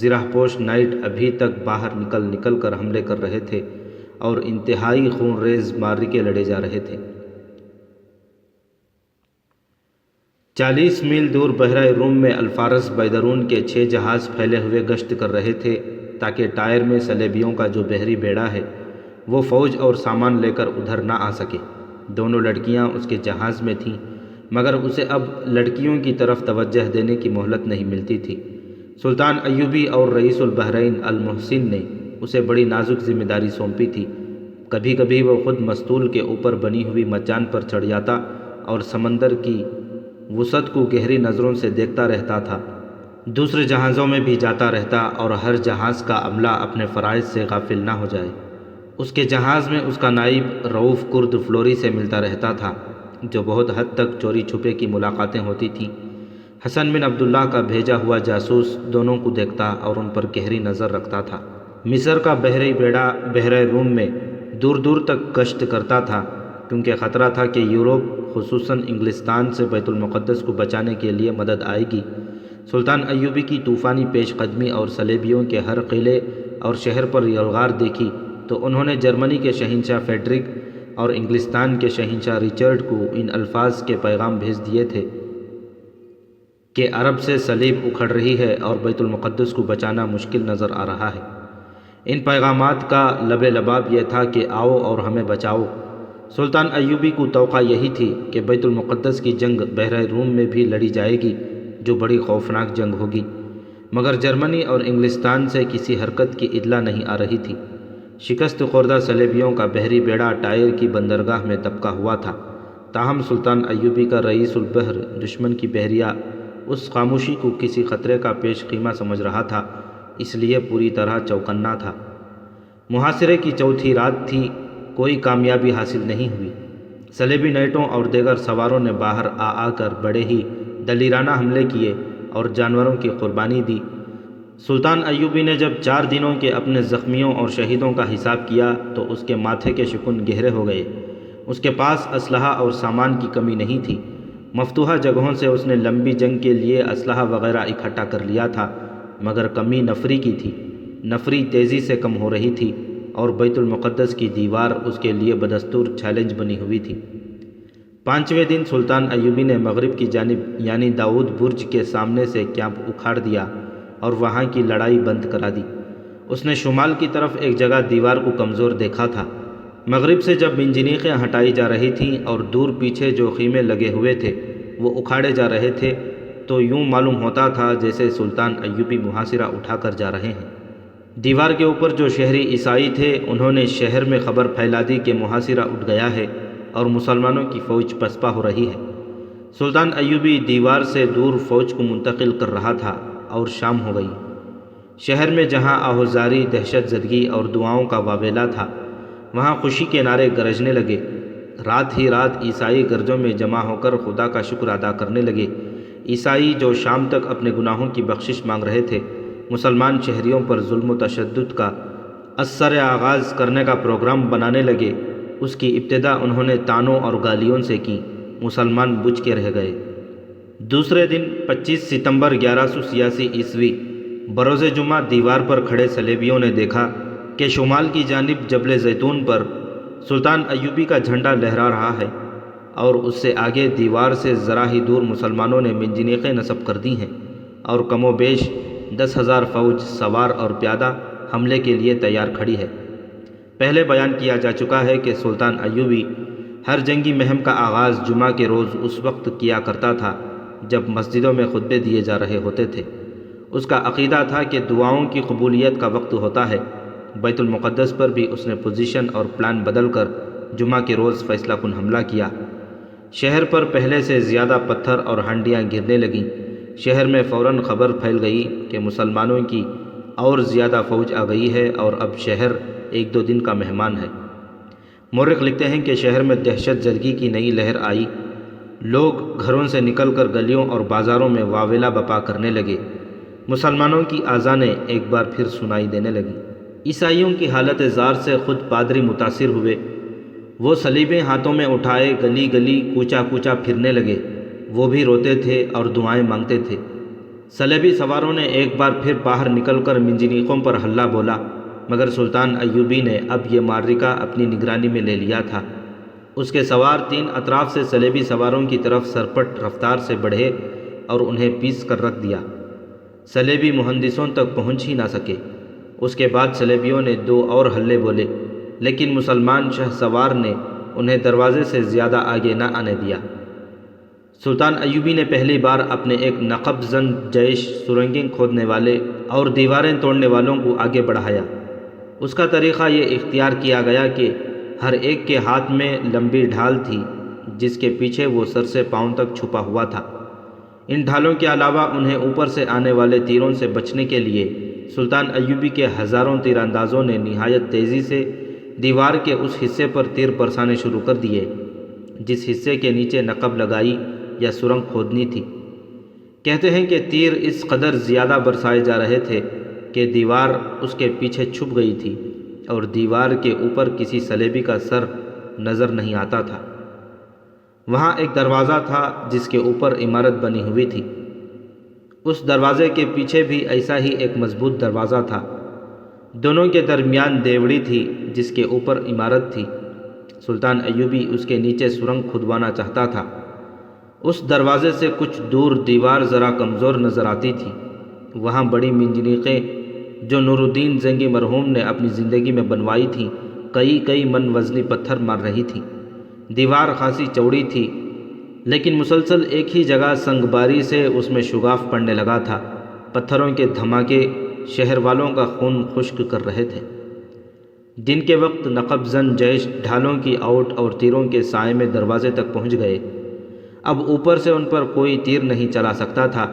زرہ پوش نائٹ ابھی تک باہر نکل نکل کر حملے کر رہے تھے اور انتہائی خون ریز معرکے لڑے جا رہے تھے۔ 40 میل دور بحیرہ روم میں الفارس بیدرون کے 6 جہاز پھیلے ہوئے گشت کر رہے تھے تاکہ ٹائر میں صلیبیوں کا جو بحری بیڑا ہے وہ فوج اور سامان لے کر ادھر نہ آ سکے۔ دونوں لڑکیاں اس کے جہاز میں تھیں، مگر اسے اب لڑکیوں کی طرف توجہ دینے کی مہلت نہیں ملتی تھی۔ سلطان ایوبی اور رئیس البحرین المحسن نے اسے بڑی نازک ذمہ داری سونپی تھی۔ کبھی کبھی وہ خود مستول کے اوپر بنی ہوئی مچان پر چڑھ جاتا اور سمندر کی وسعت کو گہری نظروں سے دیکھتا رہتا تھا۔ دوسرے جہازوں میں بھی جاتا رہتا اور ہر جہاز کا عملہ اپنے فرائض سے غافل نہ ہو جائے۔ اس کے جہاز میں اس کا نائب رؤوف کرد فلوری سے ملتا رہتا تھا، جو بہت حد تک چوری چھپے کی ملاقاتیں ہوتی تھیں۔ حسن بن عبداللہ کا بھیجا ہوا جاسوس دونوں کو دیکھتا اور ان پر گہری نظر رکھتا تھا۔ مصر کا بحری بیڑا بحیرہ روم میں دور دور تک گشت کرتا تھا، کیونکہ خطرہ تھا کہ یورپ خصوصاً انگلستان سے بیت المقدس کو بچانے کے لیے مدد آئے گی۔ سلطان ایوبی کی طوفانی پیش قدمی اور صلیبیوں کے ہر قلعے اور شہر پر یلغار دیکھی تو انہوں نے جرمنی کے شہنشاہ فیڈرک اور انگلستان کے شہنشاہ رچرڈ کو ان الفاظ کے پیغام بھیج دیے تھے کہ عرب سے صلیب اکھڑ رہی ہے اور بیت المقدس کو بچانا مشکل نظر آ رہا ہے۔ ان پیغامات کا لب لباب یہ تھا کہ آؤ اور ہمیں بچاؤ۔ سلطان ایوبی کو توقع یہی تھی کہ بیت المقدس کی جنگ بحیرہ روم میں بھی لڑی جائے گی، جو بڑی خوفناک جنگ ہوگی، مگر جرمنی اور انگلستان سے کسی حرکت کی اطلاع نہیں آ رہی تھی۔ شکست خوردہ صلیبیوں کا بحری بیڑا ٹائر کی بندرگاہ میں دبکا ہوا تھا، تاہم سلطان ایوبی کا رئیس البحر دشمن کی بحریہ اس خاموشی کو کسی خطرے کا پیش خیمہ سمجھ رہا تھا، اس لیے پوری طرح چوکنا تھا۔ محاصرے کی چوتھی رات تھی، کوئی کامیابی حاصل نہیں ہوئی۔ صلیبی نائٹوں اور دیگر سواروں نے باہر آ کر بڑے ہی دلیرانہ حملے کیے اور جانوروں کی قربانی دی۔ سلطان ایوبی نے جب 4 دنوں کے اپنے زخمیوں اور شہیدوں کا حساب کیا تو اس کے ماتھے کے شکن گہرے ہو گئے۔ اس کے پاس اسلحہ اور سامان کی کمی نہیں تھی۔ مفتوحہ جگہوں سے اس نے لمبی جنگ کے لیے اسلحہ وغیرہ اکٹھا کر لیا تھا، مگر کمی نفری کی تھی۔ نفری تیزی سے کم ہو رہی تھی اور بیت المقدس کی دیوار اس کے لیے بدستور چیلنج بنی ہوئی تھی۔ 5ویں دن سلطان ایوبی نے مغرب کی جانب یعنی داؤد برج کے سامنے سے کیمپ اکھاڑ دیا اور وہاں کی لڑائی بند کرا دی۔ اس نے شمال کی طرف ایک جگہ دیوار کو کمزور دیکھا تھا۔ مغرب سے جب منجنیقیں ہٹائی جا رہی تھیں اور دور پیچھے جو خیمے لگے ہوئے تھے وہ اکھاڑے جا رہے تھے تو یوں معلوم ہوتا تھا جیسے سلطان ایوبی محاصرہ اٹھا کر جا رہے ہیں۔ دیوار کے اوپر جو شہری عیسائی تھے انہوں نے شہر میں خبر پھیلا دی کہ محاصرہ اٹھ گیا ہے اور مسلمانوں کی فوج پسپا ہو رہی ہے۔ سلطان ایوبی دیوار سے دور فوج کو منتقل کر رہا تھا اور شام ہو گئی۔ شہر میں جہاں آہوزاری، دہشت زدگی اور دعاؤں کا واویلا تھا، وہاں خوشی کے نعرے گرجنے لگے۔ رات ہی رات عیسائی گرجوں میں جمع ہو کر خدا کا شکر ادا کرنے لگے۔ عیسائی جو شام تک اپنے گناہوں کی بخشش مانگ رہے تھے، مسلمان شہریوں پر ظلم و تشدد کا ازسر آغاز کرنے کا پروگرام بنانے لگے۔ اس کی ابتدا انہوں نے طعنوں اور گالیوں سے کی۔ مسلمان بجھ کے رہ گئے۔ دوسرے دن 25 ستمبر 1186 عیسوی بروز جمعہ دیوار پر کھڑے صلیبیوں نے دیکھا کہ شمال کی جانب جبل زیتون پر سلطان ایوبی کا جھنڈا لہرا رہا ہے، اور اس سے آگے دیوار سے ذرا ہی دور مسلمانوں نے منجنیقیں نصب کر دی ہیں اور کم و بیش 10,000 فوج سوار اور پیادہ حملے کے لیے تیار کھڑی ہے۔ پہلے بیان کیا جا چکا ہے کہ سلطان ایوبی ہر جنگی مہم کا آغاز جمعہ کے روز اس وقت کیا کرتا تھا جب مسجدوں میں خطبے دیے جا رہے ہوتے تھے۔ اس کا عقیدہ تھا کہ دعاؤں کی قبولیت کا وقت ہوتا ہے۔ بیت المقدس پر بھی اس نے پوزیشن اور پلان بدل کر جمعہ کے روز فیصلہ کن حملہ کیا۔ شہر پر پہلے سے زیادہ پتھر اور ہنڈیاں گرنے لگیں۔ شہر میں فوراً خبر پھیل گئی کہ مسلمانوں کی اور زیادہ فوج آ گئی ہے اور اب شہر 1-2 دن کا مہمان ہے۔ مورخ لکھتے ہیں کہ شہر میں دہشت زدگی کی نئی لہر آئی۔ لوگ گھروں سے نکل کر گلیوں اور بازاروں میں واویلا بپا کرنے لگے۔ مسلمانوں کی آذانیں ایک بار پھر سنائی دینے لگیں۔ عیسائیوں کی حالت زار سے خود پادری متاثر ہوئے۔ وہ صلیبیں ہاتھوں میں اٹھائے گلی گلی کوچا کوچا پھرنے لگے۔ وہ بھی روتے تھے اور دعائیں مانگتے تھے۔ صلیبی سواروں نے ایک بار پھر باہر نکل کر منجنیقوں پر حلہ بولا، مگر سلطان ایوبی نے اب یہ معرکہ اپنی نگرانی میں لے لیا تھا۔ اس کے سوار 3 اطراف سے صلیبی سواروں کی طرف سرپٹ رفتار سے بڑھے اور انہیں پیس کر رکھ دیا۔ صلیبی مہندسوں تک پہنچ ہی نہ سکے۔ اس کے بعد صلیبیوں نے 2 اور حلے بولے، لیکن مسلمان شہ سوار نے انہیں دروازے سے زیادہ آگے نہ آنے دیا۔ سلطان ایوبی نے پہلی بار اپنے ایک نقب زن جیش، سرنگیں کھودنے والے اور دیواریں توڑنے والوں کو آگے بڑھایا۔ اس کا طریقہ یہ اختیار کیا گیا کہ ہر ایک کے ہاتھ میں لمبی ڈھال تھی جس کے پیچھے وہ سر سے پاؤں تک چھپا ہوا تھا۔ ان ڈھالوں کے علاوہ انہیں اوپر سے آنے والے تیروں سے بچنے کے لیے سلطان ایوبی کے ہزاروں تیر اندازوں نے نہایت تیزی سے دیوار کے اس حصے پر تیر برسانے شروع کر دیے جس حصے کے نیچے نقب لگائی یا سرنگ کھودنی تھی۔ کہتے ہیں کہ تیر اس قدر زیادہ برسائے جا رہے تھے کہ دیوار اس کے پیچھے چھپ گئی تھی اور دیوار کے اوپر کسی صلیبی کا سر نظر نہیں آتا تھا۔ وہاں ایک دروازہ تھا جس کے اوپر عمارت بنی ہوئی تھی۔ اس دروازے کے پیچھے بھی ایسا ہی ایک مضبوط دروازہ تھا۔ دونوں کے درمیان دیوڑی تھی جس کے اوپر عمارت تھی۔ سلطان ایوبی اس کے نیچے سرنگ کھدوانا چاہتا تھا۔ اس دروازے سے کچھ دور دیوار ذرا کمزور نظر آتی تھی۔ وہاں بڑی منجنیقیں جو نور الدین زنگی مرحوم نے اپنی زندگی میں بنوائی تھیں کئی من وزنی پتھر مار رہی تھیں۔ دیوار خاصی چوڑی تھی لیکن مسلسل ایک ہی جگہ سنگ باری سے اس میں شگاف پڑنے لگا تھا۔ پتھروں کے دھماکے شہر والوں کا خون خشک کر رہے تھے۔ دن کے وقت نقب زن جیش ڈھالوں کی اوٹ اور تیروں کے سائے میں دروازے تک پہنچ گئے۔ اب اوپر سے ان پر کوئی تیر نہیں چلا سکتا تھا۔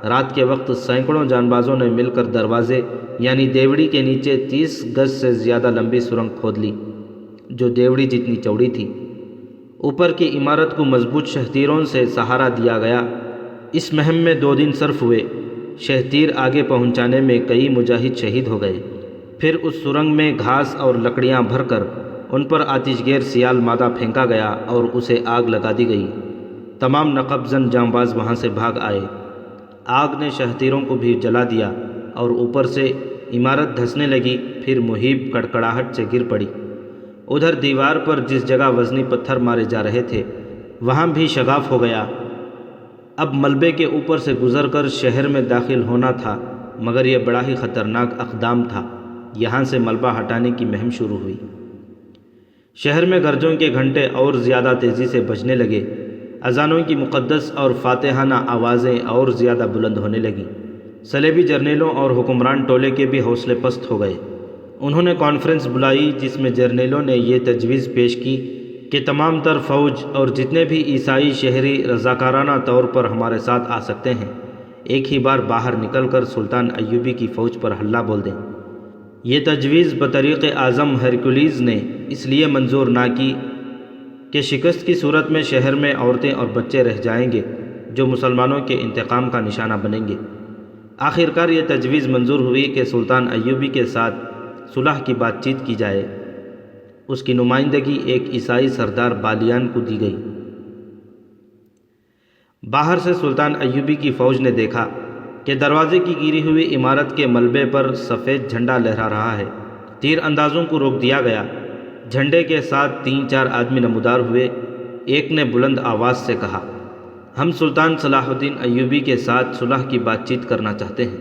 رات کے وقت سینکڑوں جانبازوں نے مل کر دروازے یعنی دیوڑی کے نیچے 30 گز سے زیادہ لمبی سرنگ کھود لی جو دیوڑی جتنی چوڑی تھی۔ اوپر کی عمارت کو مضبوط شہتیروں سے سہارا دیا گیا۔ اس مہم میں 2 دن صرف ہوئے۔ شہتیر آگے پہنچانے میں کئی مجاہد شہید ہو گئے۔ پھر اس سرنگ میں گھاس اور لکڑیاں بھر کر ان پر آتش گیر سیال مادہ پھینکا گیا اور اسے آگ لگا دی گئی۔ تمام نقب زن جانباز وہاں سے بھاگ آئے۔ آگ نے شہتیروں کو بھی جلا دیا اور اوپر سے عمارت دھنسنے لگی، پھر مہیب کڑکڑاہٹ سے گر پڑی۔ ادھر دیوار پر جس جگہ وزنی پتھر مارے جا رہے تھے وہاں بھی شگاف ہو گیا۔ اب ملبے کے اوپر سے گزر کر شہر میں داخل ہونا تھا، مگر یہ بڑا ہی خطرناک اقدام تھا۔ یہاں سے ملبہ ہٹانے کی مہم شروع ہوئی۔ شہر میں گرجوں کے گھنٹے اور زیادہ تیزی سے بجنے لگے۔ اذانوں کی مقدس اور فاتحانہ آوازیں اور زیادہ بلند ہونے لگیں۔ صلیبی جرنیلوں اور حکمران ٹولے کے بھی حوصلے پست ہو گئے۔ انہوں نے کانفرنس بلائی جس میں جرنیلوں نے یہ تجویز پیش کی کہ تمام تر فوج اور جتنے بھی عیسائی شہری رضاکارانہ طور پر ہمارے ساتھ آ سکتے ہیں ایک ہی بار باہر نکل کر سلطان ایوبی کی فوج پر حلہ بول دیں۔ یہ تجویز بطریق اعظم ہرکولیز نے اس لیے منظور نہ کی کہ شکست کی صورت میں شہر میں عورتیں اور بچے رہ جائیں گے جو مسلمانوں کے انتقام کا نشانہ بنیں گے۔ آخرکار یہ تجویز منظور ہوئی کہ سلطان ایوبی کے ساتھ صلح کی بات چیت کی جائے۔ اس کی نمائندگی ایک عیسائی سردار بالیان کو دی گئی۔ باہر سے سلطان ایوبی کی فوج نے دیکھا کہ دروازے کی گری ہوئی عمارت کے ملبے پر سفید جھنڈا لہرا رہا ہے۔ تیر اندازوں کو روک دیا گیا۔ جھنڈے کے ساتھ 3-4 آدمی نمودار ہوئے۔ ایک نے بلند آواز سے کہا، ہم سلطان صلاح الدین ایوبی کے ساتھ صلح کی بات چیت کرنا چاہتے ہیں۔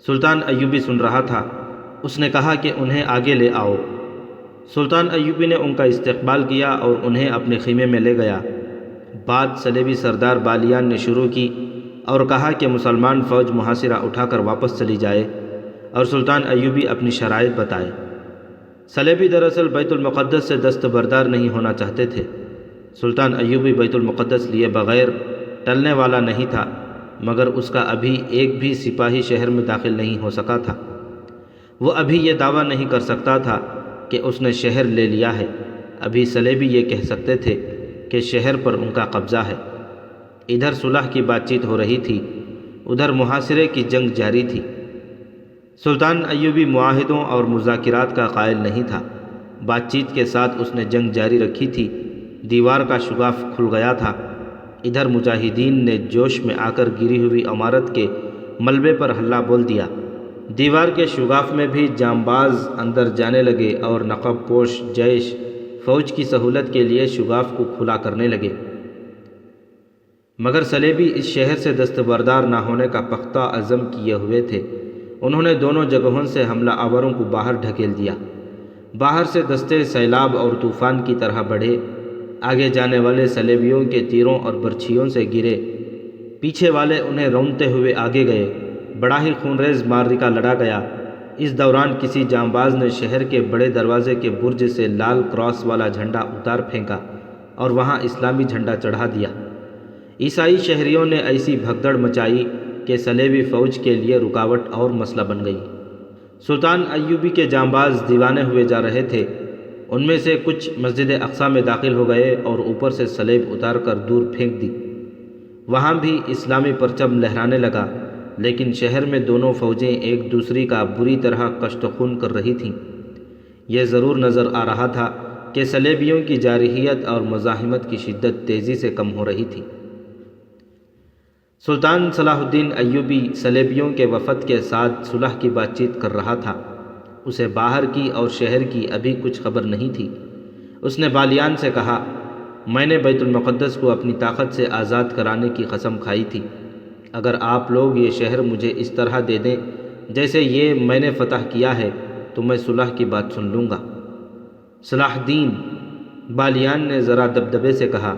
سلطان ایوبی سن رہا تھا۔ اس نے کہا کہ انہیں آگے لے آؤ۔ سلطان ایوبی نے ان کا استقبال کیا اور انہیں اپنے خیمے میں لے گیا۔ بات صلیبی سردار بالیان نے شروع کی اور کہا کہ مسلمان فوج محاصرہ اٹھا کر واپس چلی جائے اور سلطان ایوبی اپنی شرائط بتائے۔ صلیبی دراصل بیت المقدس سے دستبردار نہیں ہونا چاہتے تھے۔ سلطان ایوبی بیت المقدس لیے بغیر ٹلنے والا نہیں تھا، مگر اس کا ابھی ایک بھی سپاہی شہر میں داخل نہیں ہو سکا تھا۔ وہ ابھی یہ دعویٰ نہیں کر سکتا تھا کہ اس نے شہر لے لیا ہے۔ ابھی صلیبی یہ کہہ سکتے تھے کہ شہر پر ان کا قبضہ ہے۔ ادھر صلح کی بات چیت ہو رہی تھی، ادھر محاصرے کی جنگ جاری تھی۔ سلطان ایوبی معاہدوں اور مذاکرات کا قائل نہیں تھا۔ بات چیت کے ساتھ اس نے جنگ جاری رکھی تھی۔ دیوار کا شگاف کھل گیا تھا۔ ادھر مجاہدین نے جوش میں آ کر گری ہوئی عمارت کے ملبے پر حملہ بول دیا۔ دیوار کے شگاف میں بھی جانباز اندر جانے لگے اور نقب پوش جیش فوج کی سہولت کے لیے شگاف کو کھلا کرنے لگے۔ مگر صلیبی اس شہر سے دستبردار نہ ہونے کا پختہ عزم کیے ہوئے تھے۔ انہوں نے دونوں جگہوں سے حملہ آوروں کو باہر ڈھکیل دیا۔ باہر سے دستے سیلاب اور طوفان کی طرح بڑھے۔ آگے جانے والے صلیبیوں کے تیروں اور برچھیوں سے گرے، پیچھے والے انہیں رونتے ہوئے آگے گئے۔ بڑا ہی خونریز معرکہ لڑا گیا۔ اس دوران کسی جانباز نے شہر کے بڑے دروازے کے برج سے لال کراس والا جھنڈا اتار پھینکا اور وہاں اسلامی جھنڈا چڑھا دیا۔ عیسائی شہریوں نے ایسی بھگدڑ مچائی کہ صلیبی فوج کے لیے رکاوٹ اور مسئلہ بن گئی۔ سلطان ایوبی کے جانباز دیوانے ہوئے جا رہے تھے۔ ان میں سے کچھ مسجد اقصیٰ میں داخل ہو گئے اور اوپر سے صلیب اتار کر دور پھینک دی۔ وہاں بھی اسلامی پرچم لہرانے لگا، لیکن شہر میں دونوں فوجیں ایک دوسری کا بری طرح کشت و خون کر رہی تھیں۔ یہ ضرور نظر آ رہا تھا کہ صلیبیوں کی جارحیت اور مزاحمت کی شدت تیزی سے کم ہو رہی تھی۔ سلطان صلاح الدین ایوبی صلیبیوں کے وفد کے ساتھ صلح کی بات چیت کر رہا تھا۔ اسے باہر کی اور شہر کی ابھی کچھ خبر نہیں تھی۔ اس نے بالیان سے کہا، میں نے بیت المقدس کو اپنی طاقت سے آزاد کرانے کی قسم کھائی تھی۔ اگر آپ لوگ یہ شہر مجھے اس طرح دے دیں جیسے یہ میں نے فتح کیا ہے تو میں صلح کی بات سن لوں گا۔ صلاح الدین، بالیان نے ذرا دبدبے سے کہا،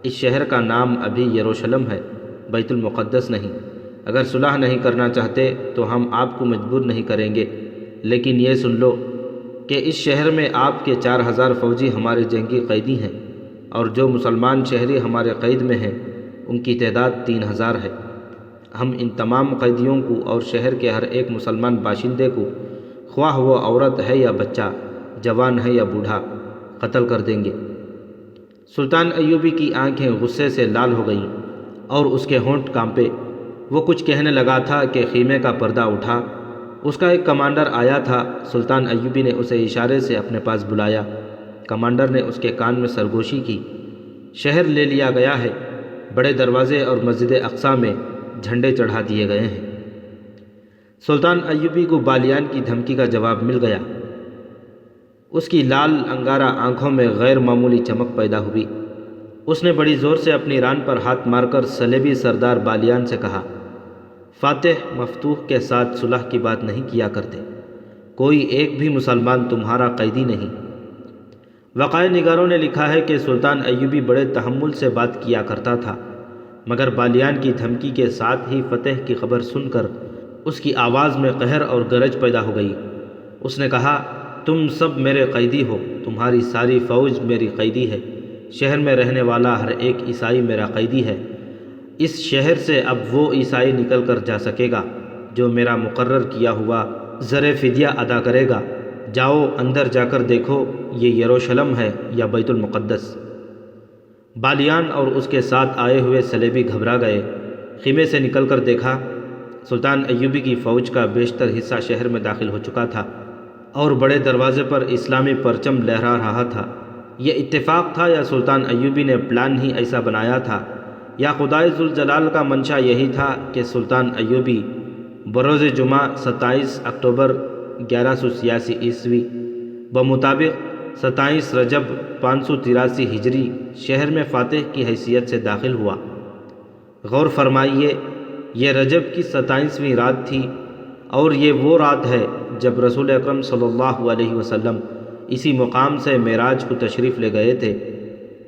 اس شہر کا نام ابھی یروشلم ہے، بیت المقدس نہیں۔ اگر صلح نہیں کرنا چاہتے تو ہم آپ کو مجبور نہیں کریں گے، لیکن یہ سن لو کہ اس شہر میں آپ کے 4000 فوجی ہمارے جنگی قیدی ہیں، اور جو مسلمان شہری ہمارے قید میں ہیں ان کی تعداد 3000 ہے۔ ہم ان تمام قیدیوں کو اور شہر کے ہر ایک مسلمان باشندے کو، خواہ وہ عورت ہے یا بچہ، جوان ہے یا بوڑھا، قتل کر دیں گے۔ سلطان ایوبی کی آنکھیں غصے سے لال ہو گئیں اور اس کے ہونٹ کانپے۔ وہ کچھ کہنے لگا تھا کہ خیمے کا پردہ اٹھا۔ اس کا ایک کمانڈر آیا تھا۔ سلطان ایوبی نے اسے اشارے سے اپنے پاس بلایا۔ کمانڈر نے اس کے کان میں سرگوشی کی۔ شہر لے لیا گیا ہے، بڑے دروازے اور مسجد اقصیٰ میں جھنڈے چڑھا دیے گئے ہیں۔ سلطان ایوبی کو بالیان کی دھمکی کا جواب مل گیا۔ اس کی لال انگارہ آنکھوں میں غیر معمولی چمک پیدا ہوئی۔ اس نے بڑی زور سے اپنی ران پر ہاتھ مار کر صلیبی سردار بالیان سے کہا، فاتح مفتوح کے ساتھ صلح کی بات نہیں کیا کرتے۔ کوئی ایک بھی مسلمان تمہارا قیدی نہیں۔ وقائع نگاروں نے لکھا ہے کہ سلطان ایوبی بڑے تحمل سے بات کیا کرتا تھا، مگر بالیان کی دھمکی کے ساتھ ہی فتح کی خبر سن کر اس کی آواز میں قہر اور گرج پیدا ہو گئی۔ اس نے کہا، تم سب میرے قیدی ہو، تمہاری ساری فوج میری قیدی ہے۔ شہر میں رہنے والا ہر ایک عیسائی میرا قیدی ہے۔ اس شہر سے اب وہ عیسائی نکل کر جا سکے گا جو میرا مقرر کیا ہوا زر فدیہ ادا کرے گا۔ جاؤ اندر جا کر دیکھو یہ یروشلم ہے یا بیت المقدس۔ بالیان اور اس کے ساتھ آئے ہوئے صلیبی گھبرا گئے۔ خیمے سے نکل کر دیکھا، سلطان ایوبی کی فوج کا بیشتر حصہ شہر میں داخل ہو چکا تھا اور بڑے دروازے پر اسلامی پرچم لہرا رہا تھا۔ یہ اتفاق تھا یا سلطان ایوبی نے پلان ہی ایسا بنایا تھا یا خدائے ذوالجلال کا منشا یہی تھا کہ سلطان ایوبی بروز جمعہ 27 اکتوبر 1186 عیسوی بمطابق 27 رجب 583 ہجری شہر میں فاتح کی حیثیت سے داخل ہوا۔ غور فرمائیے، یہ رجب کی 27ویں رات تھی اور یہ وہ رات ہے جب رسول اکرم صلی اللہ علیہ وسلم اسی مقام سے معراج کو تشریف لے گئے تھے۔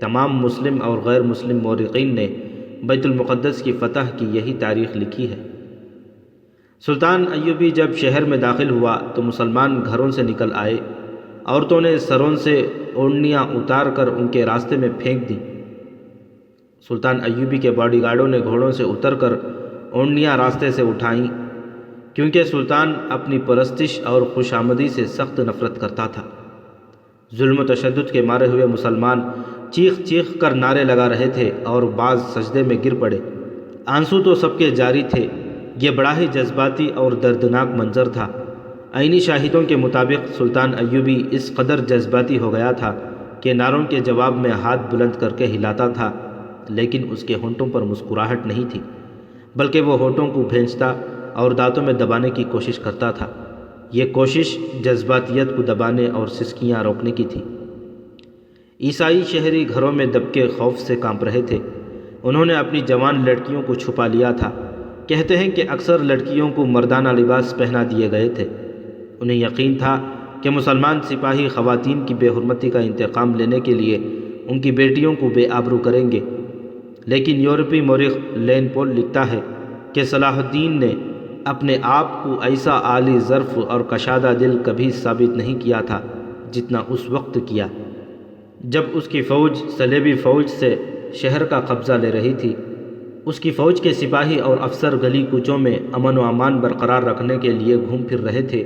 تمام مسلم اور غیر مسلم مورخین نے بیت المقدس کی فتح کی یہی تاریخ لکھی ہے۔ سلطان ایوبی جب شہر میں داخل ہوا تو مسلمان گھروں سے نکل آئے۔ عورتوں نے سروں سے اوڑھنیاں اتار کر ان کے راستے میں پھینک دیں۔ سلطان ایوبی کے باڈی گارڈوں نے گھوڑوں سے اتر کر اوڑھنیاں راستے سے اٹھائیں، کیونکہ سلطان اپنی پرستش اور خوش آمدی سے سخت نفرت کرتا تھا۔ ظلم و تشدد کے مارے ہوئے مسلمان چیخ چیخ کر نعرے لگا رہے تھے اور بعض سجدے میں گر پڑے۔ آنسو تو سب کے جاری تھے۔ یہ بڑا ہی جذباتی اور دردناک منظر تھا۔ عینی شاہدوں کے مطابق سلطان ایوبی اس قدر جذباتی ہو گیا تھا کہ نعروں کے جواب میں ہاتھ بلند کر کے ہلاتا تھا، لیکن اس کے ہونٹوں پر مسکراہٹ نہیں تھی، بلکہ وہ ہونٹوں کو بھینچتا اور دانتوں میں دبانے کی کوشش کرتا تھا۔ یہ کوشش جذباتیت کو دبانے اور سسکیاں روکنے کی تھی۔ عیسائی شہری گھروں میں دب کے خوف سے کانپ رہے تھے۔ انہوں نے اپنی جوان لڑکیوں کو چھپا لیا تھا۔ کہتے ہیں کہ اکثر لڑکیوں کو مردانہ لباس پہنا دیے گئے تھے۔ انہیں یقین تھا کہ مسلمان سپاہی خواتین کی بے حرمتی کا انتقام لینے کے لیے ان کی بیٹیوں کو بے آبرو کریں گے، لیکن یورپی مورخ لین پول لکھتا ہے کہ صلاح الدین نے اپنے آپ کو ایسا عالی ظرف اور کشادہ دل کبھی ثابت نہیں کیا تھا جتنا اس وقت کیا، جب اس کی فوج صلیبی فوج سے شہر کا قبضہ لے رہی تھی۔ اس کی فوج کے سپاہی اور افسر گلی کوچوں میں امن و امان برقرار رکھنے کے لیے گھوم پھر رہے تھے،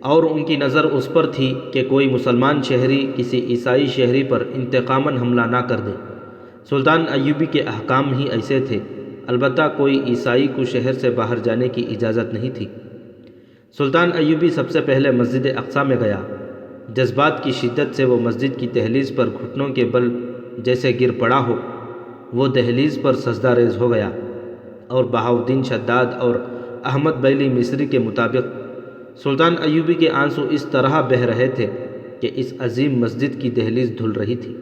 اور ان کی نظر اس پر تھی کہ کوئی مسلمان شہری کسی عیسائی شہری پر انتقاماً حملہ نہ کر دے۔ سلطان ایوبی کے احکام ہی ایسے تھے، البتہ کوئی عیسائی کو شہر سے باہر جانے کی اجازت نہیں تھی۔ سلطان ایوبی سب سے پہلے مسجد اقصیٰ میں گیا۔ جذبات کی شدت سے وہ مسجد کی دہلیز پر گھٹنوں کے بل جیسے گر پڑا ہو۔ وہ دہلیز پر سجدہ ریز ہو گیا، اور بہاؤالدین شداد اور احمد بیلی مصری کے مطابق سلطان ایوبی کے آنسو اس طرح بہہ رہے تھے کہ اس عظیم مسجد کی دہلیز دھل رہی تھی۔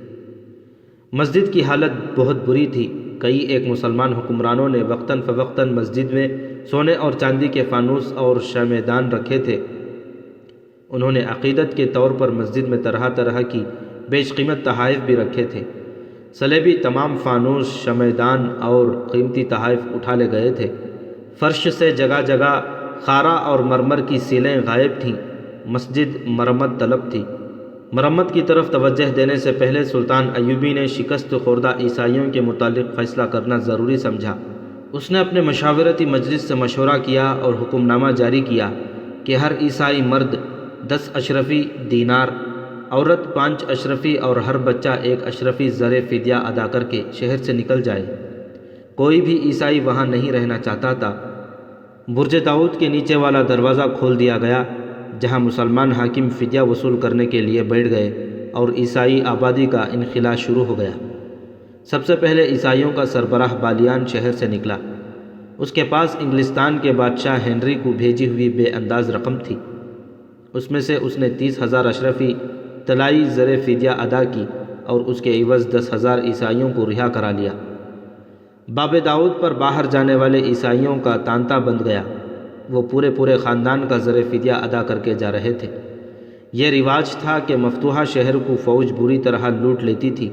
مسجد کی حالت بہت بری تھی۔ کئی ایک مسلمان حکمرانوں نے وقتاً فوقتاً مسجد میں سونے اور چاندی کے فانوس اور شمعدان رکھے تھے۔ انہوں نے عقیدت کے طور پر مسجد میں طرح طرح کی بیش قیمت تحائف بھی رکھے تھے۔ صلیبی تمام فانوس، شمعدان اور قیمتی تحائف اٹھا لے گئے تھے۔ فرش سے جگہ جگہ خارا اور مرمر کی سیلیں غائب تھیں۔ مسجد مرمت طلب تھی۔ مرمت کی طرف توجہ دینے سے پہلے سلطان ایوبی نے شکست خوردہ عیسائیوں کے متعلق فیصلہ کرنا ضروری سمجھا۔ اس نے اپنے مشاورتی مجلس سے مشورہ کیا اور حکم نامہ جاری کیا کہ ہر عیسائی مرد 10 اشرفی دینار، عورت 5 اشرفی اور ہر بچہ 1 اشرفی زر فدیہ ادا کر کے شہر سے نکل جائے۔ کوئی بھی عیسائی وہاں نہیں رہنا چاہتا تھا۔ برج داؤد کے نیچے والا دروازہ کھول دیا گیا، جہاں مسلمان حاکم فدیہ وصول کرنے کے لیے بیٹھ گئے اور عیسائی آبادی کا انخلا شروع ہو گیا۔ سب سے پہلے عیسائیوں کا سربراہ بالیان شہر سے نکلا۔ اس کے پاس انگلستان کے بادشاہ ہنری کو بھیجی ہوئی بے انداز رقم تھی۔ اس میں سے اس نے 30,000 اشرفی طلائی زر فدیہ ادا کی اور اس کے عوض 10,000 عیسائیوں کو رہا کرا لیا۔ باب داؤد پر باہر جانے والے عیسائیوں کا تانتا بند گیا۔ وہ پورے خاندان کا زر فدیہ ادا کر کے جا رہے تھے۔ یہ رواج تھا کہ مفتوحہ شہر کو فوج بری طرح لوٹ لیتی تھی۔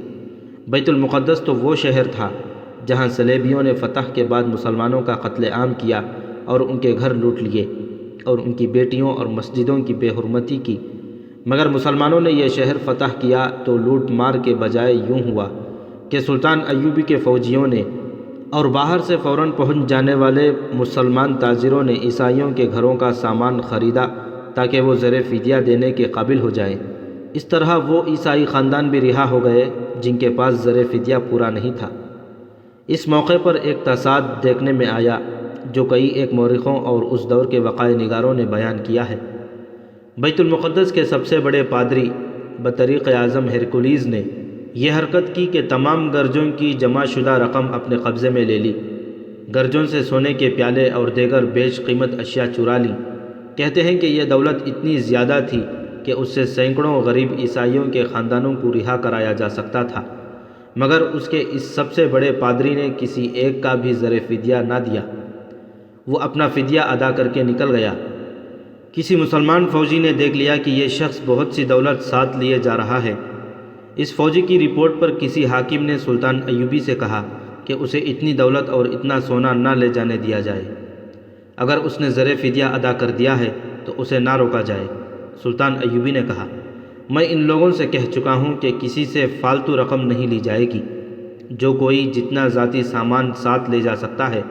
بیت المقدس تو وہ شہر تھا جہاں صلیبیوں نے فتح کے بعد مسلمانوں کا قتل عام کیا اور ان کے گھر لوٹ لیے اور ان کی بیٹیوں اور مسجدوں کی بے حرمتی کی۔ مگر مسلمانوں نے یہ شہر فتح کیا تو لوٹ مار کے بجائے یوں ہوا کہ سلطان ایوبی کے فوجیوں نے اور باہر سے فوراً پہنچ جانے والے مسلمان تاجروں نے عیسائیوں کے گھروں کا سامان خریدا تاکہ وہ زر فدیہ دینے کے قابل ہو جائیں۔ اس طرح وہ عیسائی خاندان بھی رہا ہو گئے جن کے پاس زر فدیہ پورا نہیں تھا۔ اس موقع پر ایک تصاد دیکھنے میں آیا جو کئی ایک مورخوں اور اس دور کے وقائع نگاروں نے بیان کیا ہے۔ بیت المقدس کے سب سے بڑے پادری بطریق اعظم ہرکولیز نے یہ حرکت کی کہ تمام گرجوں کی جمع شدہ رقم اپنے قبضے میں لے لی، گرجوں سے سونے کے پیالے اور دیگر بیش قیمت اشیاء چرا لیں۔ کہتے ہیں کہ یہ دولت اتنی زیادہ تھی کہ اس سے سینکڑوں غریب عیسائیوں کے خاندانوں کو رہا کرایا جا سکتا تھا، مگر اس کے اس سب سے بڑے پادری نے کسی ایک کا بھی زر فدیہ نہ دیا۔ وہ اپنا فدیہ ادا کر کے نکل گیا۔ کسی مسلمان فوجی نے دیکھ لیا کہ یہ شخص بہت سی دولت ساتھ لیے جا رہا ہے۔ اس فوجی کی رپورٹ پر کسی حاکم نے سلطان ایوبی سے کہا کہ اسے اتنی دولت اور اتنا سونا نہ لے جانے دیا جائے، اگر اس نے زر فدیہ ادا کر دیا ہے تو اسے نہ روکا جائے۔ سلطان ایوبی نے کہا، میں ان لوگوں سے کہہ چکا ہوں کہ کسی سے فالتو رقم نہیں لی جائے گی، جو کوئی جتنا ذاتی سامان ساتھ لے جا سکتا ہے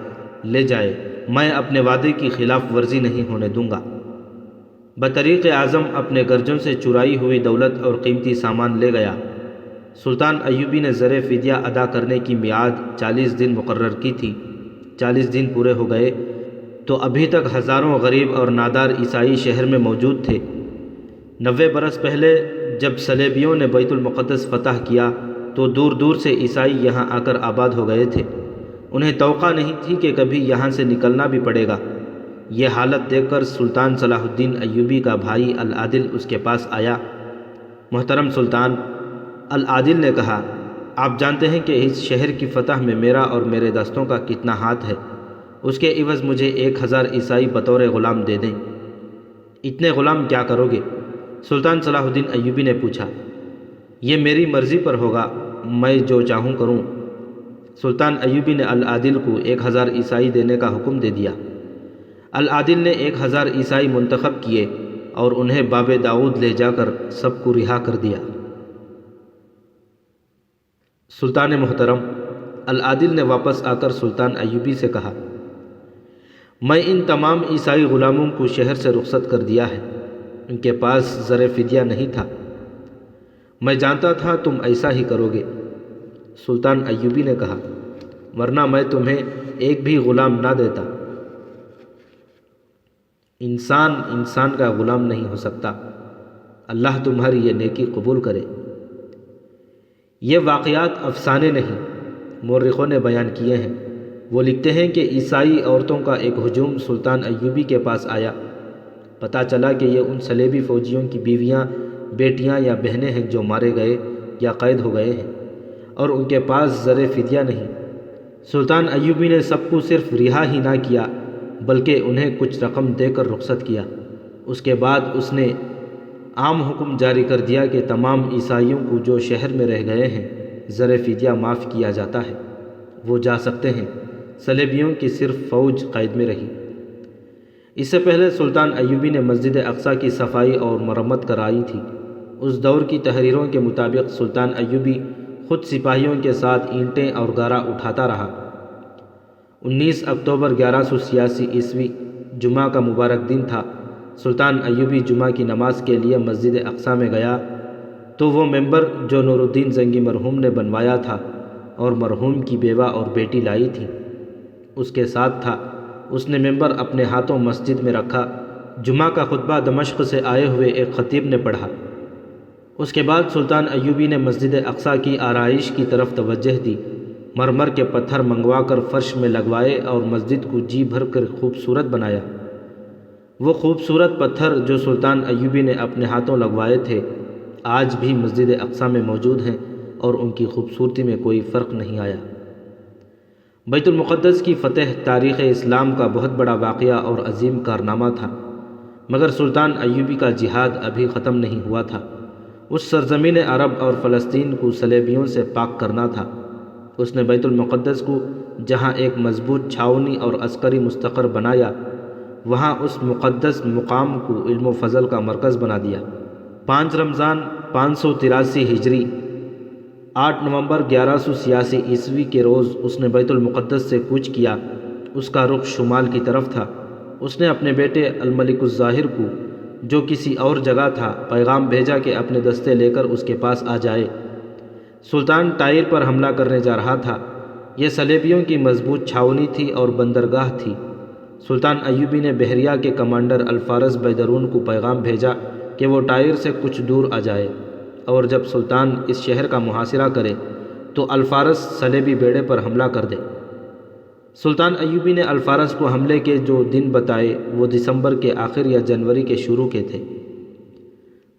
لے جائے، میں اپنے وعدے کی خلاف ورزی نہیں ہونے دوں گا۔ بطریق اعظم اپنے گرجوں سے چرائی ہوئی دولت اور قیمتی سامان لے گیا۔ سلطان ایوبی نے زر فدیہ ادا کرنے کی میعاد 40 دن مقرر کی تھی۔ 40 دن پورے ہو گئے تو ابھی تک ہزاروں غریب اور نادار عیسائی شہر میں موجود تھے۔ 90 برس پہلے جب صلیبیوں نے بیت المقدس فتح کیا تو دور دور سے عیسائی یہاں آ کر آباد ہو گئے تھے۔ انہیں توقع نہیں تھی کہ کبھی یہاں سے نکلنا بھی پڑے گا۔ یہ حالت دیکھ کر سلطان صلاح الدین ایوبی کا بھائی العادل اس کے پاس آیا۔ محترم سلطان، العادل نے کہا، آپ جانتے ہیں کہ اس شہر کی فتح میں میرا اور میرے دستوں کا کتنا ہاتھ ہے، اس کے عوض مجھے 1000 عیسائی بطور غلام دے دیں۔ اتنے غلام کیا کرو گے؟ سلطان صلاح الدین ایوبی نے پوچھا۔ یہ میری مرضی پر ہوگا، میں جو چاہوں کروں۔ سلطان ایوبی نے العادل کو 1000 عیسائی دینے کا حکم دے دیا۔ العادل نے 1000 عیسائی منتخب کیے اور انہیں باب داؤد لے جا کر سب کو رہا کر دیا۔ سلطان محترم، العادل نے واپس آ کر سلطان ایوبی سے کہا، میں ان تمام عیسائی غلاموں کو شہر سے رخصت کر دیا ہے، ان کے پاس زر فدیہ نہیں تھا۔ میں جانتا تھا تم ایسا ہی کرو گے۔ سلطان ایوبی نے کہا، ورنہ میں تمہیں ایک بھی غلام نہ دیتا۔ انسان کا غلام نہیں ہو سکتا۔ اللہ تمہاری یہ نیکی قبول کرے۔ یہ واقعات افسانے نہیں، مورخوں نے بیان کیے ہیں۔ وہ لکھتے ہیں کہ عیسائی عورتوں کا ایک ہجوم سلطان ایوبی کے پاس آیا۔ پتہ چلا کہ یہ ان صلیبی فوجیوں کی بیویاں، بیٹیاں یا بہنیں ہیں جو مارے گئے یا قید ہو گئے ہیں، اور ان کے پاس زر فدیہ نہیں۔ سلطان ایوبی نے سب کو صرف رہا ہی نہ کیا بلکہ انہیں کچھ رقم دے کر رخصت کیا۔ اس کے بعد اس نے عام حکم جاری کر دیا کہ تمام عیسائیوں کو جو شہر میں رہ گئے ہیں زر فدیہ معاف کیا جاتا ہے، وہ جا سکتے ہیں۔ صلیبیوں کی صرف فوج قید میں رہی۔ اس سے پہلے سلطان ایوبی نے مسجد اقصی کی صفائی اور مرمت کرائی تھی۔ اس دور کی تحریروں کے مطابق سلطان ایوبی خود سپاہیوں کے ساتھ اینٹیں اور گارا اٹھاتا رہا۔ 19 اکتوبر 1186 عیسوی جمعہ کا مبارک دن تھا۔ سلطان ایوبی جمعہ کی نماز کے لیے مسجد اقصی میں گیا تو وہ ممبر جو نور الدین زنگی مرحوم نے بنوایا تھا اور مرحوم کی بیوہ اور بیٹی لائی تھی اس کے ساتھ تھا۔ اس نے ممبر اپنے ہاتھوں مسجد میں رکھا۔ جمعہ کا خطبہ دمشق سے آئے ہوئے ایک خطیب نے پڑھا۔ اس کے بعد سلطان ایوبی نے مسجد اقصی کی آرائش کی طرف توجہ دی۔ مرمر کے پتھر منگوا کر فرش میں لگوائے اور مسجد کو جی بھر کر خوبصورت بنایا۔ وہ خوبصورت پتھر جو سلطان ایوبی نے اپنے ہاتھوں لگوائے تھے آج بھی مسجد اقصی میں موجود ہیں اور ان کی خوبصورتی میں کوئی فرق نہیں آیا۔ بیت المقدس کی فتح تاریخ اسلام کا بہت بڑا واقعہ اور عظیم کارنامہ تھا، مگر سلطان ایوبی کا جہاد ابھی ختم نہیں ہوا تھا۔ اس سرزمین عرب اور فلسطین کو صلیبیوں سے پاک کرنا تھا۔ اس نے بیت المقدس کو جہاں ایک مضبوط چھاؤنی اور عسکری مستقر بنایا، وہاں اس مقدس مقام کو علم و فضل کا مرکز بنا دیا۔ 5 رمضان 583 ہجری 8 نومبر 1186 عیسوی کے روز اس نے بیت المقدس سے کوچ کیا۔ اس کا رخ شمال کی طرف تھا۔ اس نے اپنے بیٹے الملک الظاہر کو، جو کسی اور جگہ تھا، پیغام بھیجا کہ اپنے دستے لے کر اس کے پاس آ جائے۔ سلطان ٹائر پر حملہ کرنے جا رہا تھا۔ یہ صلیبیوں کی مضبوط چھاؤنی تھی اور بندرگاہ تھی۔ سلطان ایوبی نے بحریہ کے کمانڈر الفارس بیدرون کو پیغام بھیجا کہ وہ ٹائر سے کچھ دور آ جائے اور جب سلطان اس شہر کا محاصرہ کرے تو الفارس صلیبی بیڑے پر حملہ کر دے۔ سلطان ایوبی نے الفارس کو حملے کے جو دن بتائے وہ دسمبر کے آخر یا جنوری کے شروع کے تھے۔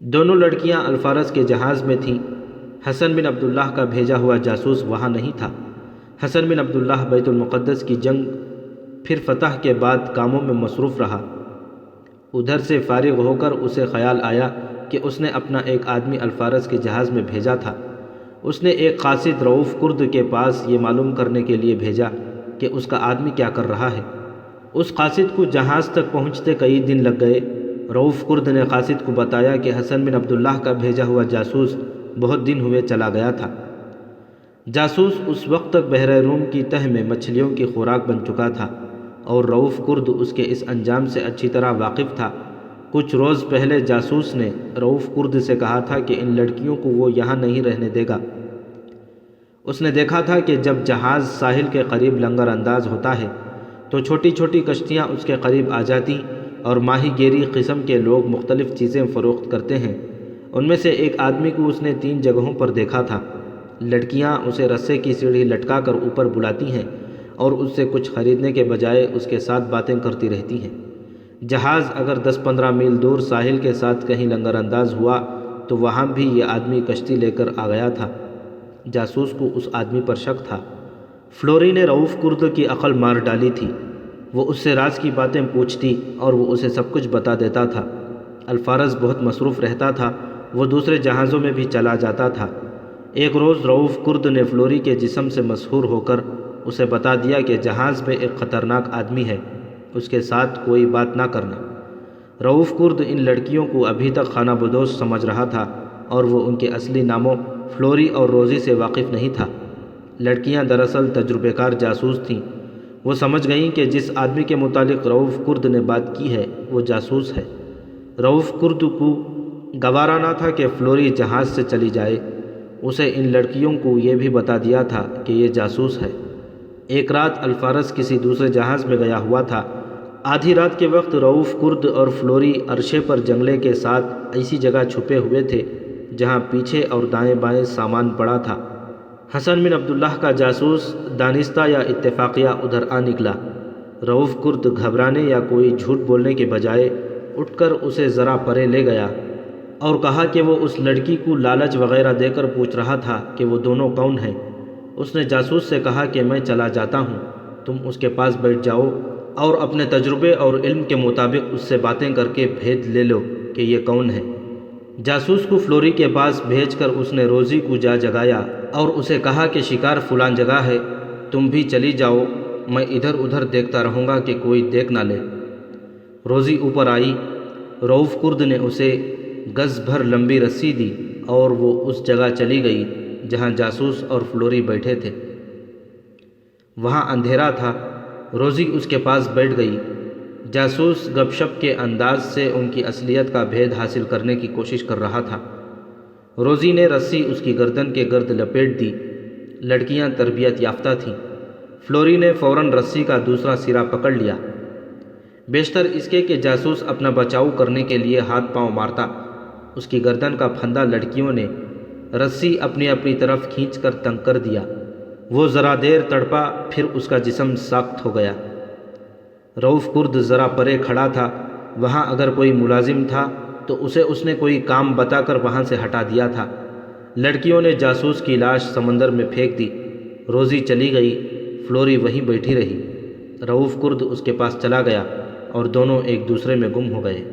دونوں لڑکیاں الفارس کے جہاز میں تھیں۔ حسن بن عبداللہ کا بھیجا ہوا جاسوس وہاں نہیں تھا۔ حسن بن عبداللہ بیت المقدس کی جنگ پھر فتح کے بعد کاموں میں مصروف رہا۔ ادھر سے فارغ ہو کر اسے خیال آیا کہ اس نے اپنا ایک آدمی الفارس کے جہاز میں بھیجا تھا۔ اس نے ایک قاصد رؤف کرد کے پاس یہ معلوم کرنے کے لیے بھیجا کہ اس کا آدمی کیا کر رہا ہے۔ اس قاصد کو جہاز تک پہنچتے کئی دن لگ گئے۔ رؤف کرد نے قاصد کو بتایا کہ حسن بن عبداللہ کا بھیجا ہوا جاسوس بہت دن ہوئے چلا گیا تھا۔ جاسوس اس وقت تک بحر روم کی تہ میں مچھلیوں کی خوراک بن چکا تھا اور رؤف کرد اس کے اس انجام سے اچھی طرح واقف تھا۔ کچھ روز پہلے جاسوس نے رؤف کرد سے کہا تھا کہ ان لڑکیوں کو وہ یہاں نہیں رہنے دے گا۔ اس نے دیکھا تھا کہ جب جہاز ساحل کے قریب لنگر انداز ہوتا ہے تو چھوٹی چھوٹی کشتیاں اس کے قریب آ جاتی اور ماہی گیری قسم کے لوگ مختلف چیزیں فروخت کرتے ہیں۔ ان میں سے ایک آدمی کو اس نے 3 جگہوں پر دیکھا تھا۔ لڑکیاں اسے رسے کی سیڑھی لٹکا کر اوپر بلاتی ہیں اور اس سے کچھ خریدنے کے بجائے اس کے ساتھ باتیں کرتی رہتی ہیں۔ جہاز اگر 10-15 میل دور ساحل کے ساتھ کہیں لنگر انداز ہوا تو وہاں بھی یہ آدمی کشتی لے کر آ گیا تھا۔ جاسوس کو اس آدمی پر شک تھا۔ فلوری نے رؤف کرد کی عقل مار ڈالی تھی۔ وہ اس سے راز کی باتیں پوچھتی اور وہ اسے سب کچھ بتا دیتا تھا۔ الفارس بہت مصروف رہتا تھا، وہ دوسرے جہازوں میں بھی چلا جاتا تھا۔ ایک روز رؤف کرد نے فلوری کے جسم سے مسحور ہو کر اسے بتا دیا کہ جہاز میں ایک خطرناک آدمی ہے، اس کے ساتھ کوئی بات نہ کرنا۔ رؤف کرد ان لڑکیوں کو ابھی تک خانہ بدوش سمجھ رہا تھا اور وہ ان کے اصلی ناموں فلوری اور روزی سے واقف نہیں تھا۔ لڑکیاں دراصل تجربہ کار جاسوس تھیں۔ وہ سمجھ گئیں کہ جس آدمی کے متعلق رؤف کرد نے بات کی ہے وہ جاسوس ہے۔ رؤف کرد کو گوارا نہ تھا کہ فلوری جہاز سے چلی جائے۔ اسے ان لڑکیوں کو یہ بھی بتا دیا تھا کہ یہ جاسوس ہے۔ ایک رات الفارس کسی دوسرے جہاز میں گیا ہوا تھا۔ آدھی رات کے وقت رؤف کرد اور فلوری عرشے پر جنگلے کے ساتھ ایسی جگہ چھپے ہوئے تھے جہاں پیچھے اور دائیں بائیں سامان پڑا تھا۔ حسن بن عبداللہ کا جاسوس دانستہ یا اتفاقیہ ادھر آ نکلا۔ رؤف کرد گھبرانے یا کوئی جھوٹ بولنے کے بجائے اٹھ کر اسے ذرا پرے لے گیا اور کہا کہ وہ اس لڑکی کو لالچ وغیرہ دے کر پوچھ رہا تھا کہ وہ دونوں کون ہیں۔ اس نے جاسوس سے کہا کہ میں چلا جاتا ہوں، تم اس کے پاس بیٹھ جاؤ اور اپنے تجربے اور علم کے مطابق اس سے باتیں کر کے بھید لے لو کہ یہ کون ہے۔ جاسوس کو فلوری کے پاس بھیج کر اس نے روزی کو جگایا اور اسے کہا کہ شکار فلان جگہ ہے، تم بھی چلی جاؤ، میں ادھر ادھر دیکھتا رہوں گا کہ کوئی دیکھ نہ لے۔ روزی اوپر آئی۔ رؤف کرد نے اسے گز بھر لمبی رسی دی اور وہ اس جگہ چلی گئی جہاں جاسوس اور فلوری بیٹھے تھے۔ وہاں اندھیرا تھا۔ روزی اس کے پاس بیٹھ گئی۔ جاسوس گپ شپ کے انداز سے ان کی اصلیت کا بھید حاصل کرنے کی کوشش کر رہا تھا۔ روزی نے رسی اس کی گردن کے گرد لپیٹ دی۔ لڑکیاں تربیت یافتہ تھیں۔ فلوری نے فوراً رسی کا دوسرا سرا پکڑ لیا، بیشتر اس کے کہ جاسوس اپنا بچاؤ کرنے کے لیے ہاتھ پاؤں مارتا۔ اس کی گردن کا پھندا لڑکیوں نے رسی اپنی اپنی طرف کھینچ کر تنگ کر دیا۔ وہ ذرا دیر تڑپا، پھر اس کا جسم ساخت ہو گیا۔ رؤف کرد ذرا پرے کھڑا تھا۔ وہاں اگر کوئی ملازم تھا تو اسے اس نے کوئی کام بتا کر وہاں سے ہٹا دیا تھا۔ لڑکیوں نے جاسوس کی لاش سمندر میں پھینک دی۔ روزی چلی گئی، فلوری وہیں بیٹھی رہی۔ رؤف کرد اس کے پاس چلا گیا اور دونوں ایک دوسرے میں گم ہو گئے۔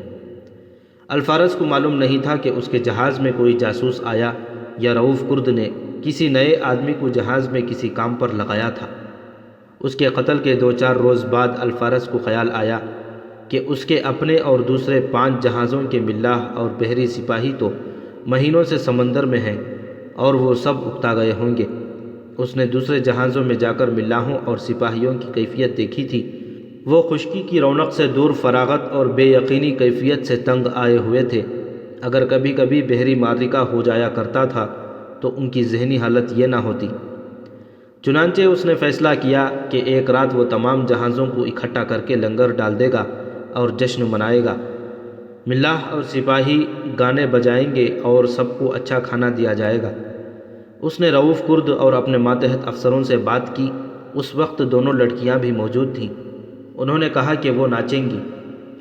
الفارس کو معلوم نہیں تھا کہ اس کے جہاز میں کوئی جاسوس آیا یا رؤف کرد نے کسی نئے آدمی کو جہاز میں کسی کام پر لگایا تھا۔ اس کے قتل کے 2-4 روز بعد الفارس کو خیال آیا کہ اس کے اپنے اور دوسرے 5 جہازوں کے ملاح اور بحری سپاہی تو مہینوں سے سمندر میں ہیں اور وہ سب اکتا گئے ہوں گے۔ اس نے دوسرے جہازوں میں جا کر ملاحوں اور سپاہیوں کی کیفیت دیکھی تھی۔ وہ خشکی کی رونق سے دور فراغت اور بے یقینی کیفیت سے تنگ آئے ہوئے تھے۔ اگر کبھی کبھی بحری معرکہ ہو جایا کرتا تھا تو ان کی ذہنی حالت یہ نہ ہوتی۔ چنانچہ اس نے فیصلہ کیا کہ ایک رات وہ تمام جہازوں کو اکٹھا کر کے لنگر ڈال دے گا اور جشن منائے گا۔ ملاح اور سپاہی گانے بجائیں گے اور سب کو اچھا کھانا دیا جائے گا۔ اس نے رؤوف کرد اور اپنے ماتحت افسروں سے بات کی۔ اس وقت دونوں لڑکیاں بھی موجود تھیں۔ انہوں نے کہا کہ وہ ناچیں گی۔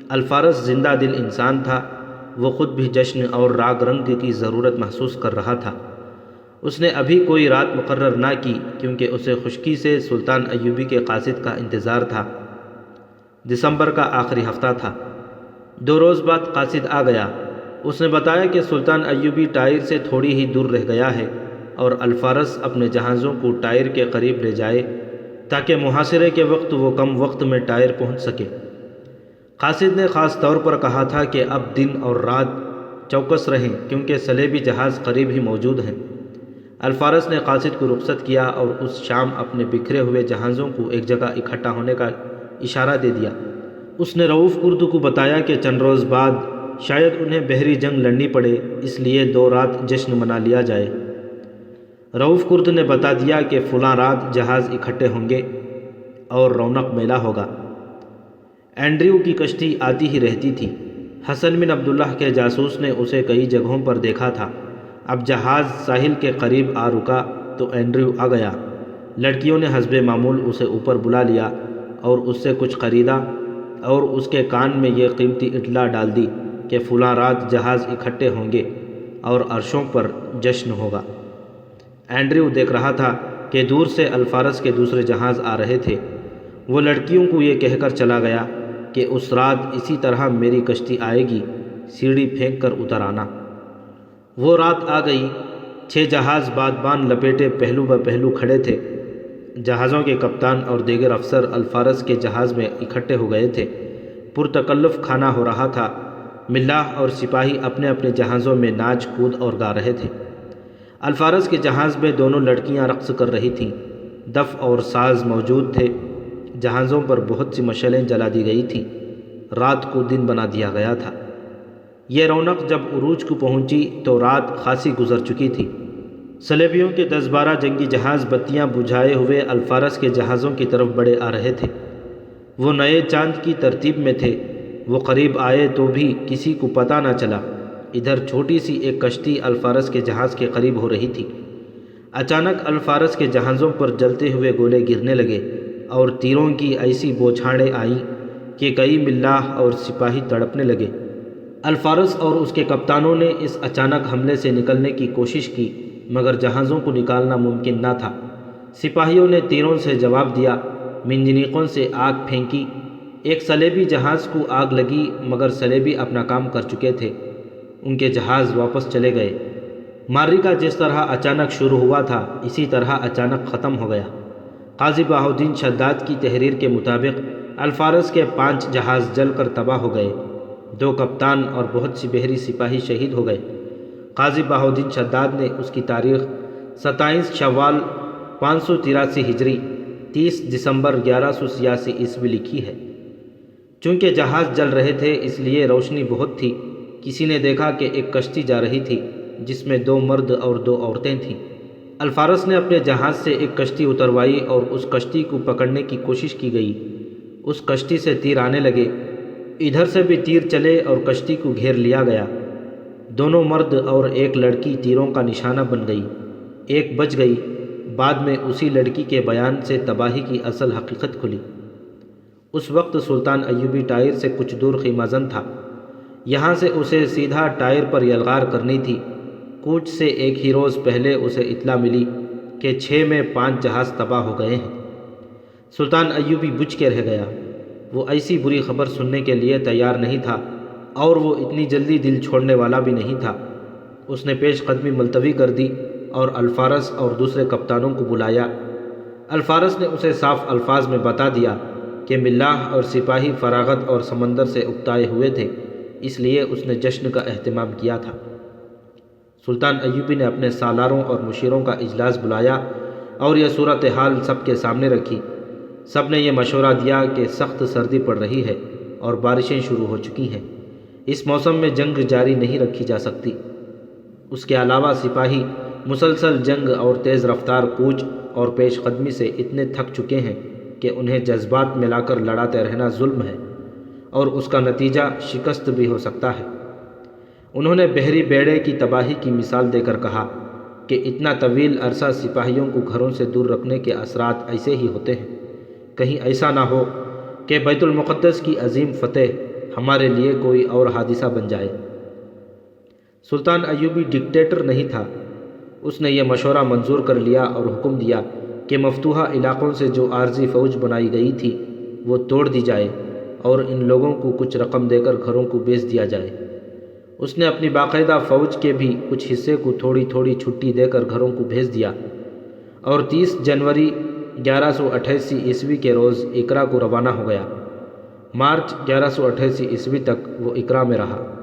الفارس زندہ دل انسان تھا، وہ خود بھی جشن اور راگ رنگ کی ضرورت محسوس کر رہا تھا۔ اس نے ابھی کوئی رات مقرر نہ کی کیونکہ اسے خشکی سے سلطان ایوبی کے قاصد کا انتظار تھا۔ دسمبر کا آخری ہفتہ تھا۔ 2 روز بعد قاصد آ گیا۔ اس نے بتایا کہ سلطان ایوبی ٹائر سے تھوڑی ہی دور رہ گیا ہے اور الفارس اپنے جہازوں کو ٹائر کے قریب لے جائے تاکہ محاصرے کے وقت وہ کم وقت میں ٹائر پہنچ سکے۔ قاصد نے خاص طور پر کہا تھا کہ اب دن اور رات چوکس رہیں کیونکہ صلیبی جہاز قریب ہی موجود ہیں۔ الفارس نے قاصد کو رخصت کیا اور اس شام اپنے بکھرے ہوئے جہازوں کو ایک جگہ اکٹھا ہونے کا اشارہ دے دیا۔ اس نے رؤوف کرد کو بتایا کہ چند روز بعد شاید انہیں بحری جنگ لڑنی پڑے، اس لیے 2 رات جشن منا لیا جائے۔ رؤوف کرد نے بتا دیا کہ فلاں رات جہاز اکٹھے ہوں گے اور رونق میلہ ہوگا۔ اینڈریو کی کشتی آتی ہی رہتی تھی۔ حسن بن عبداللہ کے جاسوس نے اسے کئی جگہوں پر دیکھا تھا۔ اب جہاز ساحل کے قریب آ رکا تو اینڈریو آ گیا۔ لڑکیوں نے حسب معمول اسے اوپر بلا لیا اور اس سے کچھ خریدا اور اس کے کان میں یہ قیمتی اطلاع ڈال دی کہ فلاں رات جہاز اکٹھے ہوں گے اور عرشوں پر جشن ہوگا۔ اینڈریو دیکھ رہا تھا کہ دور سے الفارس کے دوسرے جہاز آ رہے تھے۔ وہ لڑکیوں کو یہ کہہ کر چلا گیا کہ اس رات اسی طرح میری کشتی آئے گی، سیڑھی پھینک کر اتر آنا۔ وہ رات آ گئی۔ 6 جہاز بادبان لپیٹے پہلو بہ پہلو کھڑے تھے۔ جہازوں کے کپتان اور دیگر افسر الفارس کے جہاز میں اکٹھے ہو گئے تھے۔ پرتکلف کھانا ہو رہا تھا۔ ملاح اور سپاہی اپنے اپنے جہازوں میں ناچ کود اور گا رہے تھے۔ الفارس کے جہاز میں دونوں لڑکیاں رقص کر رہی تھیں۔ دف اور ساز موجود تھے۔ جہازوں پر بہت سی مشعلیں جلا دی گئی تھیں۔ رات کو دن بنا دیا گیا تھا۔ یہ رونق جب عروج کو پہنچی تو رات خاصی گزر چکی تھی۔ صلیبیوں کے 10-12 جنگی جہاز بتیاں بجھائے ہوئے الفارس کے جہازوں کی طرف بڑھے آ رہے تھے۔ وہ نئے چاند کی ترتیب میں تھے۔ وہ قریب آئے تو بھی کسی کو پتہ نہ چلا۔ ادھر چھوٹی سی ایک کشتی الفارس کے جہاز کے قریب ہو رہی تھی۔ اچانک الفارس کے جہازوں پر جلتے ہوئے گولے گرنے لگے اور تیروں کی ایسی بوچھاڑیں آئیں کہ کئی ملاح اور سپاہی تڑپنے لگے۔ الفارس اور اس کے کپتانوں نے اس اچانک حملے سے نکلنے کی کوشش کی مگر جہازوں کو نکالنا ممکن نہ تھا۔ سپاہیوں نے تیروں سے جواب دیا، منجنیقوں سے آگ پھینکی۔ ایک صلیبی جہاز کو آگ لگی مگر صلیبی اپنا کام کر چکے تھے۔ ان کے جہاز واپس چلے گئے۔ معرکہ جس طرح اچانک شروع ہوا تھا اسی طرح اچانک ختم ہو گیا۔ قاضی بہاؤالدین شداد کی تحریر کے مطابق الفارس کے 5 جہاز جل کر تباہ ہو گئے۔ 2 کپتان اور بہت سی بحری سپاہی شہید ہو گئے۔ قاضی بہاؤالدین شداد نے اس کی تاریخ 27 شوال 583 ہجری 30 دسمبر 1186 عیسوی لکھی ہے۔ چونکہ جہاز جل رہے تھے اس لیے روشنی بہت تھی۔ کسی نے دیکھا کہ ایک کشتی جا رہی تھی جس میں 2 مرد اور 2 عورتیں تھیں۔ الفارس نے اپنے جہاز سے ایک کشتی اتروائی اور اس کشتی کو پکڑنے کی کوشش کی گئی۔ اس کشتی سے تیر آنے لگے۔ ادھر سے بھی تیر چلے اور کشتی کو گھیر لیا گیا۔ دونوں مرد اور ایک لڑکی تیروں کا نشانہ بن گئی۔ ایک بچ گئی۔ بعد میں اسی لڑکی کے بیان سے تباہی کی اصل حقیقت کھلی۔ اس وقت سلطان ایوبی ٹائر سے کچھ دور خیمہ زن تھا۔ یہاں سے اسے سیدھا ٹائر پر یلغار کرنی تھی۔ کوچ سے ایک ہی روز پہلے اسے اطلاع ملی کہ 6 میں 5 جہاز تباہ ہو گئے ہیں۔ سلطان ایوبی بجھ کے رہ گیا۔ وہ ایسی بری خبر سننے کے لیے تیار نہیں تھا اور وہ اتنی جلدی دل چھوڑنے والا بھی نہیں تھا۔ اس نے پیش قدمی ملتوی کر دی اور الفارس اور دوسرے کپتانوں کو بلایا۔ الفارس نے اسے صاف الفاظ میں بتا دیا کہ ملاح اور سپاہی فراغت اور سمندر سے اکتائے ہوئے تھے، اس لیے اس نے جشن کا اہتمام کیا تھا۔ سلطان ایوبی نے اپنے سالاروں اور مشیروں کا اجلاس بلایا اور یہ صورتحال سب کے سامنے رکھی۔ سب نے یہ مشورہ دیا کہ سخت سردی پڑ رہی ہے اور بارشیں شروع ہو چکی ہیں۔ اس موسم میں جنگ جاری نہیں رکھی جا سکتی۔ اس کے علاوہ سپاہی مسلسل جنگ اور تیز رفتار کوچ اور پیش قدمی سے اتنے تھک چکے ہیں کہ انہیں جذبات میں لا کر لڑاتے رہنا ظلم ہے اور اس کا نتیجہ شکست بھی ہو سکتا ہے۔ انہوں نے بحری بیڑے کی تباہی کی مثال دے کر کہا کہ اتنا طویل عرصہ سپاہیوں کو گھروں سے دور رکھنے کے اثرات ایسے ہی ہوتے ہیں، کہیں ایسا نہ ہو کہ بیت المقدس کی عظیم فتح ہمارے لیے کوئی اور حادثہ بن جائے۔ سلطان ایوبی ڈکٹیٹر نہیں تھا۔ اس نے یہ مشورہ منظور کر لیا اور حکم دیا کہ مفتوحہ علاقوں سے جو عارضی فوج بنائی گئی تھی وہ توڑ دی جائے اور ان لوگوں کو کچھ رقم دے کر گھروں کو بیچ دیا جائے۔ اس نے اپنی باقاعدہ فوج کے بھی کچھ حصے کو تھوڑی تھوڑی چھٹی دے کر گھروں کو بھیج دیا اور 30 جنوری 1188 عیسوی کے روز اقرا کو روانہ ہو گیا۔ مارچ 1188 عیسوی تک وہ اقرا میں رہا۔